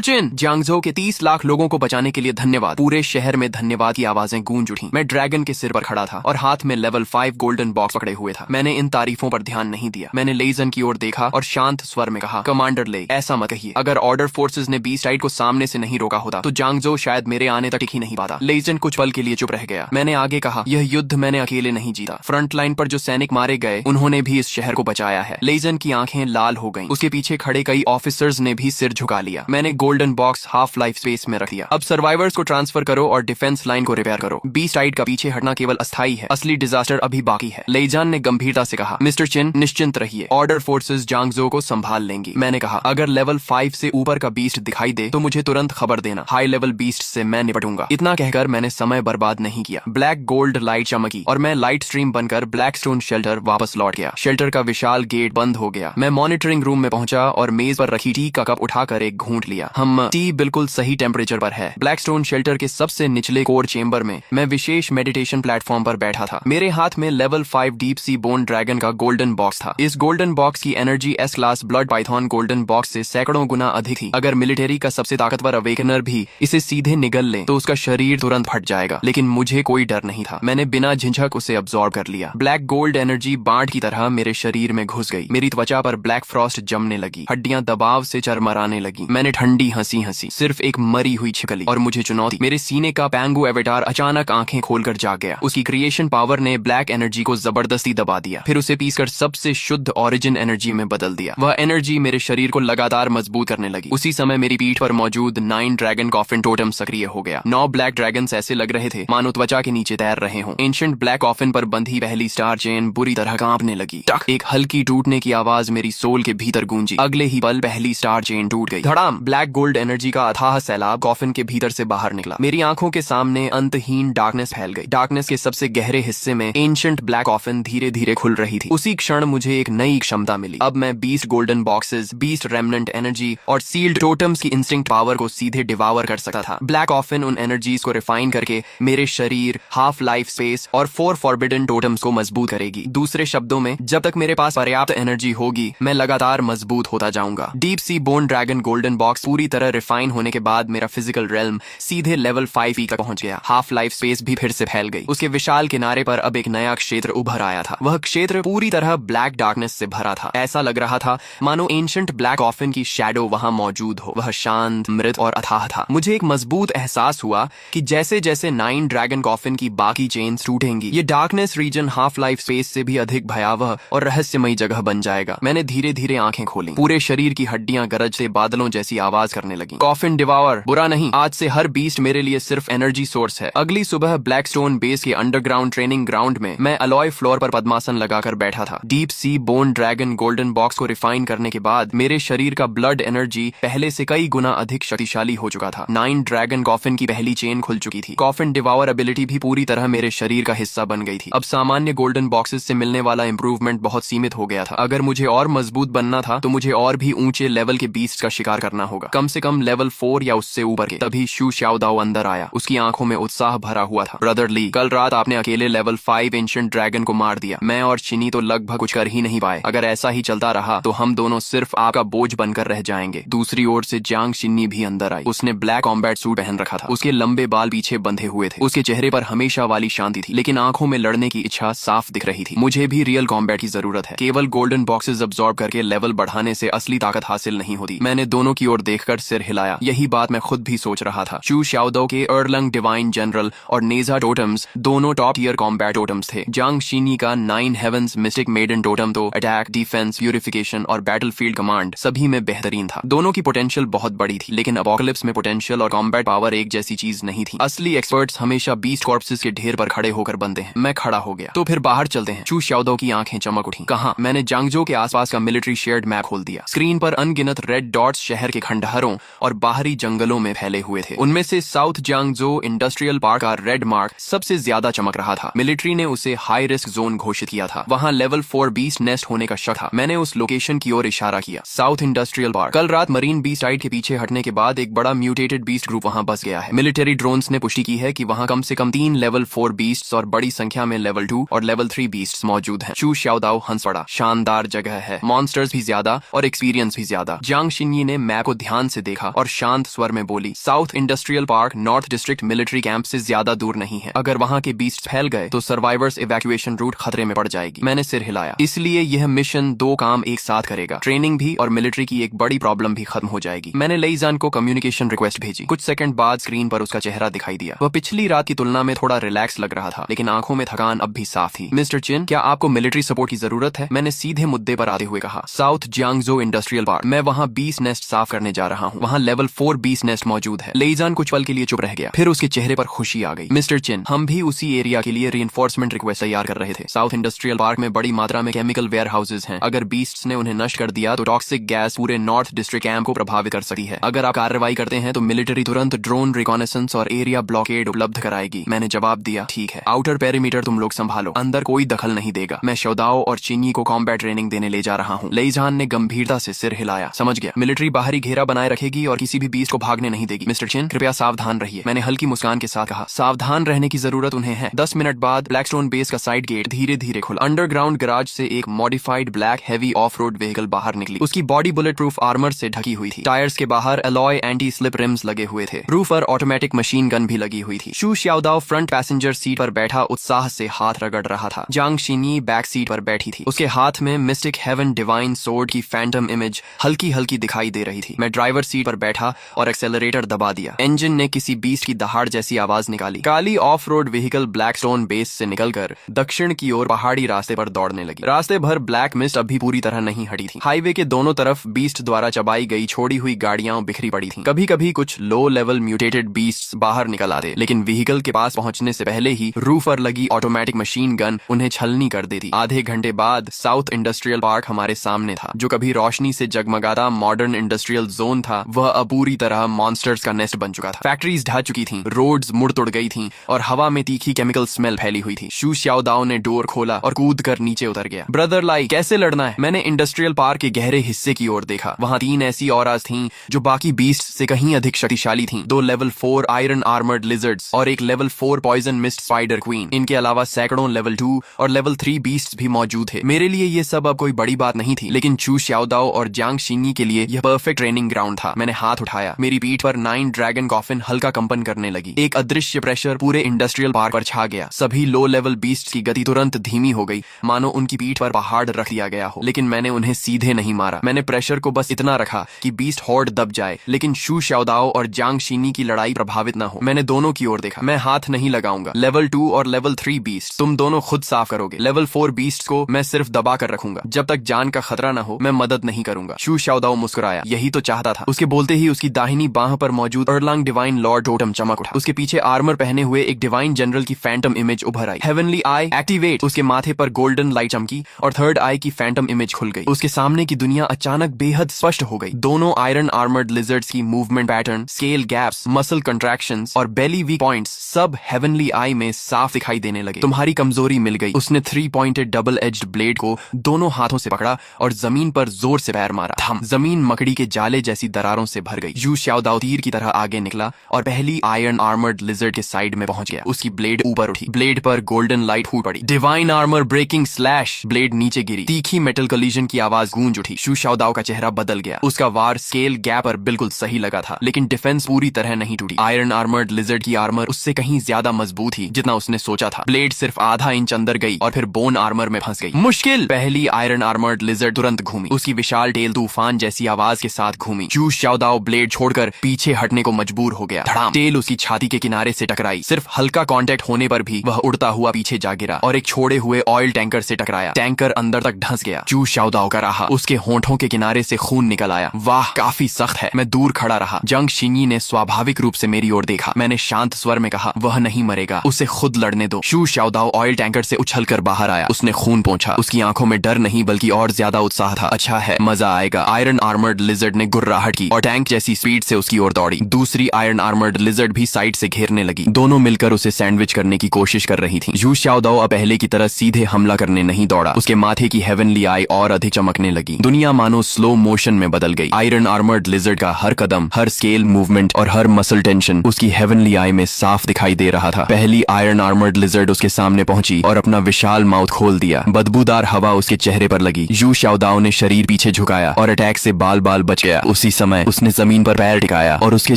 चिन, जांगजो के 30 लाख लोगों को बचाने के लिए धन्यवाद। पूरे शहर में धन्यवाद की आवाजें गूंज उठी। मैं ड्रैगन के सिर पर खड़ा था और हाथ में लेवल 5 गोल्डन बॉक्स पकड़े हुए था। मैंने इन तारीफों पर ध्यान नहीं दिया। मैंने लेजन की ओर देखा और शांत स्वर में कहा, कमांडर ले, ऐसा मत कहिए। अगर ऑर्डर फोर्सेस ने बीस्ट राइड को सामने से नहीं रोका होता तो जांगजो शायद मेरे आने तक टिक ही नहीं पाता। लेजन कुछ पल के लिए चुप रह गया। मैंने आगे कहा, यह युद्ध मैंने अकेले नहीं जीता। फ्रंट लाइन पर जो सैनिक मारे गए उन्होंने भी इस शहर को बचाया है। लेजन की आंखें लाल हो गईं। उसके पीछे खड़े कई ऑफिसर्स ने भी सिर झुका लिया। मैंने golden box half life space में रख दिया। अब सर्वाइवर्स को ट्रांसफर करो और डिफेंस लाइन को रिपेयर करो। बीस्ट राइड का पीछे हटना केवल अस्थायी है, असली डिजास्टर अभी बाकी है। लेजान ने गंभीरता से कहा, मिस्टर चिन निश्चिंत रहिए, ऑर्डर फोर्सेस जांगजो को संभाल लेंगी। मैंने कहा, अगर लेवल 5 से ऊपर का बीस्ट दिखाई दे तो मुझे तुरंत खबर देना। हाई लेवल बीस्ट से मैं निपटूंगा। इतना कहकर मैंने समय बर्बाद नहीं किया। ब्लैक गोल्ड लाइट चमकी और मैं लाइट स्ट्रीम बनकर ब्लैक स्टोन शेल्टर वापस लौट गया। शेल्टर का विशाल गेट बंद हो गया। मैं मॉनिटरिंग रूम में पहुंचा और मेज पर रखी टी का कप उठाकर एक घूंट लिया। टी बिल्कुल सही टेम्परेचर पर है। ब्लैक स्टोन शेल्टर के सबसे निचले कोर चेंबर में मैं विशेष मेडिटेशन प्लेटफॉर्म पर बैठा था। मेरे हाथ में level 5 deep sea bone dragon का गोल्डन बॉक्स था। इस गोल्डन बॉक्स की energy S class blood Python golden box से सैकड़ों गुना अधिक थी। अगर मिलिट्री का सबसे ताकतवर अवेकनर भी इसे सीधे निगल ले तो उसका शरीर तुरंत फट जाएगा। लेकिन मुझे कोई डर नहीं था। मैंने बिना झिझक उसे अब्सॉर्ब कर लिया। ब्लैक गोल्ड एनर्जी बाढ़ की तरह मेरे शरीर में घुस गई। मेरी त्वचा पर ब्लैक फ्रॉस्ट जमने लगी। हड्डियां दबाव से चरमराने लगी। मैंने ठंडी हंसी हंसी। सिर्फ एक मरी हुई छिपकली और मुझे चुनौती। मेरे सीने का पैंगो एवेटार अचानक आंखें खोलकर जाग गया। उसकी क्रिएशन पावर ने ब्लैक एनर्जी को जबरदस्ती दबा दिया, फिर उसे पीसकर सबसे शुद्ध ओरिजिन एनर्जी में बदल दिया। वह एनर्जी मेरे शरीर को लगातार मजबूत करने लगी। उसी समय मेरी पीठ पर मौजूद 9 ड्रैगन कॉफिन टोटम सक्रिय हो गया। 9 ब्लैक ड्रैगन्स ऐसे लग रहे थे मानो त्वचा के नीचे तैर रहे हों। एंशिएंट ब्लैक कॉफिन पर बंधी पहली स्टार चेन बुरी तरह कांपने लगी। टक, एक हल्की टूटने की आवाज मेरी सोल के भीतर गूंजी। अगले ही पल पहली स्टार चेन टूट गई। धड़ाम, ब्लैक गोल्ड एनर्जी का अथाह सैलाब कॉफिन के भीतर से बाहर निकला। मेरी आंखों के सामने अंतहीन डार्कनेस फैल गई। डार्कनेस के सबसे गहरे हिस्से में एंशिएंट ब्लैक कॉफिन धीरे धीरे खुल रही थी। उसी क्षण मुझे एक नई क्षमता मिली। अब मैं 20 गोल्डन बॉक्सेस, 20 रेमनेंट एनर्जी और सील्ड टोटम्स की इंस्टिंक्ट पावर को सीधे डिवावर कर सकता था। ब्लैक कॉफिन उन एनर्जीज को रिफाइन करके मेरे शरीर, हाफ लाइफ स्पेस और 4 फॉरबिडन टोटम्स को मजबूत करेगी। दूसरे शब्दों में, जब तक मेरे पास पर्याप्त एनर्जी होगी मैं लगातार मजबूत होता जाऊंगा। Deep sea bone dragon golden box पूरी तरह रिफाइन होने के बाद मेरा फिजिकल रेल्म सीधे लेवल 5 तक पहुंच गया। हाफ लाइफ स्पेस भी फिर से फैल गई। उसके विशाल किनारे पर अब एक नया क्षेत्र उभर आया था। वह क्षेत्र पूरी तरह ब्लैक डार्कनेस से भरा था। ऐसा लग रहा था मानो एंशिएंट ब्लैक कॉफिन की शैडो वहां मौजूद हो। वह शांत, मृत और अथाह था। मुझे एक मजबूत एहसास हुआ कि जैसे जैसे 9 ड्रैगन कॉफिन की बाकी चेन्स टूटेंगी, ये darkness region half life space से भी अधिक भयावह और रहस्यमयी जगह बन जाएगा। मैंने धीरे धीरे आंखें खोली। पूरे शरीर की हड्डियां गरजते बादलों जैसी आवाज करने लगी। कॉफिन डिवावर, बुरा नहीं, आज से हर बीस्ट मेरे लिए सिर्फ एनर्जी सोर्स है। अगली सुबह ब्लैकस्टोन बेस के अंडरग्राउंड ट्रेनिंग ग्राउंड में मैं अलॉय फ्लोर पर पद्मासन लगाकर बैठा था। Deep sea bone dragon golden box को रिफाइन करने के बाद मेरे शरीर का ब्लड एनर्जी पहले से कई गुना अधिक शक्तिशाली हो चुका था। 9 ड्रैगन कॉफिन की पहली चेन खुल चुकी थी। कॉफिन डिवावर एबिलिटी भी पूरी तरह मेरे शरीर का हिस्सा बन गई थी। अब सामान्य गोल्डन बॉक्सेस से मिलने वाला इंप्रूवमेंट बहुत सीमित हो गया था। अगर मुझे और मजबूत बनना था तो मुझे और भी ऊंचे लेवल के बीस्ट का शिकार करना होगा, कम से कम लेवल 4 या उससे ऊपर के। तभी शू शाओदाओ अंदर आया। उसकी आंखों में उत्साह भरा हुआ था। ब्रदर ली, कल रात आपने अकेले लेवल 5 एंशिएंट ड्रैगन को मार दिया। मैं और चिनी तो लगभग कुछ कर ही नहीं पाए। अगर ऐसा ही चलता रहा तो हम दोनों सिर्फ आपका बोझ बनकर रह जाएंगे। दूसरी ओर से जांग शिन्नी भी अंदर आई। उसने ब्लैक कॉम्बैट सूट पहन रखा था। उसके लंबे बाल पीछे बंधे हुए थे। उसके चेहरे पर हमेशा वाली शांति थी, लेकिन आंखों में लड़ने की इच्छा साफ दिख रही थी। मुझे भी रियल कॉम्बैट की जरूरत है। केवल गोल्डन बॉक्सेस अब्सॉर्ब करके लेवल बढ़ाने से असली ताकत हासिल नहीं होती। मैंने दोनों की ओर देखकर सिर हिलाया। यही बात मैं खुद भी सोच रहा था। शू शाओदाओ के अर्लंग डिवाइन जनरल और नेजा टोटम्स दोनों टॉप टियर कॉम्बैट टोटम्स थे। जांग शिनी का 9 हेवंस मिस्टिक मेडन टोटम तो अटैक, डिफेंस, प्यूरिफिकेशन और बैटलफील्ड कमांड सभी में बेहतरीन था। दोनों की पोटेंशियल बहुत बड़ी थी, लेकिन अपोकलिप्स में पोटेंशियल और कॉम्बैट पावर एक जैसी चीज नहीं थी। असली एक्सपर्ट्स हमेशा बीस्ट कॉर्प्सेस के ढेर पर खड़े होकर बनते हैं। मैं खड़ा हो गया। तो फिर बाहर चलते हैं। शू शाओदाओ की आंखें चमक उठी। कहां? मैंने जांगजो के आसपास का मिलिट्री शेयर्ड मैप खोल दिया। स्क्रीन पर अनगिनत रेड डॉट्स शहर के खंडहरों और बाहरी जंगलों में फैले हुए थे। उनमें से साउथ जांगजो इंडस्ट्रियल पार्क का रेड मार्क सबसे ज्यादा चमक रहा था। मिलिट्री ने उसे हाई रिस्क जोन घोषित किया था। वहां लेवल 4 बीस्ट नेस्ट होने का शक था। मैंने उस लोकेशन की ओर इशारा किया। South industrial park. कल रात मरीन बीस्ट राइड के पीछे हटने के बाद एक बड़ा म्यूटेटेड बीस्ट ग्रुप वहां बस गया है। मिलिट्री ड्रोन्स ने पुष्टि की है कि वहां कम से कम 3 लेवल 4 बीस्ट्स और बड़ी संख्या में लेवल 2 और लेवल 3 बीस्ट्स मौजूद हैं। शू शाओदाओ हंस पड़ा। शानदार जगह है, मॉन्स्टर्स भी ज्यादा और एक्सपीरियंस भी ज्यादा। जांग शिन्नी ने मैप को ध्यान से देखा और शांत स्वर में बोली, south industrial park north district military camp से ज्यादा दूर नहीं है। अगर वहाँ के बीस्ट फैल गए तो सर्वाइवर्स इवैक्यूएशन रूट खतरे में पड़ जाएगी। मैंने सिर हिलाया। इसलिए यह मिशन 2 काम एक साथ करेगा, ट्रेनिंग भी और मिलिट्री की एक बड़ी प्रॉब्लम भी खत्म हो जाएगी। मैंने लेईजान को कम्युनिकेशन रिक्वेस्ट भेजी। कुछ सेकंड बाद स्क्रीन पर उसका चेहरा दिखाई दिया। वह पिछली रात की तुलना में थोड़ा रिलैक्स लग रहा था, लेकिन आंखों में थकान अब भी साफ थी। मिस्टर चिन, क्या आपको मिलिट्री सपोर्ट की जरूरत है? मैंने सीधे मुद्दे पर आते हुए कहा। साउथ जियांगजो इंडस्ट्रियल पार्क, मैं वहाँ बीस नेस्ट साफ करने जा रहा हूँ। वहाँ लेवल 4 बीस नेस्ट मौजूद है। लेईजान कुछ पल के लिए चुप रह गया, फिर उसके चेहरे पर खुशी आ गई। मिस्टर चिन, हम भी उसी एरिया के लिए रीइंफोर्समेंट रिक्वेस्ट तैयार कर रहे थे। साउथ इंडस्ट्रियल पार्क में बड़ी मात्रा में केमिकल वेयर हाउसेज हैं। अगर बीस्ट्स ने उन्हें नष्ट कर दिया तो टॉक्सिक गैस पूरे नॉर्थ डिस्ट्रिक्ट कैंप को प्रभावित कर सकती है। अगर आप कार्रवाई करते हैं तो मिलिट्री तुरंत ड्रोन रिकॉनेसेंस और एरिया ब्लॉकेड उपलब्ध कराएगी। मैंने जवाब दिया, ठीक है, आउटर पेरीमीटर तुम लोग संभालो, अंदर कोई दखल नहीं देगा। मैं शोदाओ और चीनी को कॉम्बैट ट्रेनिंग देने ले जा रहा हूँ। लेईजान ने गंभीरता से सिर हिलाया। समझ गया, मिलिट्री बाहरी घेरा बनाए रखेगी और किसी भी बीस्ट को भागने नहीं देगी। मिस्टर चिन, कृपया सावधान रहिए, मैंने हल्की मुस्कान के साथ कहा। सावधान रहने की जरूरत उन्हें है। 10 मिनट बाद ब्लैकस्टोन बेस का साइड गेट धीरे धीरे खुला। अंडरग्राउंड गैराज से एक modified black heavy of road vehicle बाहर निकली। उसकी बॉडी बुलेट प्रूफ आर्मर से ढकी हुई थी। टायर्स के बाहर अलॉय एंटी स्लिप रिम्स लगे हुए थे। रूफ पर ऑटोमेटिक मशीन गन भी लगी हुई थी। शू श्याओदाओ फ्रंट पैसेंजर सीट पर बैठा उत्साह से हाथ रगड़ रहा था। जांग शिनी बैक सीट पर बैठी थी। उसके हाथ में मिस्टिक हेवन डिवाइन सोर्ड की फैंटम इमेज हल्की हल्की दिखाई दे रही थी। मैं ड्राइवर सीट पर बैठा और एक्सेलरेटर दबा दिया। इंजन ने किसी बीस्ट की दहाड़ जैसी आवाज निकाली। काली off road vehicle Blackstone base से निकलकर दक्षिण की ओर पहाड़ी रास्ते पर दौड़ने लगी। रास्ते भर ब्लैक मिस्ट अभी पूरी तरह नहीं हटी थी। हाईवे के दोनों तरफ बीस्ट द्वारा चबाई गई छोड़ी हुई गाड़ियां बिखरी पड़ी थीं। कभी कभी कुछ लो लेवल म्यूटेटेड बीस्ट्स बाहर निकल आते, लेकिन व्हीकल के पास पहुंचने से पहले ही रूफ पर लगी ऑटोमेटिक मशीन गन उन्हें छलनी कर देती। आधे घंटे बाद साउथ इंडस्ट्रियल पार्क हमारे सामने था। जो कभी रोशनी से जगमगाता मॉडर्न इंडस्ट्रियल जोन था, वह अब पूरी तरह मॉन्स्टर्स का नेस्ट बन चुका था। फैक्ट्रीज ढह चुकी थीं, रोड्स मुड़ तुड़ गई थीं और हवा में तीखी केमिकल स्मेल फैली हुई थी। शू श्याओदाओ ने डोर खोला और कूद कर नीचे उतर गया। ब्रदर लाई, कैसे लड़ना है? मैंने इंडस्ट्रियल पार्क के गहरे हिस्से की ओर देखा। वहां 3 ऐसी ऑराज थीं जो बाकी बीस्ट से कहीं अधिक शक्तिशाली थीं। 2 लेवल 4 आयरन आर्मर्ड लिजर्ड्स और एक level 4 poison mist spider queen. इनके अलावा सैकड़ों लेवल 2 और लेवल 3 बीस्ट भी मौजूद थे। मेरे लिए ये सब अब कोई बड़ी बात नहीं थी, लेकिन चू श्याओदाओ और जांग शिंगी के लिए यह परफेक्ट ट्रेनिंग ग्राउंड था। मैंने हाथ उठाया। मेरी पीठ पर 9 ड्रैगन कॉफिन हल्का कंपन करने लगी। एक अदृश्य प्रेशर पूरे इंडस्ट्रियल पार्क पर छा गया। सभी लो लेवल बीस्ट की गति तुरंत धीमी हो गई, मानो उनकी पीठ पर पहाड़ रख दिया गया हो। लेकिन मैंने उन्हें सीधे नहीं मारा। मैंने प्रेशर को बस इतना रखा कि बीस्ट हॉर्ड दब जाए, लेकिन शू श्याओदाओ और जांग शिनी की लड़ाई प्रभावित न हो। मैंने दोनों की ओर देखा। मैं हाथ नहीं लगाऊंगा। लेवल 2 और लेवल 3 बीस्ट तुम दोनों खुद साफ करोगे। लेवल 4 बीस्ट को मैं सिर्फ दबा कर रखूंगा। जब तक जान का खतरा न हो मैं मदद नहीं करूंगा। शू श्याओदाओ मुस्कुराया। यही तो चाहता था। उसके बोलते ही उसकी दाहिनी बाह पर मौजूद अर्लांग डिवाइन लॉर्ड टोटम चमक उठा। उसके पीछे आर्मर पहने हुए एक डिवाइन जनरल की फैंटम इमेज उभर आई। हेवनली आई एक्टिवेट। उसके माथे पर गोल्डन लाइट चमकी और थर्ड आई की फैंटम इमेज खुल गई। उसके सामने की दुनिया अचानक बेहद स्पष्ट हो गई। दोनों आयरन आर्मर्ड लिजर्ड्स की movement pattern, scale gaps, muscle contractions और बेली वीक पॉइंट्स सब हेवनली आई में साफ दिखाई देने लगे। तुम्हारी कमजोरी मिल गई। उसने 3 पॉइंटेड डबल एज्ड ब्लेड को दोनों हाथों से पकड़ा और जमीन पर जोर से पैर मारा। थम। जमीन मकड़ी के जाले जैसी दरारों से भर गई। यू श्याओदाओ तीर की तरह आगे निकला और पहली आयरन आर्मर्ड लिजर्ड के साइड में पहुंच गया। उसकी ब्लेड ऊपर उठी। ब्लेड पर गोल्डन लाइट फूट पड़ी। Divine armour breaking slash. Blade नीचे गिरी। तीखी मेटल कलीजन की आवाज गूंज उठी। शू श्याओदाओ का चेहरा बदल गया। उसका वार स्केल गैप पर बिल्कुल सही लगा था, लेकिन डिफेंस पूरी तरह नहीं टूटी। आयरन आर्मर्ड लिजर्ड की आर्मर उससे कहीं ज्यादा मजबूत थी जितना उसने सोचा था। ब्लेड सिर्फ आधा इंच अंदर गई और फिर बोन आर्मर में फंस गई। मुश्किल। पहली आयरन आर्मर्ड लिजर्ड तुरंत घूमी। उसकी विशाल टेल तूफान जैसी आवाज के साथ घूमी। शू श्याओदाओ ब्लेड छोड़कर पीछे हटने को मजबूर हो गया। धड़ाम। टेल उसकी छाती के किनारे से टकराई। सिर्फ हल्का कांटेक्ट होने पर भी वह उड़ता हुआ पीछे जा गिरा और एक छोड़े हुए ऑयल टैंकर से टकराया। टैंकर अंदर तक धंस गया। चू श्याओदाओ का रहा। उसके होंठों के किनारे से खून निकल आया। वाह, काफी सख्त है। मैं दूर खड़ा रहा। जंग शिंगी ने स्वाभाविक रूप से मेरी ओर देखा। मैंने शांत स्वर में कहा, वह नहीं मरेगा, उसे खुद लड़ने दो। शू श्याओदाओ ऑयल टैंकर से उछलकर बाहर आया। उसने खून पोंछा। उसकी आंखों में डर नहीं बल्कि और ज्यादा उत्साह था। अच्छा है, मजा आएगा। आयरन आर्मर्ड लिजर्ड ने गुर्राहट की और टैंक जैसी स्पीड से उसकी ओर दौड़ी। दूसरी आयरन आर्मर्ड लिजर्ड भी साइड से घेरने लगी। दोनों मिलकर उसे सैंडविच करने की कोशिश कर रही थी। यू श्याओदाओ अब पहले की तरह सीधे हमला करने नहीं दौड़ा। उसके माथे की हेवनली आई और अधिक चमकने लगी। दुनिया मानो स्लो मोशन में बदल गई। आयरन आर्मर्ड लिजर्ड का हर कदम, हर स्केल मूवमेंट और हर मसल टेंशन उसकी हेवनली आई में साफ दिखाई दे रहा था। पहली आयरन आर्मर्ड लिजर्ड उसके सामने पहुंची और अपना विशाल माउथ खोल दिया। बदबूदार हवा उसके चेहरे पर लगी। यू श्याओदाओ ने शरीर पीछे झुकाया और अटैक से बाल बाल बच गया। उसी समय उसने जमीन पर पैर टिकाया और उसके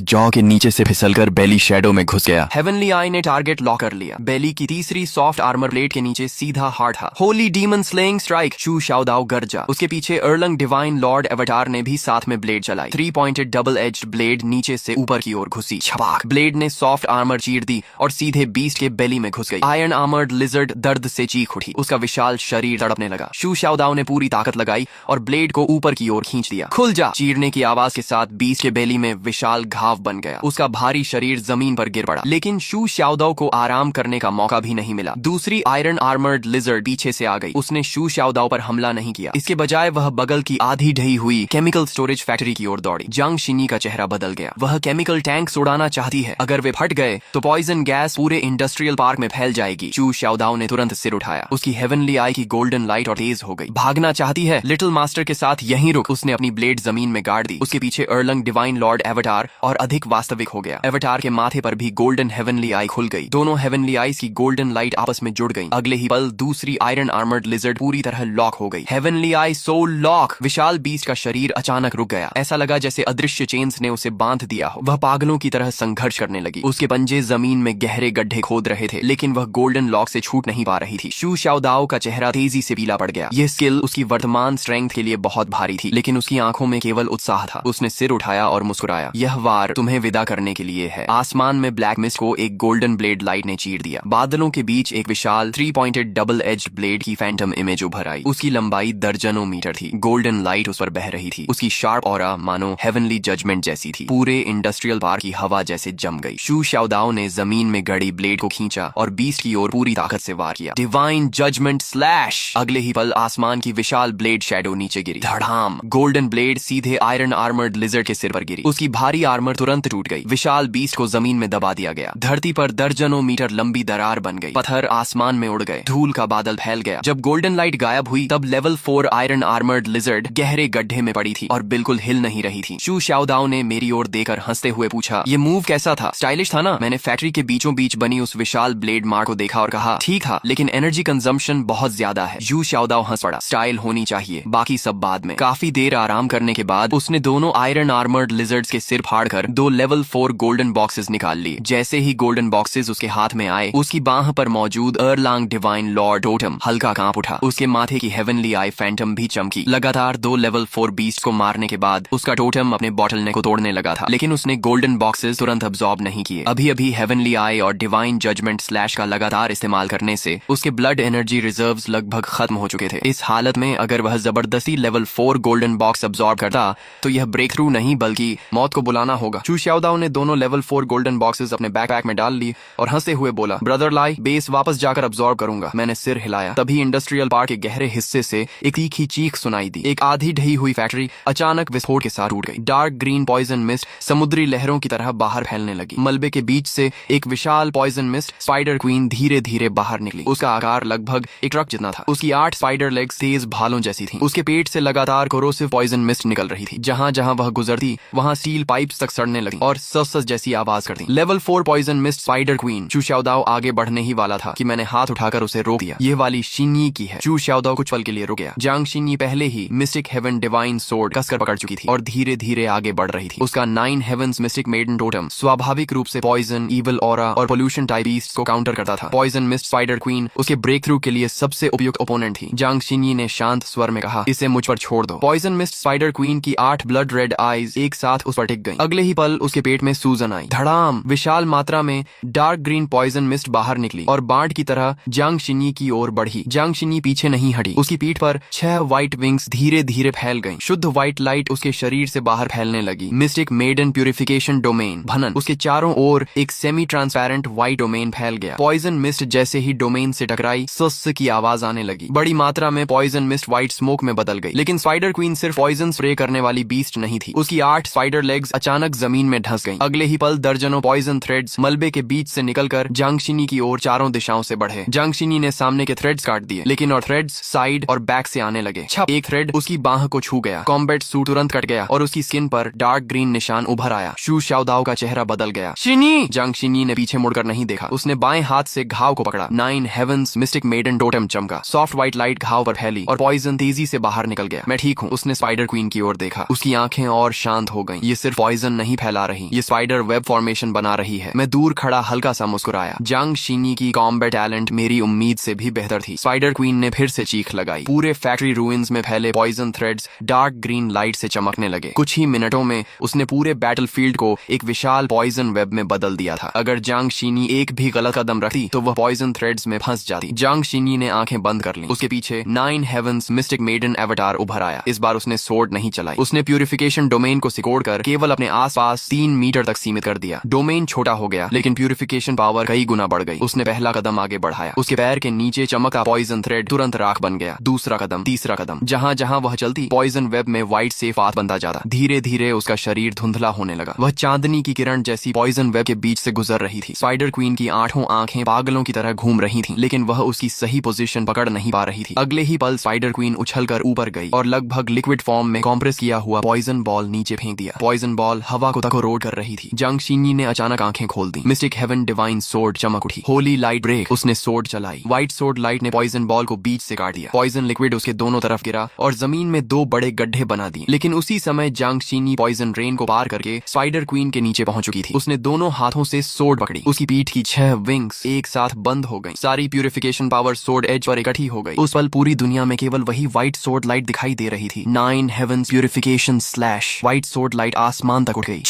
जॉ के नीचे से फिसलकर बेली शैडो में घुस गया। हेवनली आई ने टारगेट लॉक कर लिया। बेली की तीसरी सॉफ्ट आर्मर प्लेट के नीचे सीधा हार्ट था। Holi demon slaying strike. चू शाओदाओ गरजा। उसके पीछे अर्लंग डिवाइन लॉर्ड एवेटार ने भी साथ में ब्लेड चलाई। 3 पॉइंटेड डबल एज्ड ब्लेड नीचे से ऊपर की ओर घुसी। छपाक। ब्लेड ने सॉफ्ट आर्मर चीर दी और सीधे बीस्ट के बेली में घुस गई। आयरन आर्मर्ड लिजर्ड दर्द से चीख उठी। उसका विशाल शरीर तड़पने लगा। चू शाओदाओ ने पूरी ताकत लगाई और ब्लेड को ऊपर की ओर खींच दिया। खुल जा। चीरने की आवाज के साथ बीस्ट के बेली में विशाल घाव बन गया। उसका भारी शरीर जमीन पर गिर पड़ा, लेकिन शू शाओदाओ को आराम करने का मौका भी नहीं मिला। दूसरी आयरन आर्मर्ड लिजर्ड पीछे से आ गई। उसने शू शाओदाओ पर हमला नहीं किया। इसके बजाय वह बगल की आधी ढही हुई केमिकल स्टोरेज फैक्ट्री की ओर दौड़ी। जांग शिनी का चेहरा बदल गया। वह केमिकल टैंक उड़ाना चाहती है। अगर वे फट गए तो पॉइजन गैस पूरे इंडस्ट्रियल पार्क में फैल जाएगी। चू शाओदाओ ने तुरंत सिर उठाया। उसकी हेवनली आई की गोल्डन लाइट और तेज हो गई। भागना चाहती है? लिटिल मास्टर के साथ यहीं रुक। उसने अपनी ब्लेड जमीन में गाड़ दी। उसके पीछे अर्लंग डिवाइन लॉर्ड एवेटार और अधिक वास्तविक हो गया। एवेटार के माथे पर भी गोल्डन हेवनली आई खुल गई। दोनों हेवनली आईज की गोल्डन लाइट आपस में जुड़ गई। अगले ही पल दूसरी आयरन आर्मर्ड लिजर्ड पूरी तरह लॉक हो गई। हेवनली आई सोल लॉक। विशाल बीस्ट का शरीर अचानक रुक गया। ऐसा लगा जैसे अदृश्य चेन्स ने उसे बांध दिया हो। वह पागलों की तरह संघर्ष करने लगी। उसके पंजे जमीन में गहरे गड्ढे खोद रहे थे, लेकिन वह गोल्डन लॉक से छूट नहीं पा रही थी। शू शाओदाओ का चेहरा तेजी से पीला पड़ गया। यह स्किल उसकी वर्तमान स्ट्रेंथ के लिए बहुत भारी थी, लेकिन उसकी आंखों में केवल उत्साह था। उसने सिर उठाया और मुस्कुराया। यह वार तुम्हें विदा करने के लिए है। आसमान में ब्लैक मिस्ट को एक गोल्डन ब्लेड लाइट ने चीर दिया। बादलों के बीच एक विशाल 3 पॉइंटेड डबल एज्ड ब्लेड की फैंटम इमेज उभर आई। उसकी लंबाई दर्जनों मीटर थी। गोल्डन लाइट उस पर बह रही थी। उसकी शार्प ऑरा मानो हेवनली जजमेंट जैसी थी। पूरे इंडस्ट्रियल पार्क की हवा जैसे जम गई। शू शाओदाओ ने जमीन में गड़ी ब्लेड को खींचा और बीस्ट की ओर पूरी ताकत से वार किया। Divine judgement slash. अगले ही पल आसमान की विशाल ब्लेड शैडो नीचे गिरी। धड़ाम। गोल्डन ब्लेड सीधे आयरन आर्मर्ड लिजर्ड के सिर पर गिरी। उसकी भारी आर्मर तुरंत टूट गई। विशाल बीस्ट को जमीन में दबा दिया गया। धरती पर दर्जनों मीटर लंबी दरार बन गई। पत्थर आसमान में उड़ गए। धूल का बादल फैल गया। जब गोल्डन लाइट गायब हुई तब लेवल 4 आयरन आर्मर्ड लिजर्ड गहरे गड्ढे में पड़ी थी और बिल्कुल हिल नहीं रही थी। शू शाओदाओ ने मेरी ओर देकर हंसते हुए पूछा, ये मूव कैसा था? स्टाइलिश था ना? मैंने फैक्ट्री के बीचों बीच बनी उस विशाल ब्लेड मार्क को देखा और कहा, ठीक था, लेकिन एनर्जी कंजम्पशन बहुत ज्यादा है। शू शाओदाओ हंस पड़ा। स्टाइल होनी चाहिए, बाकी सब बाद में। काफी देर आराम करने के बाद उसने दोनों आयरन आर्मर्ड लिजर्ड्स के सिर फाड़कर 2 लेवल 4 गोल्डन बॉक्सेस निकाल लिए। जैसे ही गोल्डन बॉक्सेस उसके हाथ में आए, उसकी बाह पर मौजूद अर्लांग डिवाइन लॉर्ड टोटम हल्का कांप उठा। उसके माथे की हेवनली आई फैंटम भी चमकी। लगातार 2 लेवल 4 बीस्ट को मारने के बाद उसका टोटम अपने बॉटल नेक को तोड़ने लगा था, लेकिन उसने गोल्डन बॉक्सेस तुरंत अब्सॉर्ब नहीं किए। अभी अभी हेवनली आई और डिवाइन जजमेंट स्लैश का लगातार इस्तेमाल करने से उसके ब्लड एनर्जी रिजर्व्स लगभग खत्म हो चुके थे। इस हालत में अगर वह जबरदस्ती लेवल 4 गोल्डन बॉक्स अब्सॉर्ब करता तो यह ब्रेक थ्रू नहीं बल्कि मौत को बुलाना होगा। चू शाओदाओ ने दोनों लेवल 4 गोल्डन बॉक्सेस अपने बैकपैक में डाल ली और हंसते हुए बोला, ब्रदर लाई, बेस वापस जाकर अब्सॉर्ब करूंगा। मैंने सिर हिलाया। तभी इंडस्ट्रियल पार्क के गहरे हिस्से से एक तीखी चीख सुनाई दी। एक आधी ढही हुई फैक्ट्री अचानक विस्फोट के साथ टूट गई। डार्क ग्रीन पॉइजन मिस्ट समुद्री लहरों की तरह बाहर फैलने लगी। मलबे के बीच से एक विशाल पॉइजन मिस्ट स्पाइडर क्वीन धीरे धीरे बाहर निकली। उसका आकार लगभग एक ट्रक जितना था। उसकी 8 स्पाइडर लेग्स तेज भालों जैसी थीं। उसके पेट से लगातार कोरोसिव पॉइजन मिस्ट निकल रही थी। जहां जहां वह गुजरती वहां स्टील पाइप्स तक सड़ने लगी और सस जैसी आवाज करती। Level 4 poison mist spider queen. चू शाओदाओ आगे बढ़ने ही वाला था कि मैंने हाथ उठाकर उसे रोक दिया। ये वाली शिन्यी की है। चू शाओदाओ कुछ पल के लिए रुक गया। जांग शिन्यी पहले ही मिस्टिक हेवन डिवाइन सोर्ड कसकर पकड़ चुकी थी और धीरे धीरे आगे बढ़ रही थी। उसका 9 हेवंस मिस्टिक मेडन टोटम स्वाभाविक रूप से पॉइजन, ईविल ऑरा और पोल्यूशन टाइप बीस्ट्स को काउंटर करता था। पॉइजन मिस्ट स्पाइडर क्वीन उसके ब्रेक थ्रू के लिए सबसे उपयुक्त ओपोनेंट थी। जांग शिन्यी ने शांत स्वर में कहा, इसे मुझ पर छोड़ दो। पॉइजन मिस्ट स्पाइडर क्वीन की 8 ब्लड रेड आईज एक साथ उस पर टिक गईं। अगले ही पल उसके पेट में सूजन आई। धड़ाम। विशाल मात्रा में डार्क ग्रीन पॉइजन मिस्ट बाहर निकली और बाढ़ की तरह जांग शिन्यी की ओर बढ़ी। जांग शिन्यी पीछे नहीं हटी। उसकी पीठ पर 6 व्हाइट विंग्स धीरे धीरे फैल गईं। शुद्ध व्हाइट लाइट उसके शरीर से बाहर फैलने लगी। मिस्टिक मेडन प्यूरिफिकेशन डोमेन भनन। उसके चारों ओर एक सेमी ट्रांसपेरेंट व्हाइट डोमेन फैल गया। पॉइजन मिस्ट जैसे ही डोमेन से टकराई, सस की आवाज आने लगी। बड़ी मात्रा में पॉइजन मिस्ट व्हाइट स्मोक में बदल गई। लेकिन स्पाइडर क्वीन सिर्फ पॉइजन स्प्रे करने वाली बीस्ट नहीं थी। उसकी 8 स्पाइडर लेग्स अचानक जमीन में धंस गईं। अगले ही पल दर्जनों पॉइजन थ्रेड्स मलबे के बीच से निकलकर जांग शिन्यी की ओर चारों दिशाओं से बढ़े। जांग शिन्यी ने सामने के थ्रेड्स काट दिए, लेकिन और थ्रेड्स साइड और बैक से आने लगे। छप। एक थ्रेड उसकी बाह को छू गया। कॉम्बैट सूट तुरंत कट गया और उसकी स्किन पर डार्क ग्रीन निशान उभर आया। शू शाओदाओ का चेहरा बदल गया। शिन्यी! जांग शिन्यी ने पीछे मुड़कर नहीं देखा। उसने बाएं हाथ से घाव को पकड़ा। 9 हेवंस मिस्टिक मेडन टोटम चमका। सॉफ्ट व्हाइट लाइट घाव पर फैली और पॉइजन तेजी से बाहर निकल गया। मैं ठीक हूँ। उसने स्पाइडर क्वीन की ओर देखा। उसकी आंखें और शांत हो गईं। ये सिर्फ पॉइजन नहीं फैला रही, ये स्पाइडर वेब फॉर्मेशन फॉर्मेशन बना रही है। मैं दूर खड़ा हल्का सा मुस्कुराया। जांग शीनी की कॉम्बैट टैलेंट मेरी उम्मीद से भी बेहतर थी। स्पाइडर क्वीन ने फिर से चीख लगाई। पूरे फैक्ट्री रूइंस में फैले poison threads dark green light से चमकने लगे। कुछ ही मिनटों में उसने पूरे बैटलफील्ड को एक विशाल पॉइजन वेब में बदल दिया था। अगर जांग शीनी एक भी गलत कदम रखती तो वह पॉइजन थ्रेड्स में फंस जाती। जांग शीनी ने आंखें बंद कर ली। उसके पीछे 9 हेवंस मिस्टिक मेडन एवटार उभर आया। इस बार उसने सोर्ड नहीं चलाई। उसने प्यूरिफिकेशन डोमेन को सिकोड़कर केवल अपने आसपास 3 मीटर तक सीमित कर दिया। डोमेन छोटा हो गया, लेकिन प्यूरिफिकेशन पावर कई गुना बढ़ गई। उसने पहला कदम आगे बढ़ाया। उसके पैर के नीचे चमका पॉइजन थ्रेड तुरंत राख बन गया। दूसरा कदम, तीसरा कदम, जहां जहां वह चलती पॉइजन वेब में व्हाइट सेफ पाथ बनता जाता। धीरे धीरे उसका शरीर धुंधला होने लगा। वह चांदनी की किरण जैसी पॉइजन वेब के बीच से गुजर रही थी। स्पाइडर क्वीन की 8 आंखें पागलों की तरह घूम रही थीं, लेकिन वह उसकी सही पोजीशन पकड़ नहीं पा रही थी। अगले ही पल स्पाइडर क्वीन उछलकर ऊपर गई और लगभग लिक्विड फॉर्म में कॉम्प्रेस किया हुआ पॉइजन बॉल नीचे फेंक दिया। पॉइजन बॉल हवा को तकोरोड कर रही थी। जांग शीनी ने अचानक आंखें खोल दी। मिस्टिक हेवन डिवाइन सोर्ड चमक उठी। Holy light break. उसने सोर्ड चलाई। व्हाइट सोर्ड लाइट ने पॉइजन बॉल को बीच से काट दिया। पॉइजन लिक्विड उसके दोनों तरफ गिरा और जमीन में 2 बड़े गड्ढे बना दिए। लेकिन उसी समय जांग शीनी पॉइजन रेन को पार करके स्पाइडर क्वीन के नीचे पहुंच चुकी थी। उसने दोनों हाथों से सोर्ड पकड़ी। उसकी पीठ की 6 विंग्स एक साथ बंद हो गई। सारी purification power sword as per इकट्ठी हो गई। उस पल पूरी दुनिया में केवल वही व्हाइट सोर्ड लाइट दिखाई दे रही थी। 9 heavens purification slash. White sword light आसमान तक उठ गई।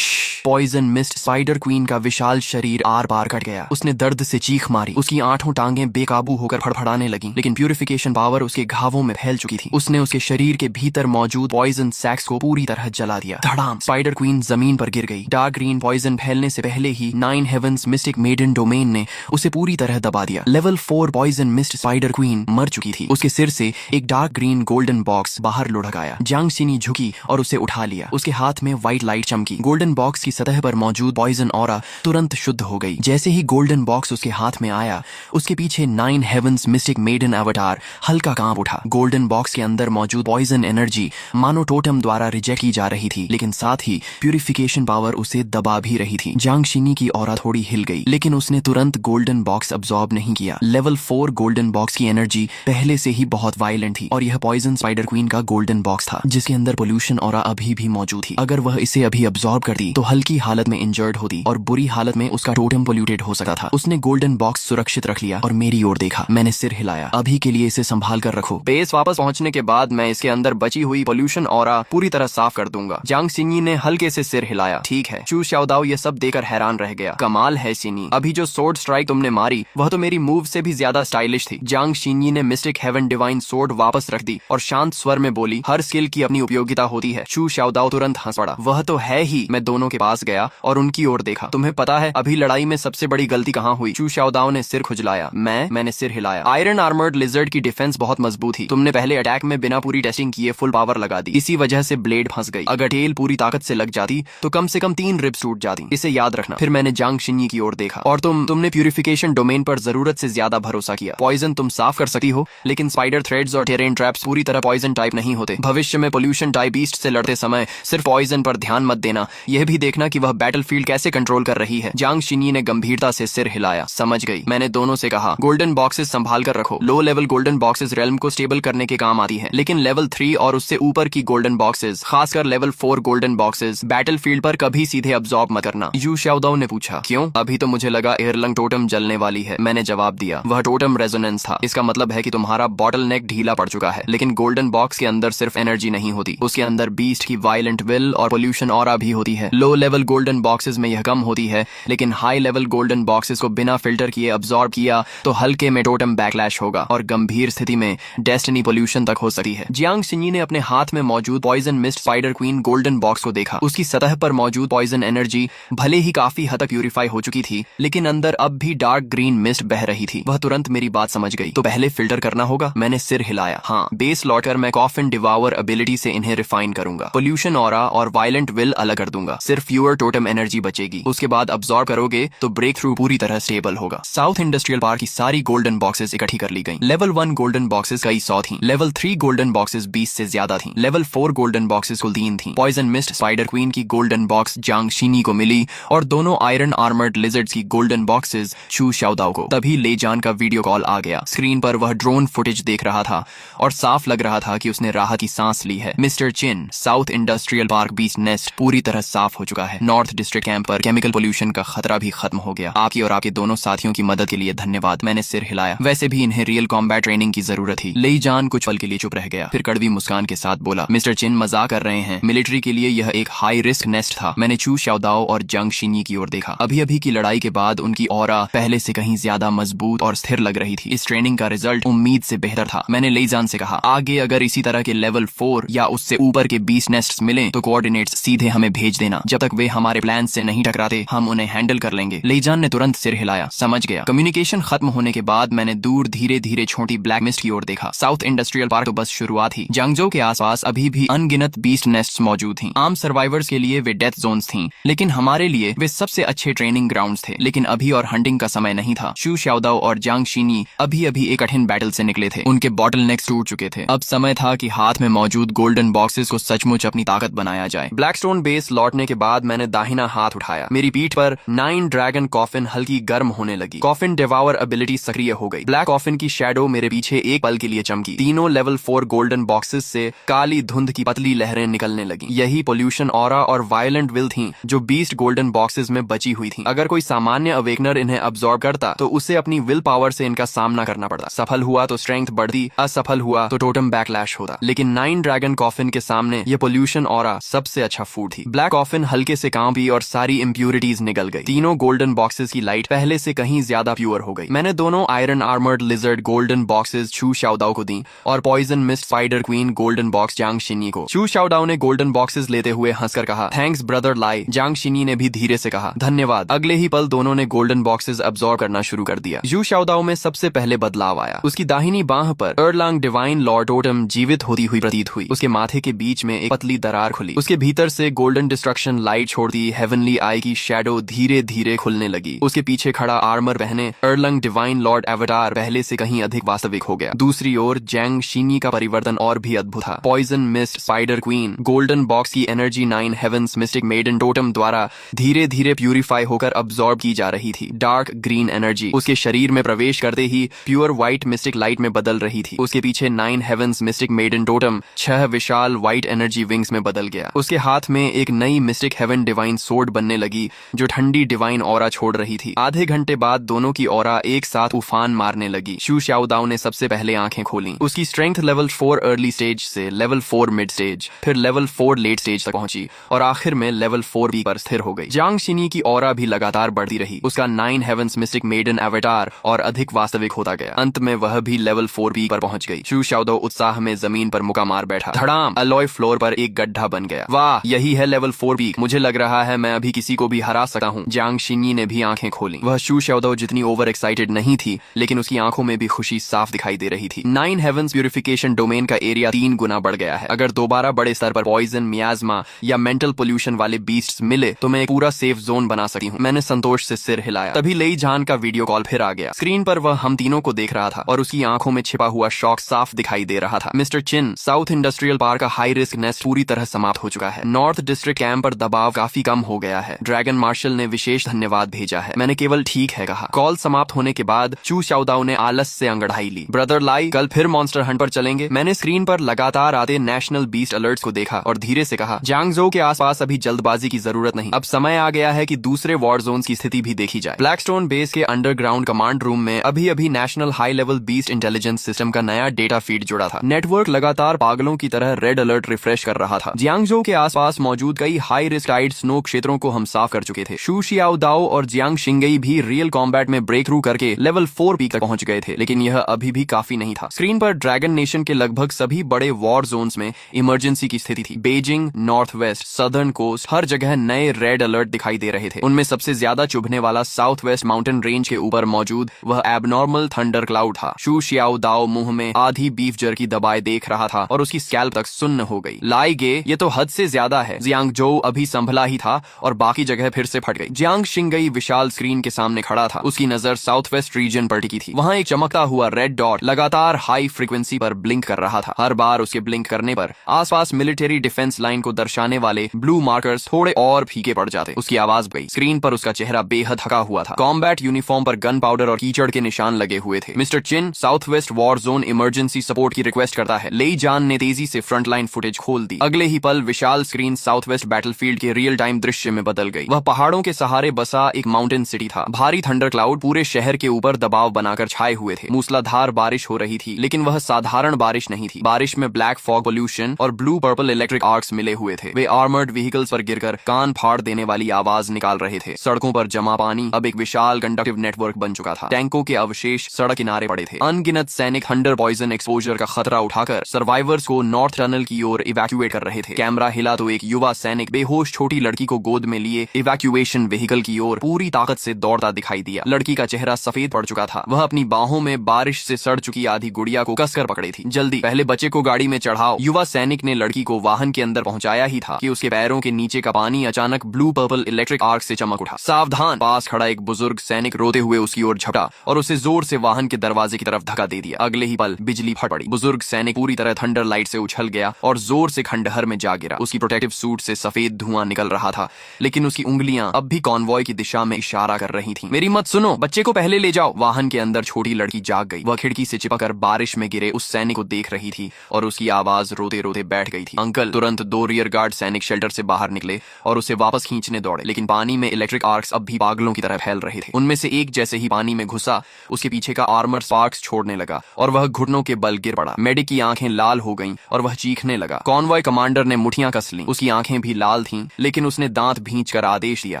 पॉइजन मिस्ट स्पाइडर क्वीन का विशाल शरीर आर पार कट गया। उसने दर्द से चीख मारी। उसकी 8 टांगें बेकाबू होकर फड़फड़ाने लगीं, लेकिन प्यूरिफिकेशन पावर उसके घावों में फैल चुकी थी। उसने उसके शरीर के भीतर मौजूद पॉइजन सैक्स को पूरी तरह जला दिया। धड़ाम! स्पाइडर क्वीन जमीन पर गिर गई। डार्क ग्रीन पॉइजन फैलने से पहले ही 9 हेवंस मिस्टिक मेडन डोमेन ने उसे पूरी तरह दबा दिया। Level 4 poison mist spider queen मर चुकी थी। उसके सिर से एक डार्क ग्रीन गोल्डन बॉक्स बाहर लुढ़क आया। जांग शीनी झुकी और उसे उठा लिया। उसके हाथ में व्हाइट लाइट चमकी। गोल्डन बॉक्स की सतह पर मौजूद पॉइजन ऑरा तुरंत शुद्ध हो गई। जैसे ही गोल्डन बॉक्स उसके हाथ में आया, उसके पीछे 9 हेवंस मिस्टिक मेडन अवतार हल्का कांप उठा। गोल्डन बॉक्स के अंदर मौजूद पॉइजन एनर्जी मानो टोटम द्वारा रिजेक्ट की जा रही थी, लेकिन साथ ही प्यूरिफिकेशन पावर उसे दबा भी रही थी। जांग शीनी की ऑरा थोड़ी हिल गई, लेकिन उसने तुरंत गोल्डन बॉक्स अब्सॉर्ब नहीं किया। लेवल 4 गोल्डन बॉक्स की एनर्जी पहले से ही बहुत वायलेंट थी और यह पॉइजन स्पाइडर क्वीन का गोल्डन बॉक्स था, जिसके अंदर पोल्यूशन ऑरा अभी भी मौजूद थी। अगर वह इसे अभी अब्सॉर्ब करती तो हल्की हालत में इंजर्ड होती और बुरी हालत में उसका टोटम पोल्यूटेड हो सकता था। उसने गोल्डन बॉक्स सुरक्षित रख लिया और मेरी ओर देखा। मैंने सिर हिलाया। अभी के लिए इसे संभाल कर रखो। बेस वापस पहुंचने के बाद मैं इसके अंदर बची हुई पोल्यूशन ऑरा पूरी तरह साफ कर दूंगा। जांग शीनी ने हल्के से सिर हिलाया। ठीक है। चू शाओदाओ ये सब देकर हैरान रह गया। कमाल है शीनी, अभी जो सोर्ड स्ट्राइक तुमने मारी वह तो मेरी मूव से भी ज्यादा स्टाइलिश थी। जांग शीनी ने मिस्टिक हेवन डिवाइन सोर्ड वापस रख दी और शांत स्वर में बोली, हर स्किल की अपनी उपयोगिता होती है। चू शाओदाओ तुरंत हंस पड़ा। वह तो है ही। मैं दोनों के पास गया और उनकी ओर देखा। तुम्हें पता है अभी लड़ाई में सबसे बड़ी गलती कहाँ हुई? चू शाओदाओ ने सिर खुजलाया। मैंने सिर हिलाया। आयरन आर्मर्ड लिजर्ड की डिफेंस बहुत मजबूत थी। तुमने पहले अटैक में बिना पूरी टेस्टिंग किए फुल पावर लगा दी। इसी वजह से ब्लेड फंस गई। अगर टेल पूरी ताकत से लग जाती तो कम से कम 3 रिब्स टूट जाती। इसे याद रखना। फिर मैंने जांग शीनी की ओर देखा। और तुमने प्यूरिफिकेशन डोमेन पर जरूरत से ज्यादा भरोसा किया। पॉइजन तुम साफ कर सकती हो, लेकिन स्पाइडर थ्रेड्स और टेरेन ट्रैप्स पूरी तरह पॉइजन टाइप नहीं होते। भविष्य में पोल्यूशन टाइप ईस्ट से लड़ते समय सिर्फ पॉइजन पर ध्यान मत देना, यह भी देखना कि वह बैटलफील्ड कैसे कंट्रोल कर रही है। जांग शीनी ने गंभीरता से सिर हिलाया। समझ गई। मैंने दोनों से कहा, गोल्डन बॉक्सेस संभाल कर रखो। Low level golden boxes realm को स्टेबल करने के काम आती है, लेकिन लेवल 3 और उससे ऊपर की गोल्डन बॉक्सेस, खासकर लेवल 4 गोल्डन बॉक्सेस, बैटलफील्ड पर कभी सीधे अब्सॉर्ब मत करना। यू शाओदाओ ने पूछा, क्यों? अभी तो मुझे लगा एयरलंग टोटम जलने वाली है। मैंने जवाब दिया, वह टोटम रेजोनेंस था। इसका मतलब है कि तुम्हारा बॉटल नेक ढीला पड़ चुका है। लेकिन गोल्डन बॉक्स के अंदर सिर्फ एनर्जी नहीं होती, उसके अंदर बीस्ट की वायलेंट विल और पोल्यूशन ऑरा भी होती है। लो लेवल गोल्डन बॉक्सेस में यह कम होती है, लेकिन हाई लेवल गोल्डन बॉक्सेस को बिना फिल्टर किए अब्सॉर्ब किया तो हल्के में टोटम बैकलैश होगा और गंभीर स्थिति में डेस्टिनी पोल्यूशन तक हो सकती है। जियांग शीनी ने अपने हाथ में मौजूद poison mist spider queen golden box को देखा। उसकी सतह पर मौजूद पॉइजन एनर्जी भले ही काफी हद तक प्यूरिफाई हो चुकी थी, लेकिन अंदर अब भी डार्क ग्रीन मिस्ट बह रही थी। वह तुरंत मेरी बात समझ गई। तो पहले फिल्टर करना होगा। मैंने सिर हिलाया। हाँ, बेस लौटकर मैं कॉफिन डिवावर एबिलिटी से इन्हें रिफाइन करूंगा। पोल्यूशन ऑरा और वायलेंट विल अलग कर दूंगा। सिर्फ फ्यूअर टोटम एनर्जी बचेगी। उसके बाद अब्सॉर्ब करोगे तो ब्रेक थ्रू पूरी तरह स्टेबल होगा। साउथ इंडस्ट्रियल पार्क की सारी गोल्डन बॉक्सेस इकट्ठी कर ली गई। लेवल 1 गोल्डन बॉक्सेस कई 100 थी। लेवल 3 गोल्डन बॉक्सेस 20 से ज्यादा थी। लेवल 4 गोल्डन बॉक्सेस कुल 3 थी। पॉइजन मिस्ट स्पाइडर क्वीन की गोल्डन बॉक्स जांग शीनी को मिली और दोनों आयरन आर्मर्ड लिजर्ड्स की गोल्डन बॉक्सेस चू शाओदाओ को। तभी ले जान का वीडियो कॉल आ गया। स्क्रीन पर वह ड्रोन फुटेज देख रहा था और साफ लग रहा था कि उसने राहत की सांस ली है। Mister Chin, south industrial park beast nest पूरी तरह साफ हो चुका है। है। नॉर्थ डिस्ट्रिक्ट कैंप पर केमिकल पोल्यूशन का खतरा भी खत्म हो गया। आपकी और आपके दोनों साथियों की मदद के लिए धन्यवाद। मैंने सिर हिलाया। वैसे भी इन्हें रियल कॉम्बैट ट्रेनिंग की जरूरत थी। लेई जान कुछ पल के लिए चुप रह गया, फिर कड़वी मुस्कान के साथ बोला, मिस्टर चिन मजाक कर रहे हैं। मिलिट्री के लिए यह एक हाई रिस्क नेस्ट था। मैंने चू शाओदाओ और जंग शिन्यी की ओर देखा। अभी अभी की लड़ाई के बाद उनकी ऑरा पहले से कहीं ज्यादा मजबूत और स्थिर लग रही थी। इस ट्रेनिंग का रिजल्ट उम्मीद से बेहतर था। मैंने लेई जान से कहा, आगे अगर इसी तरह के लेवल 4 या उससे ऊपर के 20 नेस्ट्स मिले तो कोऑर्डिनेट्स सीधे हमें भेज देना। जब तक वे हमारे प्लान से नहीं टकराते हम उन्हें हैंडल कर लेंगे। लेई जान ने तुरंत सिर हिलाया, समझ गया। कम्युनिकेशन खत्म होने के बाद मैंने दूर धीरे धीरे छोटी ब्लैक मिस्ट की ओर देखा। साउथ इंडस्ट्रियल पार्क तो बस शुरुआत ही। जांगजो के आसपास अभी भी अनगिनत बीस्ट नेस्ट्स मौजूद थी। आम सर्वाइवर्स के लिए वे डेथ जोन्स थीं, लेकिन हमारे लिए वे सबसे अच्छे ट्रेनिंग ग्राउंड्स थे। लेकिन अभी और हंटिंग का समय नहीं था। शू शाओदाओ और जांग शिन्यी अभी अभी एक कठिन बैटल से निकले थे। उनके बॉटल नेक्स टूट चुके थे। अब समय था कि हाथ में मौजूद गोल्डन बॉक्सेस को सचमुच अपनी ताकत बनाया जाए। ब्लैकस्टोन बेस लौटने के बाद मैंने दाहिना हाथ उठाया। मेरी पीठ पर 9 ड्रैगन कॉफिन हल्की गर्म होने लगी। कॉफिन डिवावर एबिलिटी सक्रिय हो गई। ब्लैक कॉफिन की शैडो मेरे पीछे एक पल के लिए चमकी। तीनों लेवल 4 गोल्डन बॉक्सेस से काली धुंध की पतली लहरें निकलने लगी। यही पोल्यूशन ऑरा और वायलेंट विल थी जो बीस्ट गोल्डन बॉक्सेस में बची हुई थी। अगर कोई सामान्य अवेकनर इन्हें अब्सॉर्ब करता तो उसे अपनी विल पावर से इनका सामना करना पड़ता। सफल हुआ तो स्ट्रेंथ बढ़ती, असफल हुआ तो टोटम बैकलैश होता। लेकिन 9 ड्रैगन कॉफिन के सामने ये पोल्यूशन ऑरा सबसे अच्छा फूड थी। ब्लैक कॉफिन हल्के से कांपी और सारी इम्प्यूरिटीज निकल गई। तीनों गोल्डन बॉक्सेस की लाइट पहले से कहीं ज्यादा प्योर हो गई। मैंने दोनों iron armoured lizard golden boxes Chu Shaodao को दी और poison mist spider queen golden box Zhang Xinyi को। चू शाओदाओ ने गोल्डन बॉक्सेस लेते हुए हंसकर कहा, थैंक्स ब्रदर लाई। जांग शिन्यी ने भी धीरे से कहा, धन्यवाद। अगले ही पल दोनों ने गोल्डन बॉक्सेस अब्सॉर्ब करना शुरू कर दिया। चू शाओदाओ में सबसे पहले बदलाव आया। उसकी दाहिनी बांह पर एर्लांग डिवाइन लॉर्ड टोटम जीवित होती हुई प्रतीत हुई। उसके माथे के बीच में एक पतली दरार खुली। उसके भीतर से गोल्डन डिस्ट्रक्शन लाइट छोड़ती हेवनली आई की शैडो धीरे धीरे खुलने लगी। उसके पीछे खड़ा आर्मर पहने एर्लंग डिवाइन लॉर्ड एवटार पहले से कहीं अधिक वास्तविक हो गया। दूसरी ओर जैंग शिन्यी का परिवर्तन और भी अद्भुत था। Poison mist spider queen golden box की energy 9 heavens mystic maiden totem द्वारा धीरे धीरे प्यूरिफाई होकर अब्सॉर्ब की जा रही थी। डार्क ग्रीन एनर्जी उसके शरीर में प्रवेश करते ही प्योर व्हाइट मिस्टिक लाइट में बदल रही थी। उसके पीछे 9 हेवंस मिस्टिक मेडन टोटम 6 विशाल व्हाइट एनर्जी विंग्स में बदल गया। उसके हाथ में एक नई मिस्टिक हेवन डिवाइन सोर्ड बनने लगी जो ठंडी डिवाइन ऑरा छोड़ रही थी। आधे घंटे बाद दोनों की ऑरा एक साथ उफान मारने लगी। शू शाओदाओ ने सबसे पहले आंखें खोली। उसकी स्ट्रेंथ लेवल 4 अर्ली स्टेज से लेवल 4 मिड स्टेज, फिर लेवल 4 लेट स्टेज तक पहुंची और आखिर में लेवल 4 पीक पर स्थिर हो गई। जांग शिन्यी की ऑरा भी लगातार बढ़ती रही। उसका 9 हेवंस मिस्टिक मेडन एवटार और अधिक वास्तविक होता गया। अंत में वह भी लेवल 4 पीक पर पहुंच गई। शू शाओदाओ उत्साह में जमीन पर मुका मार बैठा। धड़ाम, अलॉय फ्लोर पर एक गड्ढा बन गया। वाह, यही है लेवल 4 पीक। मुझे लग रहा है मैं अभी किसी को भी हरा सकता हूँ। जांग शिन्यी ने भी आंखें खोली। वह शू शाओदाओ जितनी ओवर एक्साइटेड नहीं थी, लेकिन उसकी आंखों में भी खुशी साफ दिखाई दे रही थी। 9 हेवंस प्यूरिफिकेशन डोमेन का एरिया 3 गुना बढ़ गया है। अगर दोबारा बड़े स्तर पर पॉइजन, मियाज्मा या मेंटल पोल्यूशन वाले बीस्ट्स मिले तो मैं एक पूरा सेफ जोन बना सकती हूँ। मैंने संतोष से सिर हिलाया। तभी लेई जान का वीडियो कॉल फिर आ गया। स्क्रीन पर वह हम तीनों को देख रहा था और उसकी आंखों में छिपा हुआ शॉक साफ दिखाई दे रहा था। Mister Chin, south industrial park का हाई रिस्क नेस्ट पूरी तरह समाप्त हो चुका है। नॉर्थ डिस्ट्रिक्ट कैंप पर दबाव काफी कम हो गया है। ड्रैगन मार्शल ने विशेष धन्यवाद भेजा है। मैंने केवल ठीक है कहा। कॉल समाप्त होने के बाद चू शाओदाओ ने आलस से अंगड़ाई ली। ब्रदर लाई, कल फिर मॉन्स्टर हंट पर चलेंगे। मैंने स्क्रीन पर लगातार आते नेशनल बीस्ट अलर्ट्स को देखा और धीरे से कहा, जांगजो के आसपास अभी जल्दबाजी की जरूरत नहीं। अब समय आ गया है कि दूसरे वॉर जोन्स की स्थिति भी देखी जाए। ब्लैकस्टोन बेस के अंडरग्राउंड कमांड रूम में अभी अभी national high level beast intelligence system का नया डेटा फीड जुड़ा था। नेटवर्क लगातार पागलों की तरह रेड अलर्ट रिफ्रेश कर रहा था। जियांगजो के आसपास मौजूद कई हाई रिस्क टाइड स्नो क्षेत्रों को हम साफ कर चुके थे। शू शाओदाओ और जियांग शिंगई भी रियल कॉम्बैट में ब्रेक थ्रू करके लेवल 4 पीक तक पहुंच गए थे, लेकिन यह अभी भी काफी नहीं था। स्क्रीन पर ड्रैगन नेशन के लगभग सभी बड़े वॉर जोन्स में इमरजेंसी की स्थिति थी। Beijing, north west, southern coast, हर जगह नए रेड अलर्ट दिखाई दे रहे थे। उनमें सबसे ज्यादा चुभने वाला साउथ वेस्ट माउंटेन रेंज के ऊपर मौजूद वह एबनॉर्मल थंडर क्लाउड था। शू शाओदाओ मुंह में आधी बीफ जर्की दबाए देख रहा था और उसकी स्कैल्प तक सुन्न हो गई। लाई गे, ये तो हद से ज्यादा है। जियांगजो अभी संभला ही था और बाकी जगह फिर से फट गई। जियांग शिंगई विशाल स्क्रीन के सामने खड़ा था। उसकी नजर साउथ वेस्ट रीजन पर टिकी थी। वहां एक चमकता हुआ रेड डॉट लगातार हाई फ्रीक्वेंसी पर ब्लिंक कर रहा था। हर बार उसके ब्लिंक करने पर आसपास मिलिट्री डिफेंस लाइन को दर्शाने वाले ब्लू मार्कर्स थोड़े और फीके पड़ जाते। उसकी आवाज गई। स्क्रीन पर उसका चेहरा बेहद थका हुआ था। कॉम्बैट यूनिफॉर्म पर गन पाउडर और कीचड़ के निशान लगे हुए थे। Mister Chin, south west war zone emergency support की रिक्वेस्ट करता है। लेई जान ने तेजी से फ्रंटलाइन फुटेज खोल दी। अगले ही पल विशाल स्क्रीन साउथ वेस्ट बैटलफील्ड के रियल टाइम दृश्य में बदल गई। वह पहाड़ों के सहारे बसा एक माउंटेन सिटी था। भारी थंडर क्लाउड पूरे शहर के ऊपर दबाव बनाकर छाए हुए थे। मूसलाधार बारिश हो रही थी, लेकिन वह साधारण बारिश नहीं थी। बारिश में ब्लैक फॉग, पोल्यूशन और ब्लू पर्पल इलेक्ट्रिक आर्क्स मिले हुए थे। वे आर्मर्ड व्हीकल्स पर गिरकर कान फाड़ देने वाली आवाज निकाल रहे थे। सड़कों पर जमा पानी अब एक विशाल कंडक्टिव नेटवर्क बन चुका था। टैंकों के अवशेष सड़क किनारे पड़े थे। अनगिनत सैनिक थंडर पॉइजन एक्सपोजर का खतरा उठाकर सर्वाइवर्स को नॉर्थ टनल की ओर इवैक्यूएट कर रहे थे। कैमरा हिला तो एक युवा सैनिक बेहोश छोटी लड़की को गोद में लिए इवैक्यूएशन व्हीकल की ओर पूरी ताकत से दौड़ता दिखाई दिया। लड़की का चेहरा सफेद पड़ चुका था। वह अपनी बाहों में बारिश से सड़ चुकी आधी गुड़िया को कसकर पकड़ी थी। जल्दी, पहले बच्चे को गाड़ी में चढ़ाओ। युवा सैनिक ने लड़की को वाहन के अंदर पहुंचाया ही था कि उसके पैरों के नीचे का पानी अचानक ब्लू पर्पल इलेक्ट्रिक आर्क से चमक उठा। सावधान! पास खड़ा एक बुजुर्ग सैनिक रोते हुए उसकी ओर झपटा और उसे जोर से वाहन के दरवाजे की तरफ धक्का दे दिया। अगले ही पल बिजली फट पड़ी। बुजुर्ग सैनिक पूरी तरह थंडर लाइट से उछल गया और जोर से खंडहर में जा गिरा। उसकी प्रोटेक्टिव सूट से सफेद धुआं निकल रहा था, लेकिन उसकी उंगलियां अब भी कॉन्वॉय की दिशा में इशारा कर रही थीं। मेरी मत सुनो, बच्चे को पहले ले जाओ। वाहन के अंदर छोटी लड़की जाग गई। वह खिड़की से चिपकर बारिश में गिरे उस सैनिक को देख रही थी और उसकी आवाज रोते रोते बैठ गई थी। अंकल! तुरंत 2 रियर गार्ड सैनिक शेल्टर से बाहर निकले और उसे वापस खींचने दौड़े, लेकिन पानी में इलेक्ट्रिक आर्क्स अब भी पागलों की तरह फैल रहे थे। उनमें से एक जैसे ही पानी में घुसा, उसके पीछे का आर्मर स्पार्क्स छोड़ने लगा और वह घुटनों के बल गिर पड़ा। मेडिक की आंखें लाल हो गईं और वह चीखने लगा। कॉन्वॉय कमांडर ने मुठियां कस लीं। उसकी आंखें भी लाल थीं, लेकिन उसने दांत भींचकर आदेश दिया,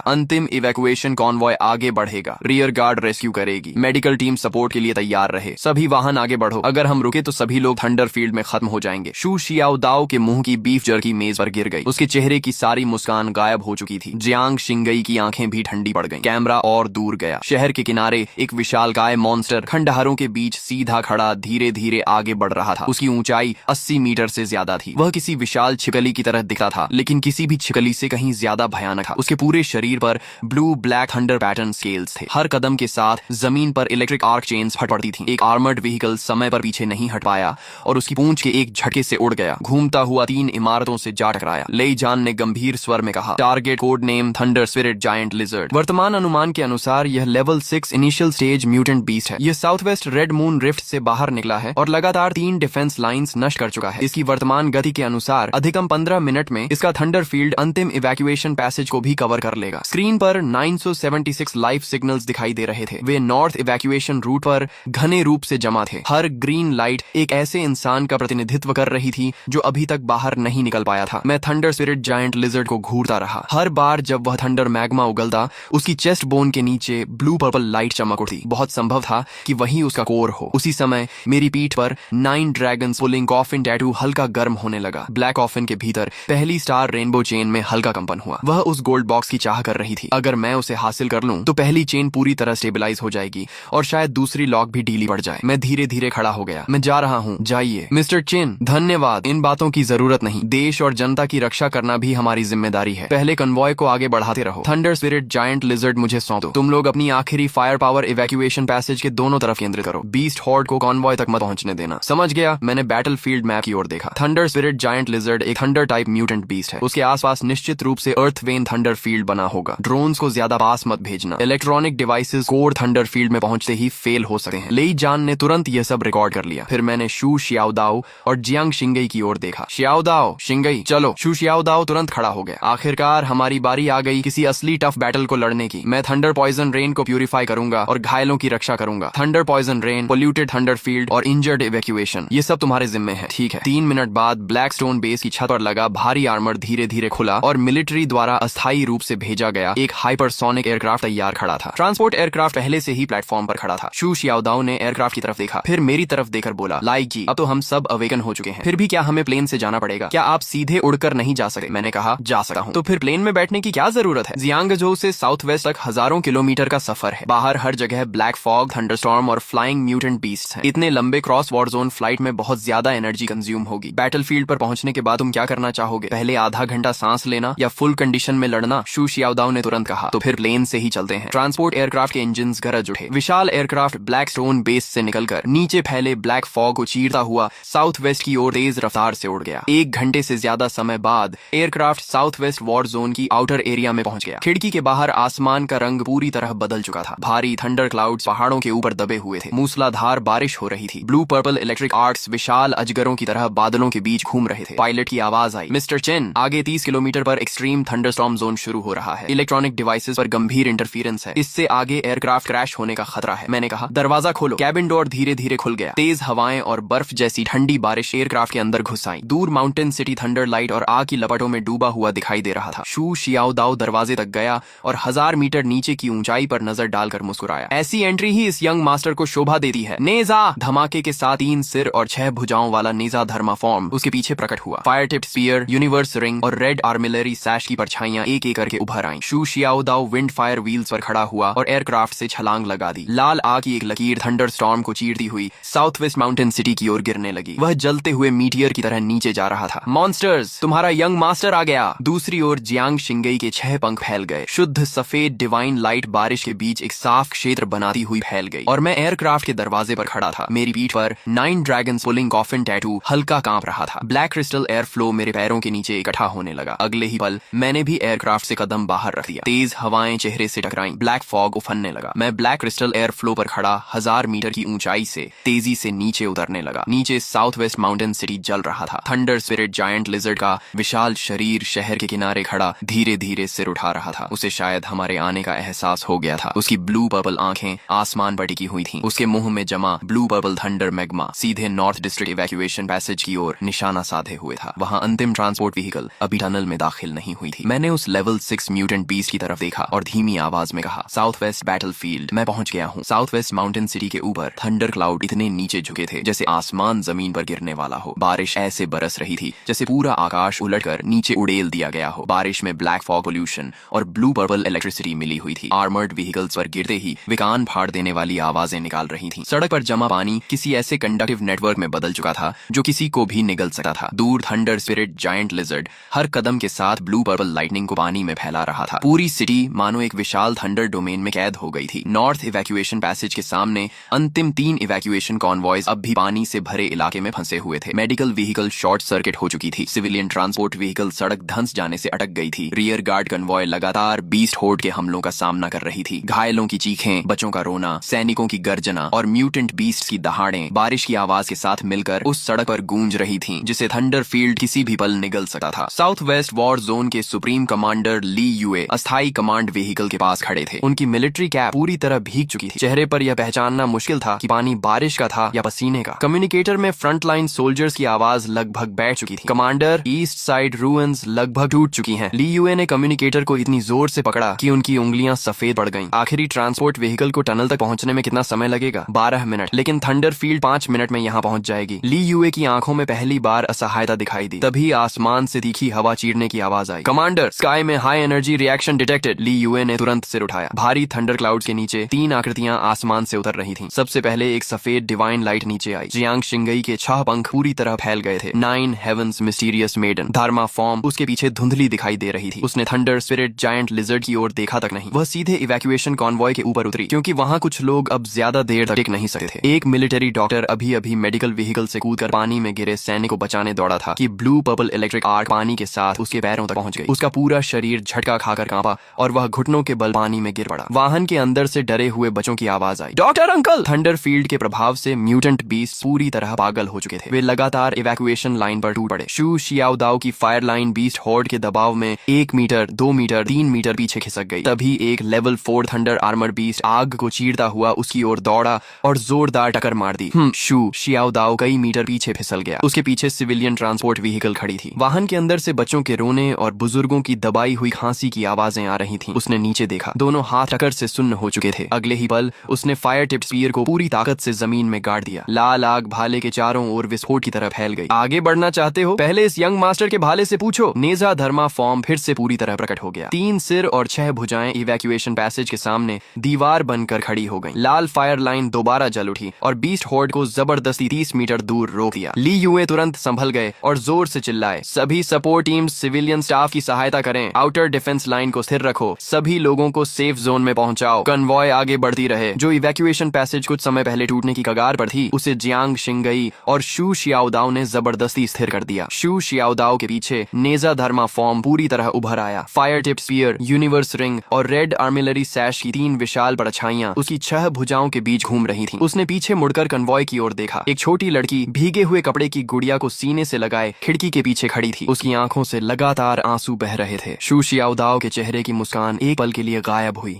अंतिम इवैक्यूएशन कॉन्वॉय आगे बढ़ेगा। रियर गार्ड रेस्क्यू करेगी। मेडिकल टीम सपोर्ट के लिए तैयार रहे। सभी वाहन आगे बढ़ो। अगर हम रुके तो सभी लोग थंडर फील्ड में खत्म हो जाएंगे। शू शियाओदाओ के मुंह की बीफ जर्की मेज पर गिर गई। उसके चेहरे की सारी मुस्कान गायब हो चुकी थी। जियांग शिंगई की आंखें भी ठंडी पड़ गईं। कैमरा और दूर गया। शहर के किनारे एक विशालकाय मॉन्स्टर खंडहरों के बीच सीधा खड़ा धीरे धीरे आगे बढ़ रहा था। उसकी ऊंचाई 80 मीटर से ज्यादा थी। वह किसी विशाल छिपकली की तरह दिखता था, लेकिन किसी भी छिपकली से कहीं ज्यादा भयानक था। उसके पूरे शरीर पर blue black thunder pattern scales थे। हर कदम के साथ जमीन पर इलेक्ट्रिक आर्क चेन्स फट पड़ती थीं। एक आर्मर्ड व्हीकल समय पर पीछे नहीं हट पाया और उसकी पूंछ के एक झटके से उड़ गया। घूमता हुआ 3 इमारतों से जा टकराया। लेई जान ने गंभीर स्वर में कहा, target code name thunder spirit giant lizard. वर्तमान अनुमान के अनुसार यह level 6 initial stage mutant beast है। यह south west red moon rift से बाहर निकला है और लगातार 3 डिफेंस लाइंस नष्ट कर चुका है। इसकी वर्तमान गति के अनुसार अधिकतम 15 मिनट में इसका थंडर फील्ड अंतिम इवैक्यूएशन पैसेज को भी कवर कर लेगा। स्क्रीन पर 976 लाइफ सिग्नल्स दिखाई दे रहे थे। वे नॉर्थ इवैक्यूएशन रूट पर घने रूप से जमा थे। हर ग्रीन लाइट एक ऐसे इंसान का प्रतिनिधित्व कर रही थी जो अभी तक बाहर नहीं निकल पाया था। मैं थंडर स्पिरिट जायंट लिजर्ड को घूरता रहा। हर बार जब वह थंडर मैग्मा उगलता, उसकी चेस्ट बोन के नीचे ब्लू पर्पल लाइट चमक उठती। बहुत संभव था कि वही उसका कोर हो। उसी समय मेरी पीठ पर 9 ड्रैगन्स पुलिंग कॉफिन टैटू हल्का गर्म होने लगा। ब्लैक कॉफिन के भीतर पहली स्टार रेनबो चेन में हल्का कंपन हुआ। वह उस गोल्ड बॉक्स की चाह कर रही थी। अगर मैं उसे हासिल कर लूं तो पहली चेन पूरी तरह स्टेबलाइज हो जाएगी और शायद दूसरी लॉक भी ढीली पड़ जाए। मैं धीरे धीरे खड़ा हो गया। मैं जा रहा हूँ, जाइए। मिस्टर चिन, धन्यवाद। इन बातों की जरूरत नहीं। देश और जनता की रक्षा करना भी हमारी जिम्मेदारी है। पहले कन्वॉय को आगे बढ़ाते रहो। थंडर स्पिरिट जायंट लिजर्ड मुझे सौंप दो। तुम लोग अपनी आखिरी फायर पावर इवैक्यूएशन पैसेज के दोनों तरफ केंद्रित करो। बीस्ट हॉर्ड को कॉन्वॉय तक मत पहुंचने देना। समझ गया। मैंने बैटलफील्ड मैप की ओर देखा। थंडर स्पिरिट जायंट लिजर्ड एक थंडर टाइप म्यूटेंट बीस्ट है। उसके आसपास निश्चित रूप से अर्थ वेन थंडर फील्ड बना होगा। ड्रोन्स को ज्यादा पास मत भेजना। Electronic devices core thunder field में पहुंचते ही फेल हो सकते हैं। लेई जान ने तुरंत यह सब रिकॉर्ड कर लिया। फिर मैंने शू शियाओदाओ और जियांग शिंगई की ओर देखा। शियाओदाओ, शिंगई, चलो। शू शियाओदाओ तुरंत खड़ा हो गया। आखिरकार हमारी बारी आ गई किसी असली टफ बैटल को लड़ने की। मैं थंडर पॉइजन रेन को प्यूरिफाई करूंगा और घायलों की रक्षा करूंगा। Thunder poison rain, polluted thunder field और इंजर्ड इवैक्यूएशन, ये सब तुम्हारे जिम्मे है। ठीक है। 3 मिनट बाद ब्लैक स्टोन बेस की छत पर लगा भारी आर्मर धीरे धीरे खुला और मिलिट्री द्वारा अस्थायी रूप से भेजा गया एक हाइपरसोनिक एयरक्राफ्ट तैयार खड़ा था। ट्रांसपोर्ट एयरक्राफ्ट पहले से ही प्लेटफॉर्म पर खड़ा था। शू शियाओदाओ ने एयरक्राफ्ट की तरफ देखा, फिर मेरी तरफ देखकर बोला, लाइक जी, अब तो हम सब अवेकन हो चुके हैं। फिर भी क्या हमें प्लेन से जाना पड़ेगा? क्या आप सीधे उड़कर नहीं जा सकते? मैंने कहा, जा सकता हूँ। तो फिर प्लेन में बैठने की क्या जरूरत है? जियांगजो से साउथ वेस्ट तक हजारों किलोमीटर का सफर है। बाहर हर जगह ब्लैक फॉग, थंडरस्टॉर्म और फ्लाइंग म्यूटेंट बीस्ट्स हैं। इतने लंबे क्रॉस वॉर जोन फ्लाइट में बहुत ज्यादा एनर्जी कंज्यूम होगी। बैटलफील्ड पर पहुंचने के बाद तुम क्या करना चाहोगे? पहले आधा घंटा सांस लेना या फुल कंडीशन में लड़ना? शू शियाओदाओ ने तुरंत कहा, तो फिर प्लेन से ही चलते हैं। ट्रांसपोर्ट एयरक्राफ्ट के इंजन गरज उठे। विशाल एयरक्राफ्ट ब्लैक स्टोन बेस से निकलकर नीचे फैले ब्लैक फॉग को चीरता हुआ साउथ वेस्ट की ओर तेज रफ्तार से उड़ गया। 1 घंटे से ज्यादा समय बाद aircraft south west war zone की आउटर एरिया में पहुंच गया। खिड़की के बाहर आसमान का रंग पूरी तरह बदल चुका था। भारी थंडर क्लाउड्स पहाड़ों के ऊपर दबे हुए थे। मूसलाधार बारिश हो रही थी। ब्लू पर्पल इलेक्ट्रिक आर्क्स विशाल अजगरों की तरह बादलों के बीच घूम रहे थे। पायलट की आवाज आई, मिस्टर चेन, आगे 30 किलोमीटर पर पर एक्सट्रीम थंडरस्टॉर्म जोन शुरू हो रहा है। इलेक्ट्रॉनिक डिवाइसेस पर गंभीर इंटरफेरेंस है। इससे आगे एयरक्राफ्ट क्रैश होने का खतरा है। मैंने कहा, दरवाजा खोलो। कैबिन डोर धीरे धीरे खुल गया। तेज हवाएं और बर्फ जैसी ठंडी बारिश एयरक्राफ्ट के अंदर घुस आई। दूर माउंटेन सिटी थंडर लाइट और आग की लपटों में डूबा हुआ दिखाई दे रहा था। शू शियाओदाओ दरवाजे तक गया और 1000 मीटर नीचे की ऊंचाई पर नजर डालकर मुस्कुराया। ऐसी एंट्री ही इस यंग मास्टर को शोभा देती है। नेजा! धमाके के साथ 3 सिर और 6 भुजाओं वाला नेजा धर्मा फॉर्म उसके पीछे प्रकट हुआ। Fire tip spear, universe ring और रेड आर्मिलरी सैश की परछाइयां एक एक करके उभर आईं। शू शियाओदाओ विंड फायर व्हील्स पर खड़ा हुआ और एयरक्राफ्ट से छलांग लगा दी। लाल आग की एक लकीर थंडर स्टॉर्म को चीरती हुई साउथ वेस्ट माउंटेन सिटी की ओर गिरने लगी। वह जलते हुए मीटियर की तरह नीचे जा रहा था। मॉन्स्टर्स, तुम्हारा यंग मास्टर आ गया। दूसरी ओर जियांग शिंगई के 6 पंख फैल गए। शुद्ध सफेद डिवाइन लाइट बारिश के बीच एक साफ क्षेत्र बनाती हुई फैल गई और मैं एयरक्राफ्ट के दरवाजे पर खड़ा था। मेरी पीठ पर 9 ड्रैगन्स पुलिंग कॉफिन टैटू हल्का कांप रहा था। ब्लैक क्रिस्टल एयर फ्लो मेरे पैरों के नीचे इकट्ठा होने लगा। अगले ही पल मैंने भी एयरक्राफ्ट से कदम बाहर रख दिया। तेज हवाएं चेहरे से टकराईं। ब्लैक फॉग उफनने लगा। मैं ब्लैक क्रिस्टल एयर फ्लो पर खड़ा 1000 मीटर की ऊंचाई से तेजी से नीचे उतरने लगा। नीचे साउथ वेस्ट माउंटेन सिटी जल रहा था। थंडर स्पिरिट जायंट लिजर्ड का विशाल शरीर शहर के किनारे खड़ा धीरे धीरे सिर उठा रहा था। उसे शायद हमारे आने का एहसास हो गया था। उसकी ब्लू पर्पल आंखें आसमान पर टिकी हुई थीं। उसके मुंह में जमा ब्लू पर्पल थंडर मैग्मा सीधे नॉर्थ डिस्ट्रिक्ट इवैक्यूएशन पैसेज की ओर निशाना साधे हुए था। वहां अंतिम ट्रांसपोर्ट व्हीकल अभी टनल में दाखिल नहीं हुई थी। मैंने उस लेवल 6 म्यूटेंट बीस्ट की तरफ देखा और धीमी आवाज में कहा, साउथ वेस्ट बैटलफील्ड, मैं पहुंच गया हूं। साउथ वेस्ट माउंटेन सिटी के ऊपर थंडर क्लाउड इतने नीचे झुके थे जैसे आसमान जमीन पर गिरने वाला हो। बारिश ऐसे बरस रही थी जैसे पूरा आकाश उलटकर नीचे उड़ेल दिया गया हो। बारिश में ब्लैक फॉग पोल्यूशन और ब्लू पर्पल इलेक्ट्रिसिटी मिली हुई थी। आर्मर्ड व्हीकल्स पर गिरते ही वे कान फाड़ देने वाली आवाजें निकाल रही थीं। सड़क पर जमा पानी किसी ऐसे कंडक्टिव नेटवर्क में बदल चुका था जो किसी को भी निगल सकता था। दूर थंडर स्पिरिट जायंट लिजर्ड हर कदम के साथ ब्लू पर्पल लाइटनिंग को पानी में फैला रहा था। पूरी सिटी मानो एक विशाल थंडर डोमेन में कैद हो गई थी। नॉर्थ इवैक्यूएशन पैसेज के सामने अंतिम 3 इवैक्यूएशन कॉन्वॉयज अब भी पानी से भरे इलाके में फंसे हुए थे। मेडिकल व्हीकल शॉर्ट सर्किट हो चुकी थी। सिविलियन ट्रांसपोर्ट व्हीकल सड़क धंस जाने से अटक गई थी। रियर गार्ड कन्वॉय लगातार बीस्ट होर्ड के हमलों का सामना कर रही थी। घायलों की चीखें, बच्चों का रोना, सैनिकों की गर्जना और म्यूटेंट बीस्ट की दहाड़ें बारिश की आवाज के साथ मिलकर उस सड़क पर गूंज रही थीं जिसे थंडर फील्ड किसी भी पल निगल सकता था। साउथ वेस्ट वॉर जोन के सुप्रीम कमांडर ली यूए अस्थायी कमांड व्हीकल के पास खड़े थे। उनकी मिलिट्री कैप पूरी तरह भीग चुकी थी। चेहरे पर यह पहचानना मुश्किल था कि पानी बारिश का था या पसीने का। कम्युनिकेटर में फ्रंट लाइन सोल्जर्स की आवाज लगभग बैठ चुकी थी। कमांडर, ईस्ट साइड रूइंस लगभग टूट चुकी हैं। ली यूए ने कम्युनिकेटर को इतनी जोर से पकड़ा कि उनकी उंगलियां सफेद पड़ गईं। आखिरी ट्रांसपोर्ट व्हीकल को टनल तक पहुंचने में कितना समय लगेगा? 12 मिनट, लेकिन थंडर फील्ड 5 मिनट में यहाँ पहुंच जाएगी। ली यूए की आंखों में पहली बार असहायता दिखाई दी। तभी आसमान से तीखी हवा चीरने की आवाज आई। कमांडर, स्काई में हाई एनर्जी रिएक्शन डिटेक्टेड। ली यूए ने तुरंत सिर उठाया। भारी थंडर क्लाउड्स के नीचे 3 आकृतियां आसमान से उतर रही थीं। सबसे पहले एक सफेद डिवाइन लाइट नीचे आई। जियांग शिंगई के 6 पंख पूरी तरह फैल गए थे। 9 हेवंस मिस्टीरियस मेडन धर्मा फॉर्म उसके पीछे धुंधली दिखाई दे रही थी। उसने थंडर स्पिरिट जायंट लिजर्ड की ओर देखा तक नहीं। वह सीधे इवैक्यूएशन कॉन्वॉय के ऊपर उतरी क्योंकि वहां कुछ लोग अब ज्यादा देर तक टिक नहीं सकते थे। एक मिलिट्री डॉक्टर अभी अभी मेडिकल व्हीकल से कूदकर पानी में गिरे सैनिक को बचाने दौड़ा था कि ब्लू पर्पल इलेक्ट्रिक आर्क पानी के साथ उसके पैरों तक पहुंच गई। उसका पूरा शरीर झटका खाकर कांपा और वह घुटनों के बल पानी में गिर पड़ा। वाहन के अंदर से डरे हुए बच्चों की आवाज आई, डॉक्टर अंकल! थंडर फील्ड के प्रभाव से म्यूटेंट बीस्ट पूरी तरह पागल हो चुके थे। वे लगातार इवैक्यूएशन लाइन पर टूट पड़े। शू शियाओदाओ की फायर लाइन बीस्ट हॉर्ड के दबाव में 1 मीटर, 2 मीटर, 3 मीटर पीछे खिसक गई। तभी एक लेवल 4 थंडर आर्मर बीस्ट आग को चीरता हुआ उसकी ओर दौड़ा और जोरदार टक्कर मार दी। शू शियाओदाओ कई मीटर पीछे फिसल गया। उसके पीछे सिविलियन ट्रांसपोर्ट व्हीकल खड़ी थी। वाहन के अंदर से बच्चों के रोने और बुजुर्गों की दबाई हुई खांसी की आवाजें आ रही थीं। उसने नीचे देखा। दोनों हाथ टक्कर से सुन्न हो चुके थे। अगले ही पल उसने फायर टिप स्पीयर को पूरी ताकत से जमीन में गाड़ दिया। लाल आग भाले के चारों ओर विस्फोट की तरह फैल गई। आगे बढ़ना चाहते हो? पहले इस यंग मास्टर के भाले से पूछो। नेजा धर्मा फॉर्म फिर से पूरी तरह प्रकट हो गया। 3 सिर और 6 भुजाएं इवैक्यूएशन पैसेज के सामने दीवार बनकर खड़ी हो गईं। लाल फायर लाइन दोबारा जल उठी और बीस्ट हॉर्ड को जबरदस्ती 30 मीटर दूर रोक दिया। ली यूए तुरंत संभल गए और जोर से चिल्लाए, सभी सपोर्ट टीम्स सिविलियन स्टाफ की सहायता करें। आउटर डिफेंस लाइन को स्थिर रखो। सभी लोगों को सेफ जोन में पहुंचाओ। कन्वॉय आगे बढ़ती रहे। जो इवैक्यूएशन पैसेज कुछ समय पहले टूटने की कगार पर थी उसे जियांग शिंगई और शू शियाओदाओ ने जबरदस्ती स्थिर कर दिया। शू शियाओदाओ के पीछे नेजा धर्मा फॉर्म पूरी तरह उभर आया। Fire tip spear, universe ring और रेड आर्मिलरी सैश की 3 विशाल परछाइयां उसकी 6 भुजाओं के बीच घूम रही थीं। उसने पीछे मुड़कर कन्वॉय की ओर देखा। एक छोटी लड़की भीगे हुए कपड़े की गुड़िया को सीने से लगाए खिड़की के पीछे खड़ी थी। उसकी आंखों से लगातार लगातार आंसू बह रहे थे। शू शियाओदाओ के चेहरे की मुस्कान एक पल के लिए गायब हुई।